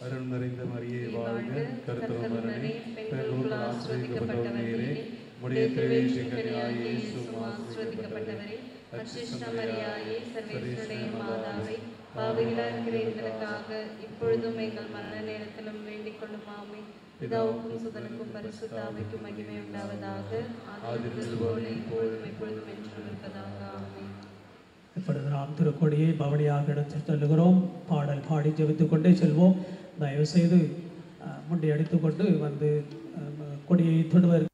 அருள் நிறைந்த மரியே வாழ்க, கர்த்தர் மரணே, பெண்களுக்குள் ஆசீர்வதிக்கப்பட்டவரே, உம்முடைய திருவேற்று கன்னியாகிய இயேசுவும் ஆசீர்வதிக்கப்பட்டவரே. அச்சிஷ்ட மரியாயே, சர்வேஸ்வருடைய மாதாவே, பாவிகளாய் இருக்கிற எங்களுக்காக இப்பொழுதும் எங்கள் மரண நேரத்திலும் வேண்டிக் கொள்ளும். ஆமென். பிதாவுக்கும் சுதனுக்கும் பரிசுத்த ஆவிக்கும் மகிமை உண்டாவதாக. ஆதியில் போல இப்பொழுதும் எப்பொழுதும் என்றும் இருப்பதாக. ஆமென். இப்பொழுது நாம் திருக்கொடியை பவனியாக எடுத்துச் செல்லுகிறோம். பாடல் பாடி ஜெபித்துக் கொண்டே செல்வோம். தயவு செய்து முண்டி அடித்துக்கொண்டு வந்து கொடியை தொடுவர்.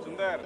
சுந்தர்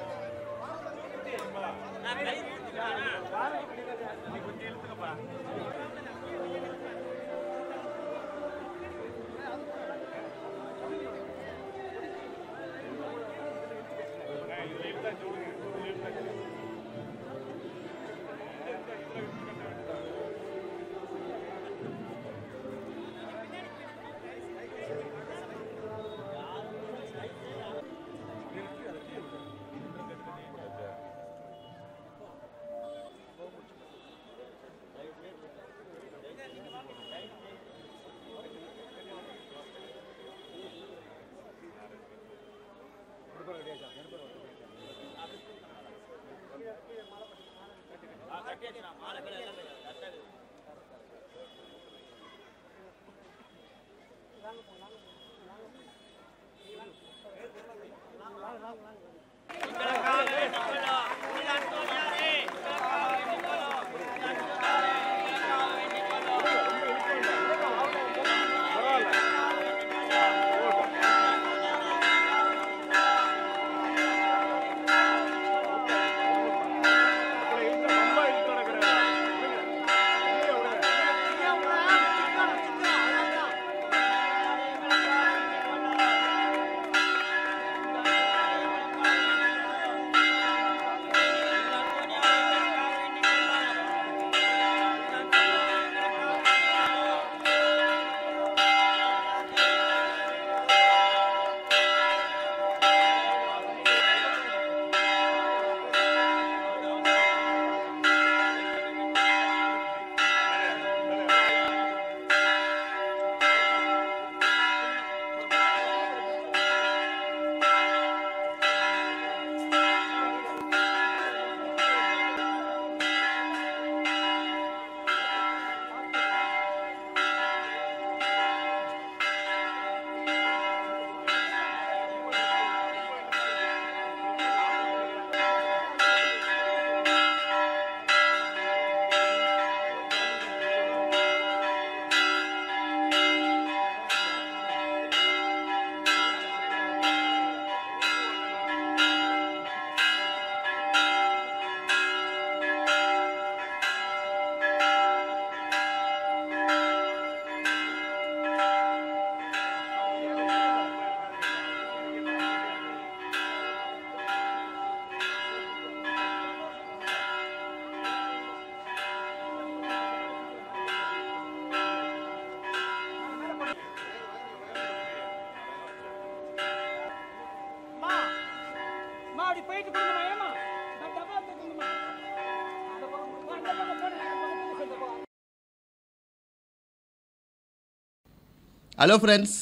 ஹலோ ஃப்ரெண்ட்ஸ்,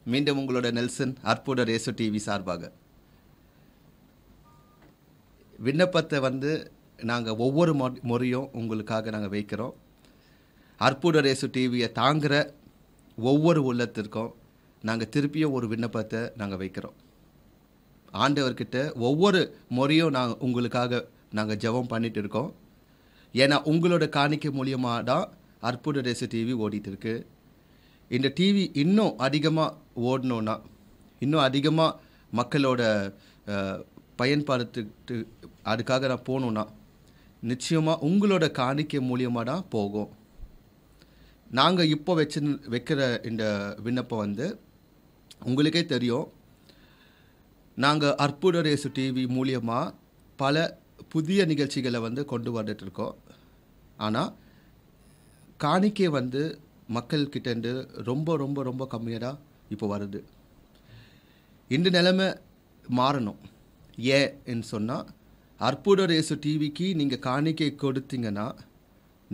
மீண்டும் உங்களோட நெல்சன் அற்புத ரேசு டிவி சார்பாக விண்ணப்பத்தை வந்து நாங்கள் ஒவ்வொரு முறையும் உங்களுக்காக நாங்கள் வைக்கிறோம். அற்புத ரேசு டிவியை தாங்குகிற ஒவ்வொரு உள்ளத்திற்கும் நாங்கள் திருப்பியும் ஒரு விண்ணப்பத்தை நாங்கள் வைக்கிறோம். ஆண்டவர்கிட்ட ஒவ்வொரு முறையும் நாங்கள் உங்களுக்காக நாங்கள் ஜெபம் பண்ணிட்டு இருக்கோம். ஏன்னா உங்களோட காணிக்கை மூலியமாக தான் அற்புத ரேசு டிவி ஓடிட்டுருக்கு. இந்த டிவி இன்னும் அதிகமாக ஓடணுன்னா, இன்னும் அதிகமாக மக்களோட பயன்பாடுத்துட்டு அதுக்காக நான் போகணுன்னா நிச்சயமாக உங்களோட காணிக்கை மூலியமாக தான் போகும். நாங்கள் இப்போ வைக்கிற இந்த விண்ணப்பம் வந்து உங்களுக்கே தெரியும். நாங்கள் அற்புத ரேசு டிவி மூலியமாக பல புதிய நிகழ்ச்சிகளை வந்து கொண்டு வந்துட்டுருக்கோம். ஆனால் காணிக்கை வந்து மக்கள்கிட்டேருந்து ரொம்ப ரொம்ப ரொம்ப கம்மியாக தான் இப்போ வருது. இந்த நிலைமை மாறணும். ஏன்னு சொன்னால், அற்புத ரேசு டிவிக்கு நீங்கள் காணிக்கை கொடுத்தீங்கன்னா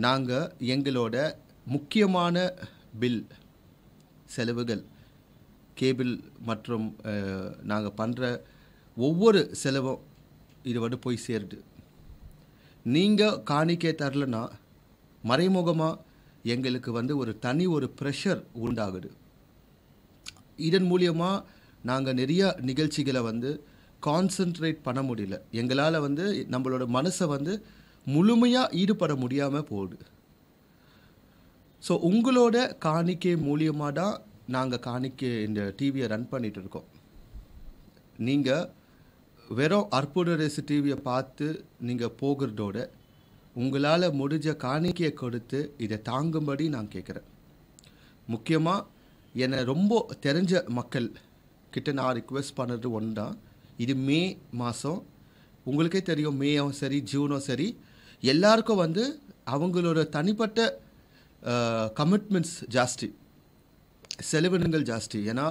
நாங்கள் எங்களோட முக்கியமான பில் செலவுகள், கேபிள் மற்றும் நாங்கள் பண்ணுற ஒவ்வொரு செலவும் இது வந்து போய் சேருது. நீங்கள் காணிக்கை தரலன்னா மறைமுகமாக எங்களுக்கு வந்து ஒரு ப்ரெஷர் உண்டாகுது. இதன் மூலியமாக நாங்கள் நிறைய நிகழ்ச்சிகளை வந்து கான்சென்ட்ரேட் பண்ண முடியல. எங்களால் வந்து நம்மளோட மனசை வந்து முழுமையாக ஈடுபட முடியாமல் போகுது. ஸோ உங்களோட காணிக்கை மூலியமாக தான் நாங்கள் காணிக்கை இந்த டிவியை ரன் பண்ணிகிட்டு இருக்கோம். நீங்கள் வெறும் அற்புத ரேசு டிவியை பார்த்து நீங்கள் போகிறதோட உங்களால் முடிஞ்ச காணிக்கையை கொடுத்து இதை தாங்கும்படி நான் கேட்குறேன். முக்கியமாக என்னை ரொம்ப தெரிஞ்ச மக்கள் கிட்ட நான் ரிக்வெஸ்ட் பண்ணுறது ஒன்று தான். இது மே மாதம், உங்களுக்கே தெரியும், மேயும் சரி ஜூனும் சரி, எல்லாருக்கும் வந்து அவங்களோட தனிப்பட்ட கமிட்மெண்ட்ஸ் ஜாஸ்தி, செலவினங்கள் ஜாஸ்தி. ஏன்னா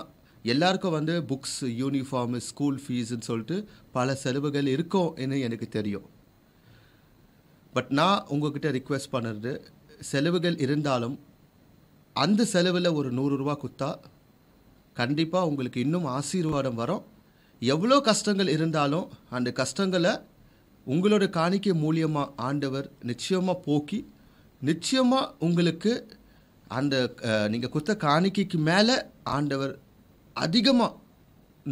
எல்லாருக்கும் வந்து புக்ஸ், யூனிஃபார்மு, ஸ்கூல் ஃபீஸுன்னு சொல்லிட்டு பல செலவுகள் இருக்கும் என்று எனக்கு தெரியும். பட் நான் உங்கள்கிட்ட ரிக்வெஸ்ட் பண்ணுறது, செலவுகள் இருந்தாலும் அந்த செலவில் ஒரு 100 ரூபா கொடுத்தா கண்டிப்பாக உங்களுக்கு இன்னும் ஆசீர்வாதம் வரும். எவ்வளோ கஷ்டங்கள் இருந்தாலும் அந்த கஷ்டங்களை உங்களோட காணிக்கை மூலியமாக ஆண்டவர் நிச்சயமாக போக்கி, நிச்சயமாக உங்களுக்கு அந்த நீங்கள் கொடுத்த காணிக்கைக்கு மேலே ஆண்டவர் அதிகமாக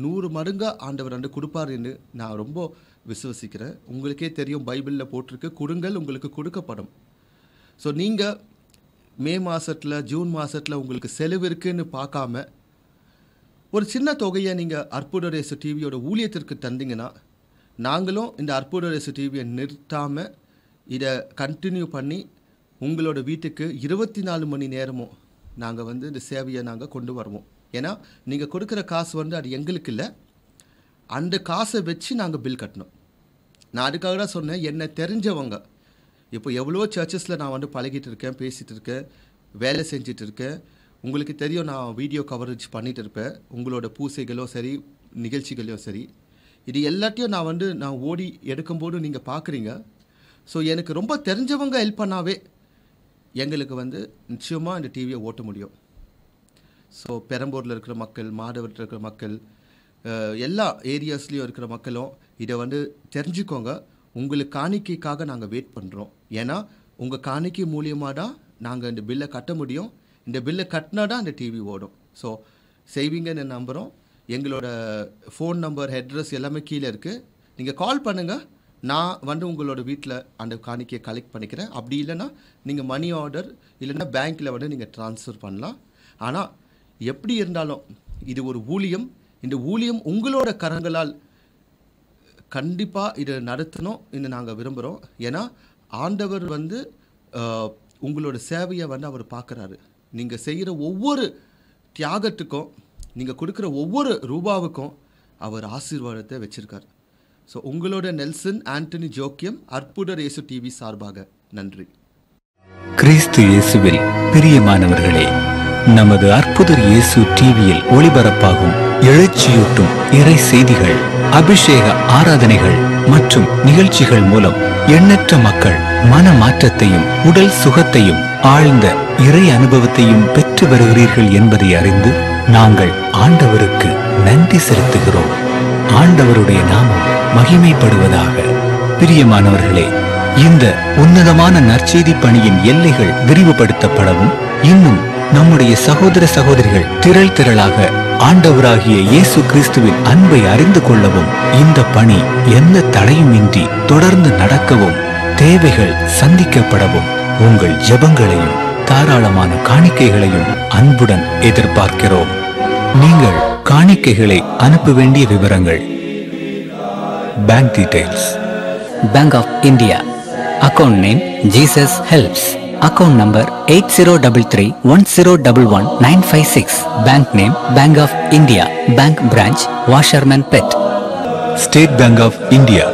100 மடங்காக ஆண்டவர் வந்து கொடுப்பாருன்னு நான் ரொம்ப விசுவசிக்கிறேன். உங்களுக்கே தெரியும், பைபிளில் போட்டிருக்கு, கொடுங்கள் உங்களுக்கு கொடுக்கப்படும். ஸோ நீங்கள் மே மாதத்தில் ஜூன் மாதத்தில் உங்களுக்கு செலவு இருக்குன்னு பார்க்காம ஒரு சின்ன தொகையை நீங்கள் அற்புத ரேசு டிவியோட ஊழியத்திற்கு தந்தீங்கன்னா நாங்களும் இந்த அற்புத ரேசு டிவியை நிறுத்தாமல் இதை கண்டினியூ பண்ணி உங்களோட வீட்டுக்கு 24 மணி நேரமும் நாங்கள் வந்து இந்த சேவையை நாங்கள் கொண்டு வருவோம். ஏன்னா நீங்கள் கொடுக்குற காசு வந்து அது எங்களுக்கு இல்லை, அந்த காசை வச்சு நாங்கள் பில் கட்டணும். நான் அதுக்காக தான் சொன்னேன், என்னை தெரிஞ்சவங்க இப்போ எவ்வளோ சர்ச்சஸில் நான் வந்து பழகிட்டு இருக்கேன், பேசிகிட்டு இருக்கேன், வேலை செஞ்சிட்டு இருக்கேன். உங்களுக்கு தெரியும், நான் வீடியோ கவரேஜ் பண்ணிகிட்டு இருப்பேன். உங்களோட பூசைகளும் சரி, நிகழ்ச்சிகளையும் சரி, இது எல்லாத்தையும் நான் ஓடி எடுக்கும்போது நீங்கள் பார்க்குறீங்க. ஸோ எனக்கு ரொம்ப தெரிஞ்சவங்க ஹெல்ப் பண்ணாவே எங்களுக்கு வந்து நிச்சயமாக இந்த டிவியை ஓட்ட முடியும். ஸோ பெரம்பூரில் இருக்கிற மக்கள், மாதவரத்தில் இருக்கிற மக்கள், எல்லா ஏரியாஸ்லேயும் இருக்கிற மக்களும் இதை வந்து தெரிஞ்சுக்கோங்க. உங்களுக்கு காணிக்கைக்காக நாங்கள் வெயிட் பண்ணுறோம். ஏன்னா உங்கள் காணிக்கை மூலியமாக தான் நாங்கள் இந்த பில்லை கட்ட முடியும். இந்த பில்லை கட்டினா தான் அந்த டிவி ஓடும். ஸோ செய்வீங்கன்னு நம்புகிறோம். எங்களோட ஃபோன் நம்பர், அட்ரஸ் எல்லாமே கீழே இருக்குது. நீங்கள் கால் பண்ணுங்கள், நான் வந்து உங்களோட வீட்டில் அந்த காணிக்கையை கலெக்ட் பண்ணிக்கிறேன். அப்படி இல்லைன்னா நீங்கள் மணி ஆர்டர் இல்லைன்னா பேங்க்கில் வந்து நீங்கள் ட்ரான்ஸ்ஃபர் பண்ணலாம். ஆனால் எப்படி இருந்தாலும் இது ஒரு ஊழியம். இந்த ஊழியம் உங்களோட கரங்களால் கண்டிப்பாக இதை நடத்தணும் என்று நாங்கள் விரும்புகிறோம். ஏன்னா ஆண்டவர் வந்து உங்களோட சேவையை வந்து அவர் பார்க்குறாரு. நீங்கள் செய்கிற ஒவ்வொரு தியாகத்துக்கும், நீங்கள் கொடுக்குற ஒவ்வொரு ரூபாவுக்கும் அவர் ஆசீர்வாதத்தை வச்சிருக்கார். ஸோ உங்களோட நெல்சன் ஆண்டனி ஜோக்கியம், அற்புத ரேசு டிவி சார்பாக நன்றி. கிறிஸ்து இயேசுவில் பிரியமானவர்களே, நமது அற்புதர் இயேசு டிவியில் ஒளிபரப்பாகும் எழுச்சியூட்டும் இறை செய்திகள் அபிஷேக ஆராதனைகள் மற்றும் நிகழ்ச்சிகள் மூலம் எண்ணற்ற மக்கள் மன மாற்றத்தையும் உடல் சுகத்தையும் ஆழ்ந்த இறை அனுபவத்தையும் பெற்று வருகிறீர்கள் என்பதை அறிந்து நாங்கள் ஆண்டவருக்கு நன்றி செலுத்துகிறோம். ஆண்டவருடைய நாமம் மகிமைப்படுவதாக. பிரியமானவர்களே, இந்த உன்னதமான நற்செய்தி பணியின் எல்லைகள் விரிவுபடுத்தப்படவும் இன்னும் நம்முடைய சகோதர சகோதரிகள் திரள் திரளாக ஆண்டவராகிய இயேசு கிறிஸ்துவின் அன்பை அறிந்து கொள்ளவும் இந்த பணி எந்த தடையுமின்றி தொடர்ந்து நடக்கவும் தேவைகள் சந்திக்கப்படவும் உங்கள் ஜெபங்களையும் தாராளமான காணிக்கைகளையும் அன்புடன் எதிர்பார்க்கிறோம். நீங்கள் காணிக்கைகளை அனுப்ப வேண்டிய விவரங்கள்: bank details, Bank of India, account name Jesus Helps, account number 8033101196, bank name Bank of India, bank branch Washerman Pet. State Bank of India,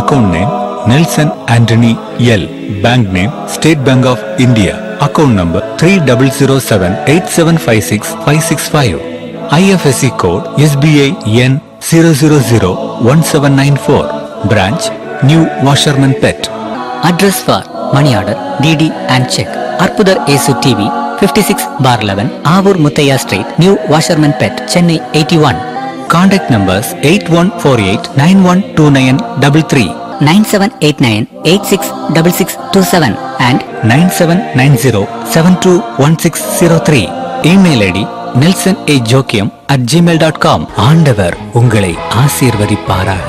account name Nelson Anthony L, bank name State Bank of India, account number 3078756565, IFSC code SBI N 0001794, branch New Washerman Pet. Address for money order, DD and check. Arpudar Esu TV, 56/11, Avur Muthaiya Street, New Washerman Pet, Chennai 81. Contact numbers 8148912933, 9789866627 and 9790721603. Email ID nelsonAjokiam@gmail.com. ஆண்டவர் உங்களை ஆசீர்வதிப்பாராக.